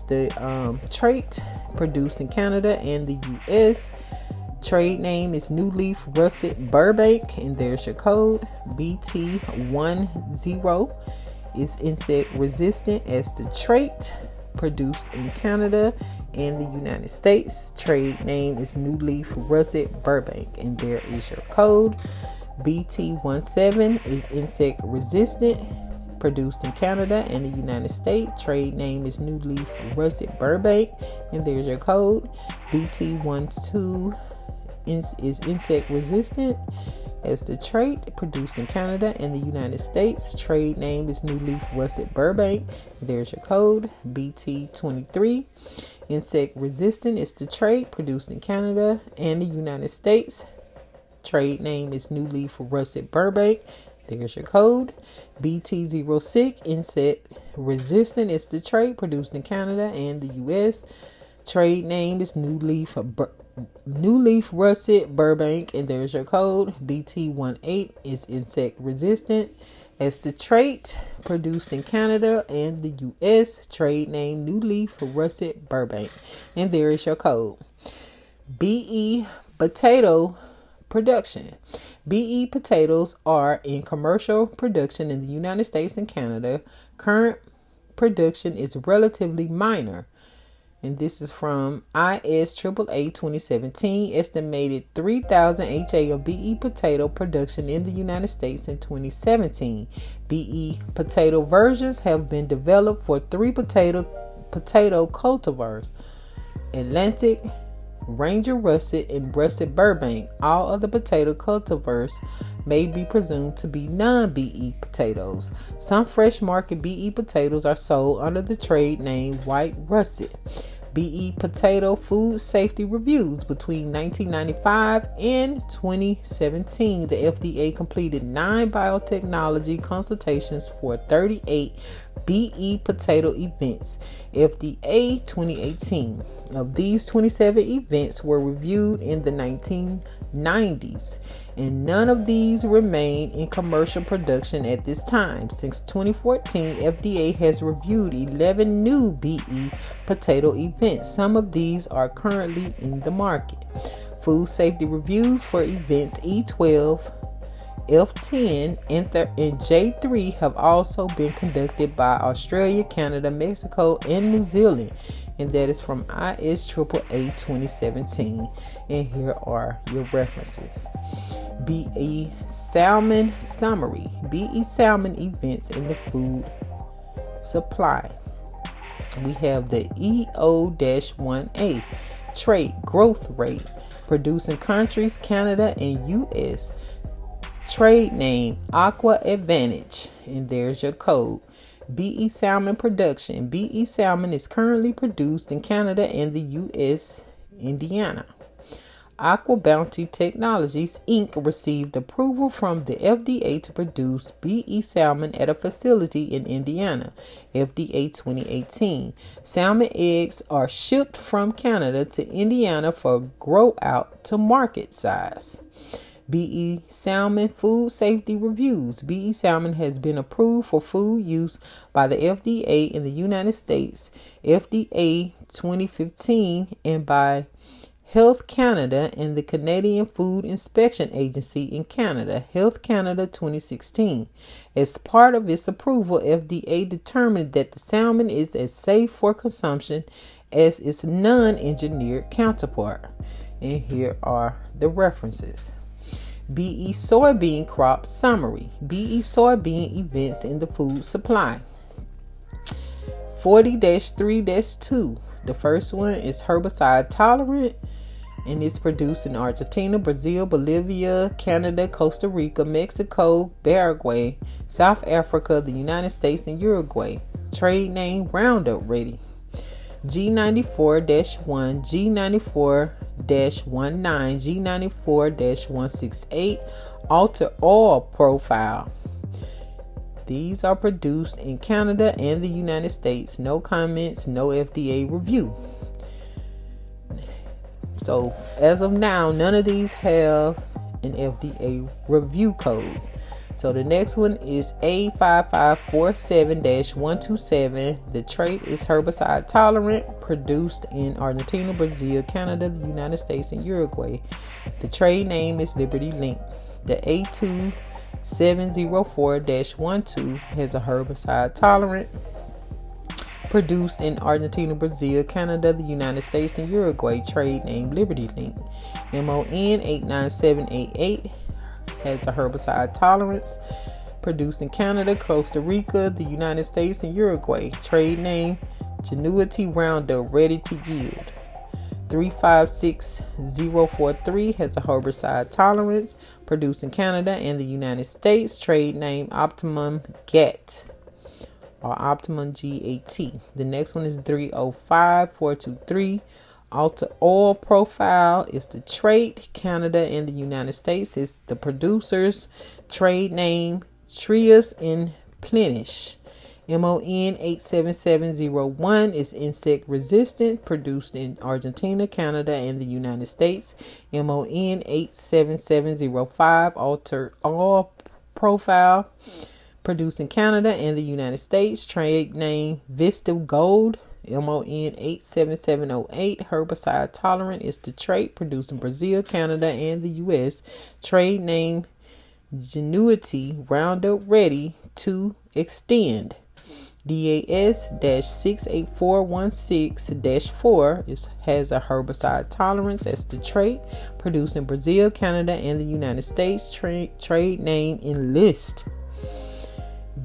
Speaker 4: the trait, produced in Canada and the US. Trade name is New Leaf Russet Burbank, and there's your code. BT10 is insect resistant as the trait, produced in Canada and the United States. Trade name is New Leaf Russet Burbank, and there is your code. BT17 is insect resistant, produced in Canada and the United States. Trade name is New Leaf Russet Burbank, and there's your code. BT12 is insect resistant as the trait, produced in Canada and the United States. Trade name is New Leaf Russet Burbank. There's your code. BT23 insect resistant is the trait, produced in Canada and the United States. Trade name is New Leaf Russet Burbank. There's your code. BT06 insect resistant is the trait, produced in Canada and the US. Trade name is New Leaf Russet Burbank, and there's your code. BT18 is insect resistant as the trait, produced in Canada and the US. Trade name New Leaf Russet Burbank, and there is your code. BE potato production. BE potatoes are in commercial production in the United States and Canada. Current production is relatively minor. And this is from ISAAA 2017. Estimated 3,000 HA of BE potato production in the United States in 2017. BE potato versions have been developed for 3 potato cultivars: Atlantic, Ranger Russet, and Russet Burbank. All other potato cultivars may be presumed to be non-BE potatoes. Some fresh market BE potatoes are sold under the trade name White Russet. BE potato food safety reviews. Between 1995 and 2017, the FDA completed 9 biotechnology consultations for 38 BE potato events. FDA 2018. Of these, 27 events were reviewed in the 1990s, and none of these remain in commercial production at this time. Since 2014, FDA has reviewed 11 new BE potato events. Some of these are currently in the market. Food safety reviews for events E12, F10, and J3 have also been conducted by Australia, Canada, Mexico, and New Zealand. and that is from ISAAA 2017. And here are your references. BE Salmon Summary. BE Salmon Events in the Food Supply. We have the EO-1A Trade Growth Rate. Producing countries Canada and US. Trade name Aqua Advantage. And there's your code. BE Salmon Production. BE Salmon is currently produced in Canada and the US, Indiana. Aqua Bounty Technologies Inc. received approval from the FDA to produce BE Salmon at a facility in Indiana, FDA 2018. Salmon eggs are shipped from Canada to Indiana for grow out to market size. BE Salmon Food Safety Reviews. BE Salmon has been approved for food use by the FDA in the United States, FDA 2015, and by Health Canada and the Canadian Food Inspection Agency in Canada, Health Canada 2016. As part of its approval, FDA determined that the salmon is as safe for consumption as its non-engineered counterpart. And here are the references. BE Soybean Crop Summary. BE Soybean Events in the Food Supply. 40-3-2. The first one is herbicide tolerant, and it's produced in Argentina, Brazil, Bolivia, Canada, Costa Rica, Mexico, Paraguay, South Africa, the United States, and Uruguay. Trade name Roundup Ready. G94-1, G94-19, G94-168 Alter Oil Profile. These are produced in Canada and the United States. No comments, no FDA review. So as of now, none of these have an FDA review code. So the next one is A5547-127. The trait is herbicide tolerant, produced in Argentina, Brazil, Canada, the United States, and Uruguay. The trade name is Liberty Link. The A2704-12 has a herbicide tolerant, produced in Argentina, Brazil, Canada, the United States, and Uruguay. Trade name Liberty Link. MON 89788 has a herbicide tolerance, produced in Canada, Costa Rica, the United States, and Uruguay. Trade name Genuity Roundup Ready to Yield. 356043 has a herbicide tolerance, produced in Canada and the United States. Trade name Optimum GAT or Optimum GAT. The next one is 305423. Alter Oil Profile is the trait. Canada and the United States is the producers. Trade name Trius and Plenish. MON 87701 is insect resistant, produced in Argentina, Canada, and the United States. MON 87705 Alter Oil Profile, produced in Canada and the United States. Trade name Vista Gold. MON 87708 herbicide tolerant is the trait, produced in Brazil, Canada, and the US. Trade name Genuity Roundup Ready to Extend. DAS-68416-4 has a herbicide tolerance as the trait, produced in Brazil, Canada, and the United States. Trade name Enlist.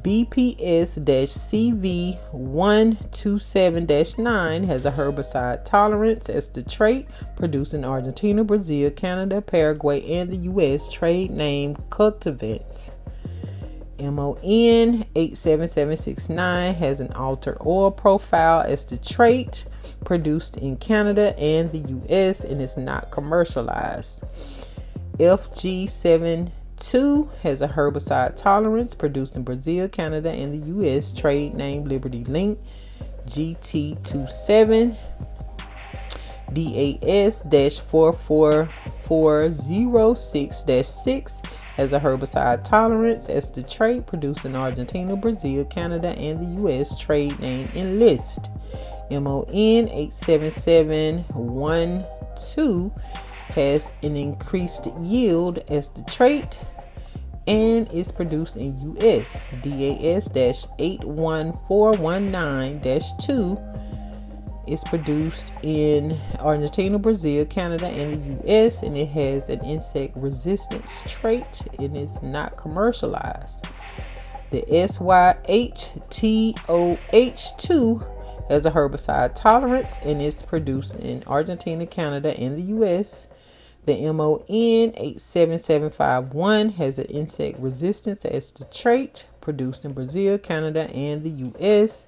Speaker 4: BPS-CV127-9 has a herbicide tolerance as the trait, produced in Argentina, Brazil, Canada, Paraguay, and the US. Trade name Cultivants. MON 87769 has an Alter Oil Profile as the trait, produced in Canada and the US, and is not commercialized. FG72 has a herbicide tolerance, produced in Brazil, Canada, and the US. Trade name Liberty Link. GT27 DAS-44406-6 has a herbicide tolerance as the trait, produced in Argentina, Brazil, Canada, and the US. Trade name Enlist. MON 87712 has an increased yield as the trait and is produced in US. DAS-81419-2 It's produced in Argentina, Brazil, Canada, and the U.S., and it has an insect resistance trait and it's not commercialized. The SYHTOH2 has a herbicide tolerance and it's produced in Argentina, Canada, and the U.S. The MON 87751 has an insect resistance as the trait, produced in Brazil, Canada, and the U.S.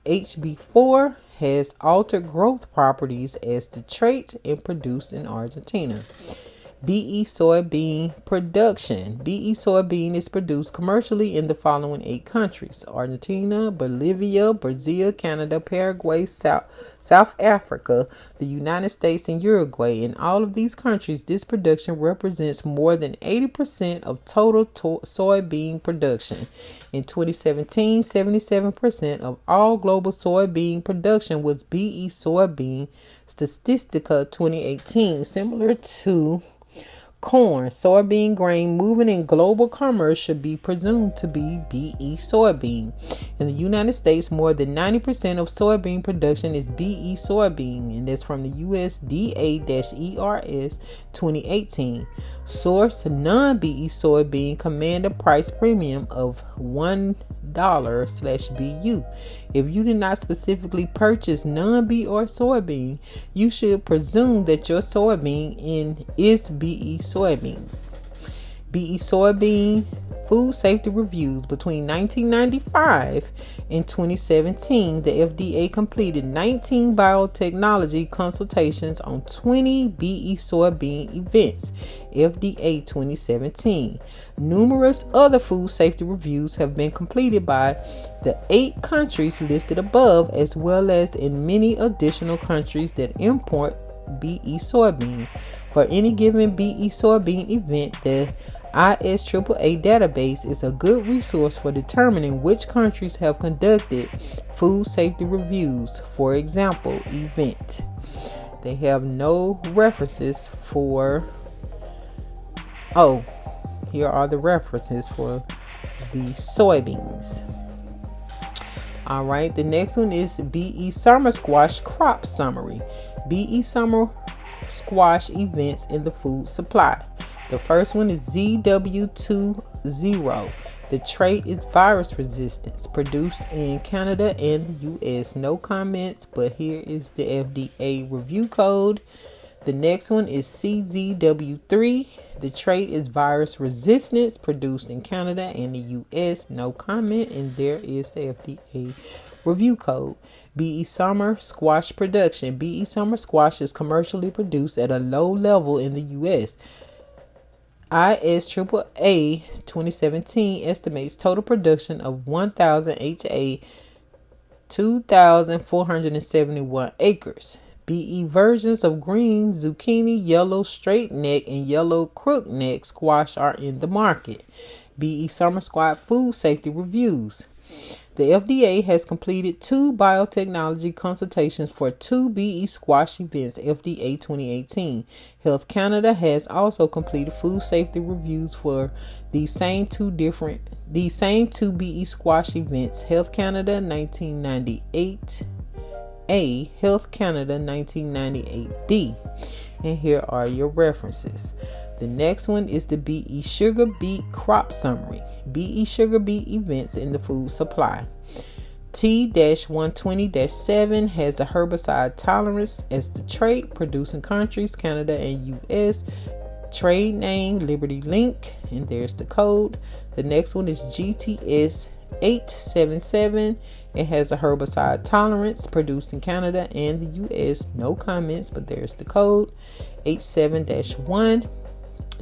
Speaker 4: HB4 has altered growth properties as the trait and produced in Argentina. BE soybean production. BE soybean is produced commercially in the following 8 countries: Argentina, Bolivia, Brazil, Canada, Paraguay, South Africa, the United States, and Uruguay. In all of these countries, this production represents more than 80% of total soybean production. In 2017, 77% of all global soybean production was BE soybean. Statistica 2018, similar to corn, soybean grain moving in global commerce should be presumed to be BE soybean. In the United States, more than 90% of soybean production is BE soybean, and that's from the USDA-ERS 2018. Source non-BE soybean command a price premium of $1/BU. If you did not specifically purchase non-BE or soybean, you should presume that your soybean is BE soybean. BE soybean food safety reviews. Between 1995 and 2017, the FDA completed 19 biotechnology consultations on 20 BE soybean events. FDA 2017. Numerous other food safety reviews have been completed by the 8 countries listed above, as well as in many additional countries that import BE soybean. For any given BE soybean event, the ISAAA database is a good resource for determining which countries have conducted food safety reviews. For example, event. They have no references for... Oh, here are the references for the soybeans. All right, the next one is BE Summer Squash Crop Summary. BE Summer Squash Events in the Food Supply. The first one is ZW20. The trait is virus resistance, produced in Canada and the US. No comments, but here is the FDA review code. The next one is CZW3. The trait is virus resistance, produced in Canada and the US. No comment, and there is the FDA review code. BE Summer Squash Production. BE Summer Squash is commercially produced at a low level in the US. ISAAA 2017 estimates total production of 1,000 HA, 2,471 acres. BE versions of green, zucchini, yellow straight neck, and yellow crook neck squash are in the market. BE Summer Squash food safety reviews. The FDA has completed 2 biotechnology consultations for 2 BE squash events, FDA 2018. Health Canada has also completed food safety reviews for these same two BE squash events. Health Canada 1998A, Health Canada 1998B. And here are your references. The next one is the BE Sugar Beet Crop Summary. BE Sugar Beet Events in the Food Supply. T-120-7 has a herbicide tolerance as the trait, producing countries Canada and US. Trade name Liberty Link, and there's the code. The next one is GTS 877. It has a herbicide tolerance, produced in Canada and the US. No comments, but there's the code. 87-1.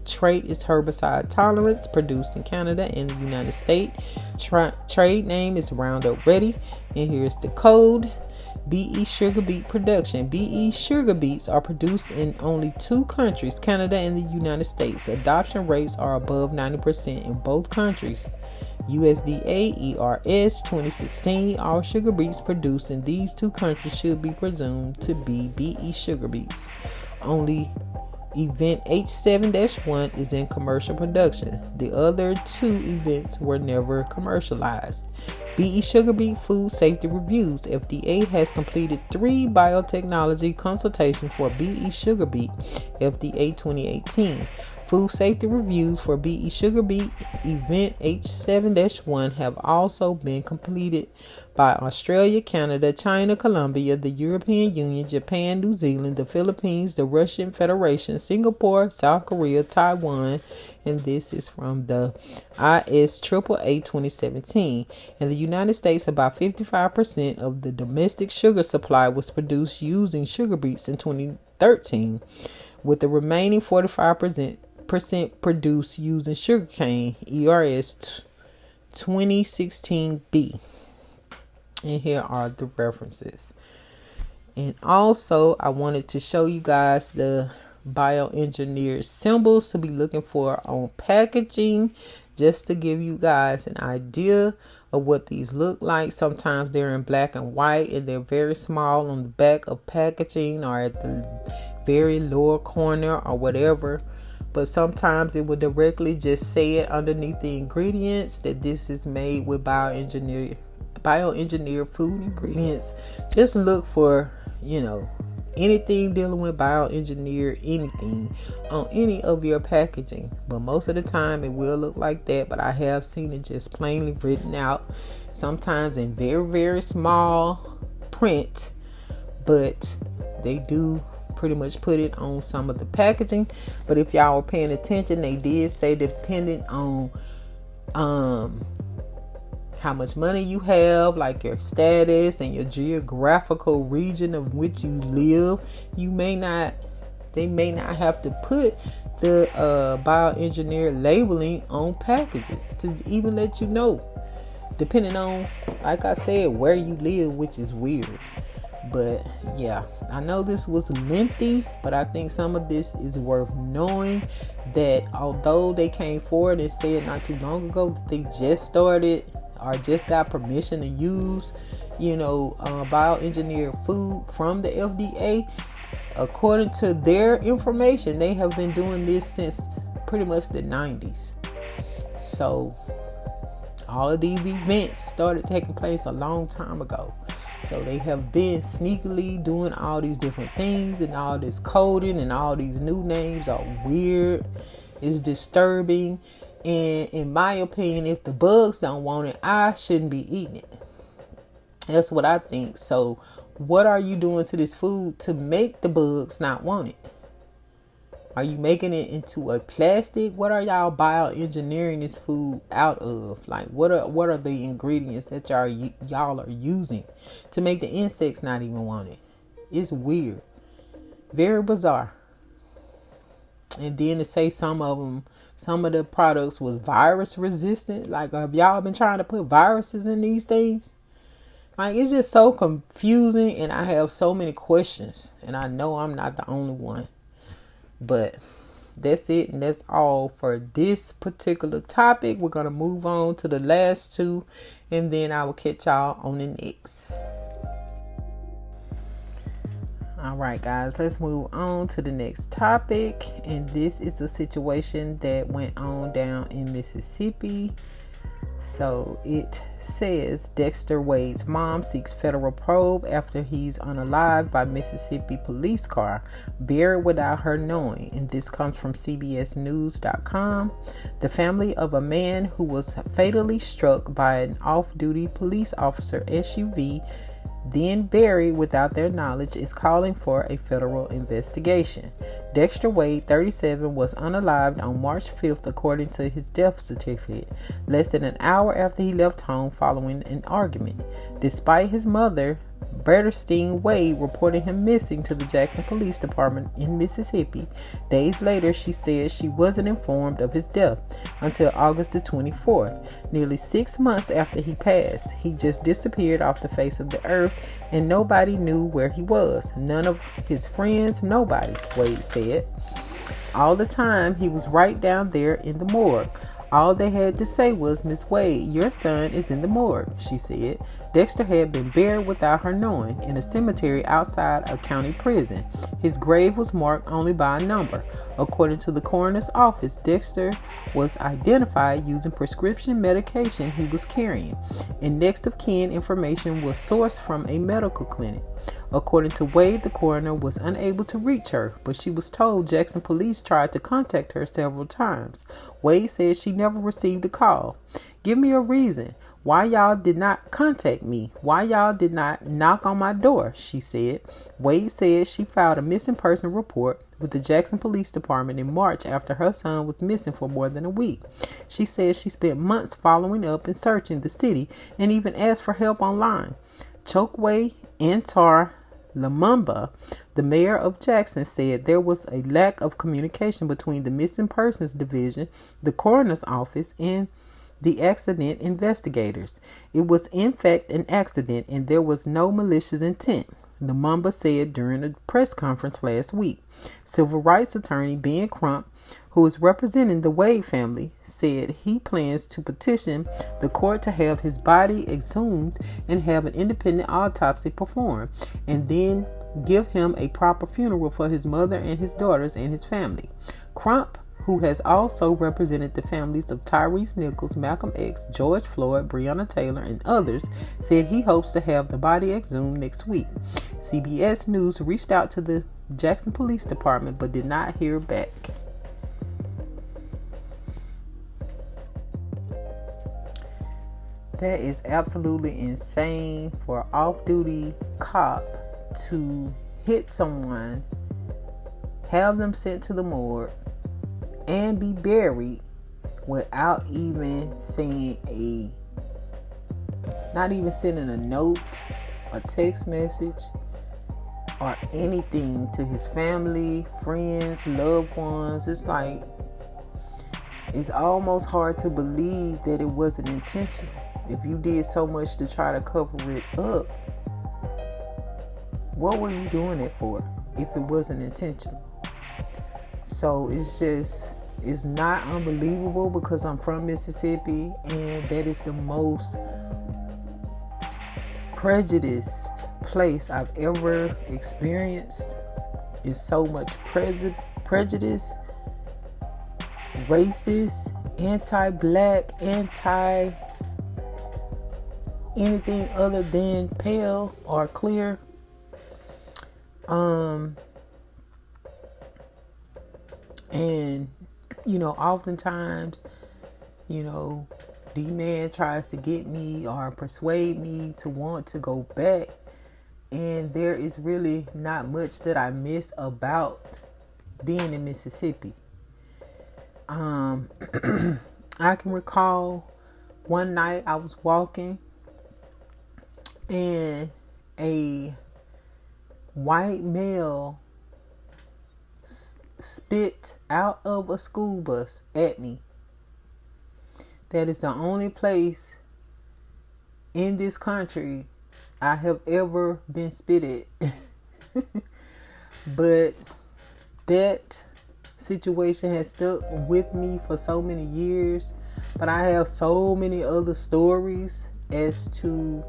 Speaker 4: Trait is herbicide tolerance, produced in Canada and the United States. Trade name is Roundup Ready, and here's the code. BE sugar beet production. BE sugar beets are produced in only 2 countries, Canada and the United States. Adoption rates are above 90% in both countries. USDA ERS 2016. All sugar beets produced in these 2 countries should be presumed to be BE sugar beets. Only event H7-1 is in commercial production. The other 2 events were never commercialized. BE Sugar Beet Food Safety Reviews. FDA has completed 3 biotechnology consultations for BE Sugar Beet, FDA 2018. Food safety reviews for BE Sugar Beet Event H7-1 have also been completed by Australia, Canada, China, Colombia, the European Union, Japan, New Zealand, the Philippines, the Russian Federation, Singapore, South Korea, Taiwan, and this is from the ISAAA 2017. In the United States, about 55% of the domestic sugar supply was produced using sugar beets in 2013, with the remaining 45% produced using sugarcane, ERS 2016b. And here are the references. And also, I wanted to show you guys the bioengineered symbols to be looking for on packaging, just to give you guys an idea of what these look like. Sometimes they're in black and white, and they're very small on the back of packaging or at the very lower corner or whatever. But sometimes it will directly just say it underneath the ingredients that this is made with bioengineered food ingredients. Just look for, anything dealing with bioengineered anything on any of your packaging. But most of the time it will look like that, but I have seen it just plainly written out, sometimes in very, very small print, but they do pretty much put it on some of the packaging. But if y'all were paying attention, they did say depending on how much money you have, like your status and your geographical region of which you live, they may not have to put the bioengineered labeling on packages to even let you know, depending on, like I said, where you live, which is weird. But yeah, I know this was lengthy, but I think some of this is worth knowing, that although they came forward and said not too long ago that they just started or just got permission to use, bioengineered food from the FDA, according to their information, they have been doing this since pretty much the 90s. So all of these events started taking place a long time ago. So they have been sneakily doing all these different things, and all this coding and all these new names are weird. It's disturbing. And in my opinion, if the bugs don't want it, I shouldn't be eating it. That's what I think. So what are you doing to this food to make the bugs not want it? Are you making it into a plastic? What are y'all bioengineering this food out of? Like, what are the ingredients that y'all are using to make the insects not even want it? It's weird, very bizarre. And then to say some of the products was virus resistant. Like, have y'all been trying to put viruses in these things? Like, it's just so confusing, and I have so many questions, and I know I'm not the only one. But that's it, and that's all for this particular topic. We're going to move on to the last 2, and then I will catch y'all on the next. All right, guys, let's move on to the next topic. And this is a situation that went on down in Mississippi. So it says Dexter Wade's mom seeks federal probe after he's unalived by Mississippi police car, buried without her knowing. And this comes from CBSNews.com. The family of a man who was fatally struck by an off-duty police officer SUV, then buried without their knowledge, is calling for a federal investigation. Dexter Wade, 37, was unalived on March 5th, according to his death certificate, less than an hour after he left home following an argument. Despite his mother, Bertha Wade, reported him missing to the Jackson Police Department in Mississippi. Days later, she said she wasn't informed of his death until August the 24th. Nearly 6 months after he passed, he just disappeared off the face of the earth, and nobody knew where he was. None of his friends, nobody, Wade said. All the time, he was right down there in the morgue. All they had to say was, "Miss Wade, your son is in the morgue," she said. Dexter had been buried without her knowing in a cemetery outside a county prison. His grave was marked only by a number. According to the coroner's office, Dexter was identified using prescription medication he was carrying, and next of kin information was sourced from a medical clinic. According to Wade, the coroner was unable to reach her, but she was told Jackson police tried to contact her several times. Wade said she never received a call. Give me a reason why y'all did not contact me. Why y'all did not knock on my door, she said. Wade said she filed a missing person report with the Jackson Police Department in March after her son was missing for more than a week. She said she spent months following up and searching the city and even asked for help online. Chokwe Antar Lumumba, the mayor of Jackson, said there was a lack of communication between the Missing Persons Division, the coroner's office, and the accident investigators. It was in fact an accident and there was no malicious intent, Lumumba said during a press conference last week. Civil rights attorney Ben Crump, who is representing the Wade family, said he plans to petition the court to have his body exhumed and have an independent autopsy performed, and then give him a proper funeral for his mother and his daughters and his family. Crump, who has also represented the families of Tyrese Nichols, Malcolm X, George Floyd, Breonna Taylor, and others, said he hopes to have the body exhumed next week. CBS News reached out to the Jackson Police Department but did not hear back. That is absolutely insane for an off-duty cop to hit someone, have them sent to the morgue, and be buried without even not even sending a note, a text message, or anything to his family, friends, loved ones. It's like, it's almost hard to believe that it wasn't intentional. If you did so much to try to cover it up, what were you doing it for if it wasn't intentional? So it's not unbelievable because I'm from Mississippi and that is the most prejudiced place I've ever experienced. It's so much prejudice, racist, anti-black, anything other than pale or clear. And oftentimes, the man tries to get me or persuade me to want to go back, and there is really not much that I miss about being in Mississippi. I can recall one night I was walking and a white male spit out of a school bus at me. That is the only place in this country I have ever been spit at. But that situation has stuck with me for so many years. But I have so many other stories as to,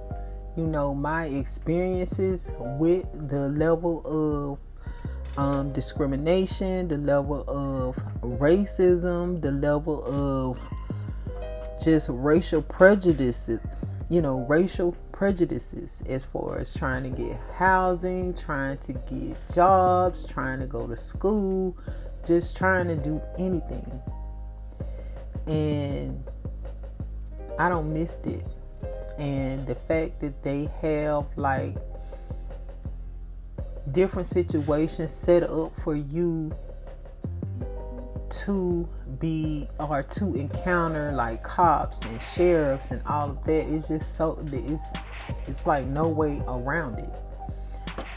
Speaker 4: my experiences with the level of discrimination, the level of racism, the level of just racial prejudices, as far as trying to get housing, trying to get jobs, trying to go to school, just trying to do anything. And I don't miss it. And the fact that they have different situations set up for you to be or to encounter cops and sheriffs and all of that is just so it's like no way around it.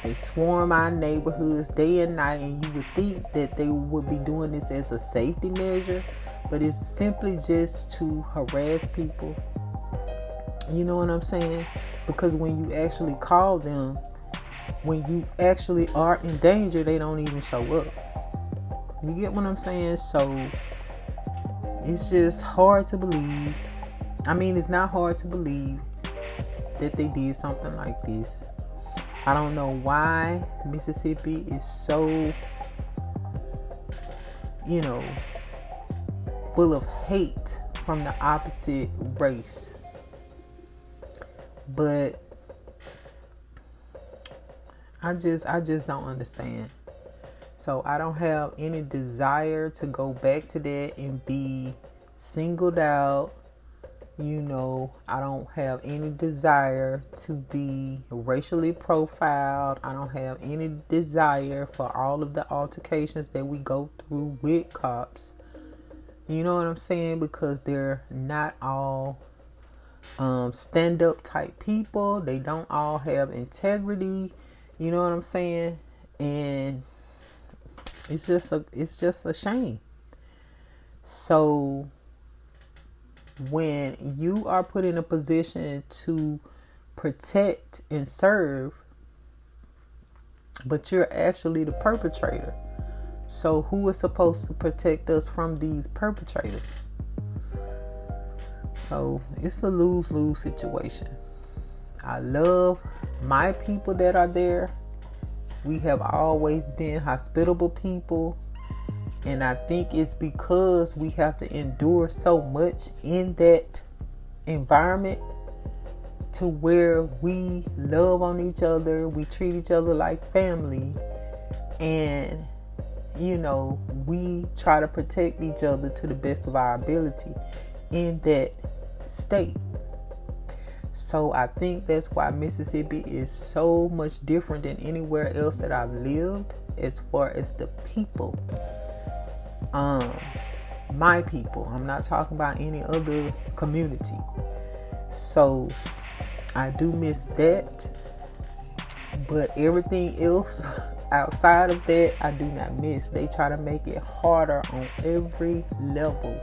Speaker 4: They swarm our neighborhoods day and night, and you would think that they would be doing this as a safety measure, but it's simply just to harass people. You know what I'm saying? Because when you actually call them, when you actually are in danger, they don't even show up. You get what I'm saying? So it's just hard to believe. I mean, it's not hard to believe that they did something like this. I don't know why Mississippi is so, full of hate from the opposite race. But I just don't understand. So I don't have any desire to go back to that and be singled out. I don't have any desire to be racially profiled. I don't have any desire for all of the altercations that we go through with cops. You know what I'm saying? Because they're not all stand-up type people. They don't all have integrity. You know what I'm saying? And it's just a shame. So when you are put in a position to protect and serve, but you're actually the perpetrator. So who is supposed to protect us from these perpetrators? So it's a lose-lose situation. I love my people that are there. We have always been hospitable people. And I think it's because we have to endure so much in that environment to where we love on each other. We treat each other like family. And, we try to protect each other to the best of our ability in that state. So I think that's why Mississippi is so much different than anywhere else that I've lived as far as the people. My people. I'm not talking about any other community. So I do miss that. But everything else outside of that, I do not miss. They try to make it harder on every level.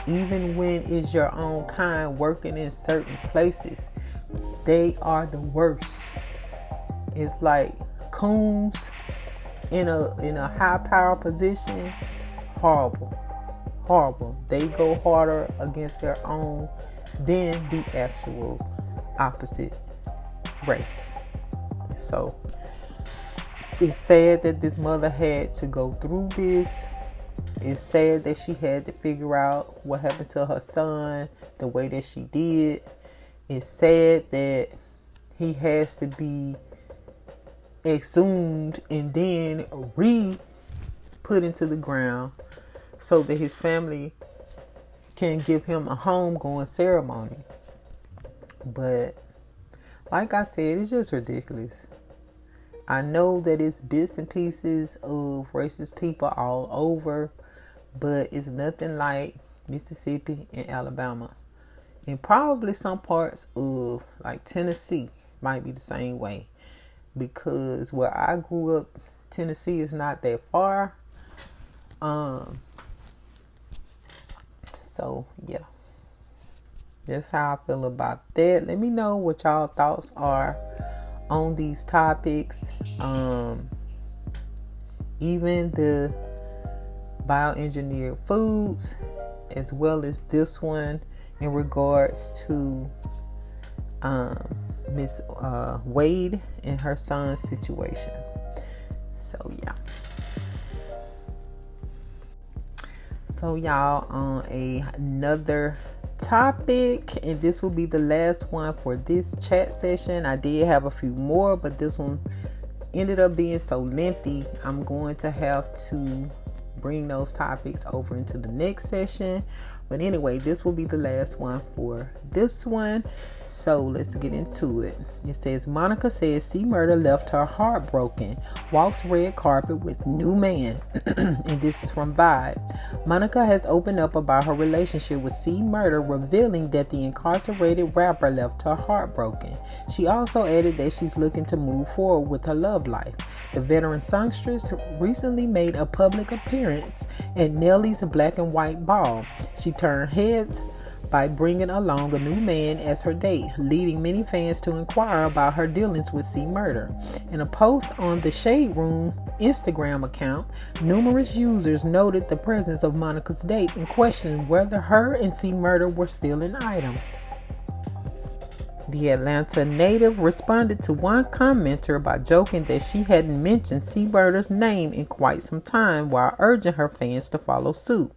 Speaker 4: Even when it's your own kind working in certain places, they are the worst. It's like coons in a high power position. Horrible. They go harder against their own than the actual opposite race. So it's sad that this mother had to go through this. It's sad that she had to figure out what happened to her son the way that she did. It's sad that he has to be exhumed and then put into the ground so that his family can give him a homegoing ceremony. But like I said, it's just ridiculous. I know that it's bits and pieces of racist people all over, but it's nothing like Mississippi and Alabama. And probably some parts of like Tennessee might be the same way. Because where I grew up, Tennessee is not that far. So yeah. That's how I feel about that. Let me know what y'all thoughts are on these topics. Even the bioengineered foods, as well as this one in regards to Miss Wade and her son's situation. So yeah. So y'all, on another topic, and this will be the last one for this chat session. I did have a few more, but this one ended up being so lengthy, I'm going to have to bring those topics over into the next session. But anyway, this will be the last one for this one. So let's get into it. It says, Monica says C. Murder left her heartbroken. Walks red carpet with new man. And this is from Vibe. Monica has opened up about her relationship with C. Murder, revealing that the incarcerated rapper left her heartbroken. She also added that she's looking to move forward with her love life. The veteran songstress recently made a public appearance at Nelly's Black and White Ball. She turned heads by bringing along a new man as her date, leading many fans to inquire about her dealings with C. Murder. In a post on the Shade Room Instagram account, numerous users noted the presence of Monica's date and questioned whether her and C. Murder were still an item. The Atlanta native responded to one commenter by joking that she hadn't mentioned C Murder's name in quite some time while urging her fans to follow suit.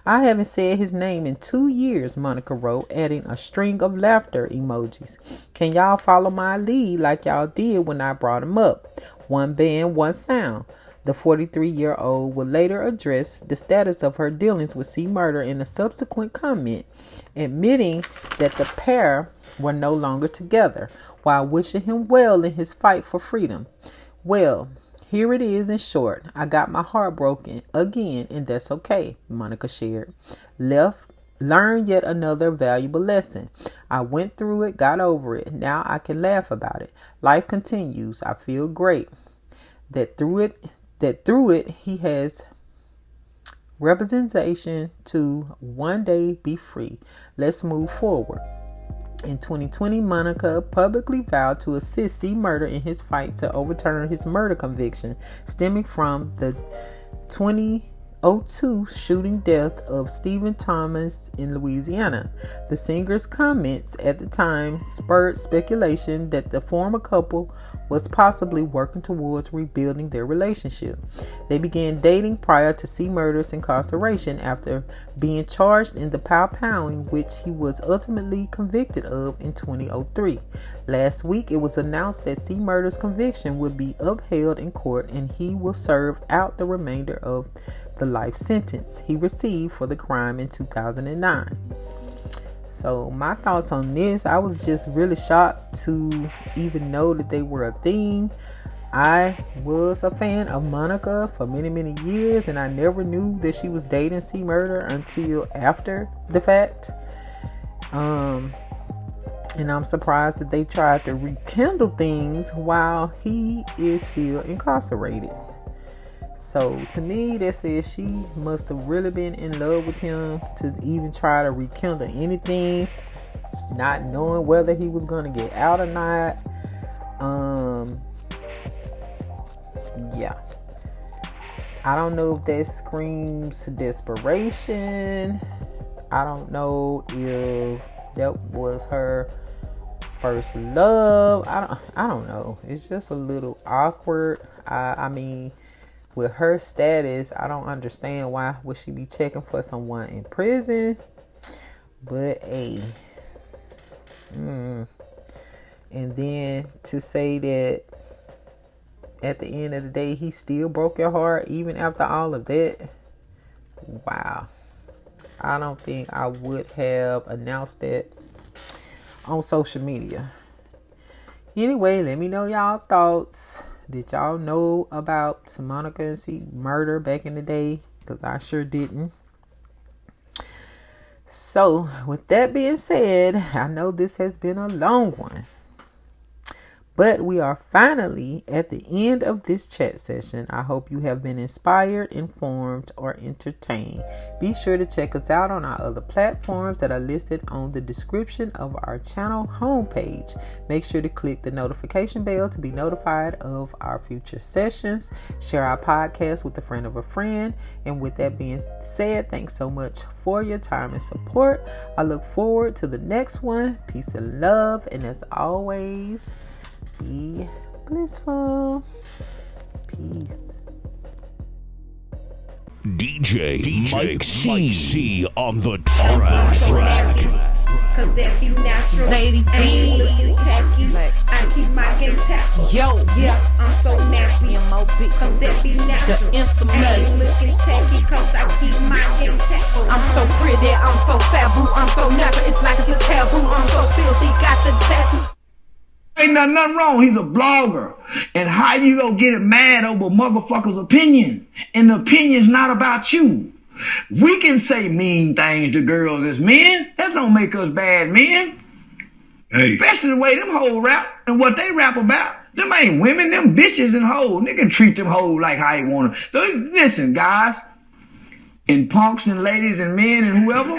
Speaker 4: I haven't said his name in 2 years, Monica wrote, adding a string of laughter emojis. Can y'all follow my lead like y'all did when I brought him up? One band, one sound. The 43-year-old would later address the status of her dealings with C Murder in a subsequent comment, admitting that the pair were no longer together, while wishing him well in his fight for freedom. Well, here it is in short. I got my heart broken again, and that's okay, Monica shared. Learned yet another valuable lesson. I went through it, got over it. Now I can laugh about it. Life continues. I feel great that through it he has representation to one day be free. Let's move forward. In 2020, Monica publicly vowed to assist C Murder in his fight to overturn his murder conviction stemming from the 2002 shooting death of Stephen Thomas in Louisiana. The singer's comments at the time spurred speculation that the former couple was possibly working towards rebuilding their relationship. They began dating prior to C Murder's incarceration after being charged in the pow-powing, which he was ultimately convicted of in 2003. Last week, it was announced that C Murder's conviction would be upheld in court and he will serve out the remainder of the life sentence he received for the crime in 2009. So my thoughts on this, I was just really shocked to even know that they were a thing. I was a fan of Monica for many, many years, and I never knew that she was dating C Murder until after the fact. And I'm surprised that they tried to rekindle things while he is still incarcerated. So to me, that says she must have really been in love with him to even try to rekindle anything, not knowing whether he was going to get out or not. Yeah. I don't know if that screams desperation. I don't know if that was her first love. I don't know. It's just a little awkward. I mean, with her status, I don't understand why would she be checking for someone in prison. But hey, and then to say that at the end of the day he still broke your heart even after all of that. Wow. I don't think I would have announced that on social media. Anyway, let me know y'all thoughts. Did y'all know about Monica and C Murder back in the day? Because I sure didn't. So, with that being said, I know this has been a long one. But we are finally at the end of this chat session. I hope you have been inspired, informed, or entertained. Be sure to check us out on our other platforms that are listed on the description of our channel homepage. Make sure to click the notification bell to be notified of our future sessions. Share our podcast with a friend of a friend. And with that being said, thanks so much for your time and support. I look forward to the next one. Peace and love. And as always, be blissful. Peace.
Speaker 1: DJ Mike C on the track.
Speaker 2: Cause that be natural.
Speaker 3: Lady D.
Speaker 2: Ain't looking tacky. I keep my game tacky.
Speaker 3: Yo,
Speaker 2: Yeah, I'm so nappy.
Speaker 3: M.O.B.
Speaker 2: Cause that be natural.
Speaker 3: The infamous.
Speaker 2: Ain't looking tacky. Cause I keep my game tacky.
Speaker 3: I'm so pretty, I'm so fabu, I'm so natural, it's like it's a taboo. I'm so filthy, got the tattoo.
Speaker 5: Ain't nothing wrong. He's a blogger. And how you gonna get mad over motherfuckers' opinion? And the opinion's not about you. We can say mean things to girls as men. That don't make us bad men. Hey. Especially the way them hoes rap and what they rap about. Them ain't women, them bitches and hoes. They can treat them hoes like how you want them. Listen, guys, and punks and ladies and men and whoever,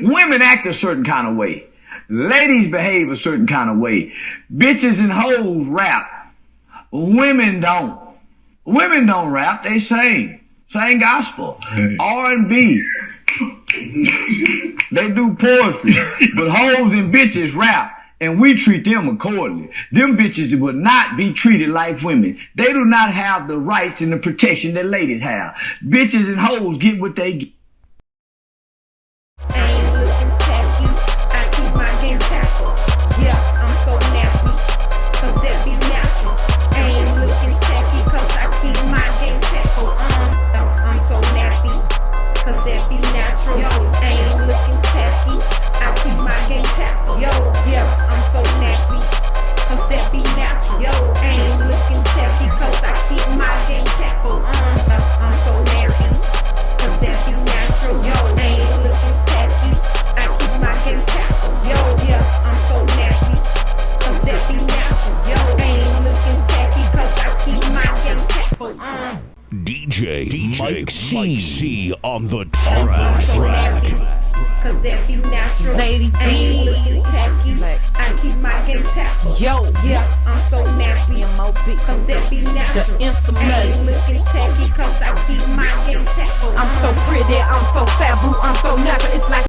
Speaker 5: women act a certain kind of way. Ladies behave a certain kind of way. Bitches and hoes rap. Women don't. Women don't rap, they sing. Sing gospel. Hey. R&B. They do poetry. But hoes and bitches rap. And we treat them accordingly. Them bitches will not be treated like women. They do not have the rights and the protection that ladies have. Bitches and hoes get what they get.
Speaker 2: I ain't looking tacky, I keep my game tactful. Yeah, I'm so nappy, cause that be natural. I ain't looking tacky, cause I keep my game tactful. I'm so nappy, cause that be natural. Yo, I ain't looking tacky, I keep my game tactful. Yo, yeah, I'm so nappy, cause that be natural. Yo, I ain't looking tacky, cause I keep my game tactful. I'm so nappy, cause that be natural. Yo, I ain't looking tacky, I keep my game tactful. Yo, yeah, I'm so nappy, cause that be natural. Yo, I ain't looking tacky, cause I keep my game tactful.
Speaker 1: DJ Mike C on the track.
Speaker 2: Cause that be natural.
Speaker 4: Lady
Speaker 2: I ain't looking tacky, I keep my game tactful.
Speaker 4: Yo,
Speaker 2: Yeah, I'm so nappy, cause that be natural.
Speaker 4: the
Speaker 2: I ain't
Speaker 4: infamous.
Speaker 2: looking tacky, cause I keep my game tactful.
Speaker 3: I'm so pretty, I'm so faboo,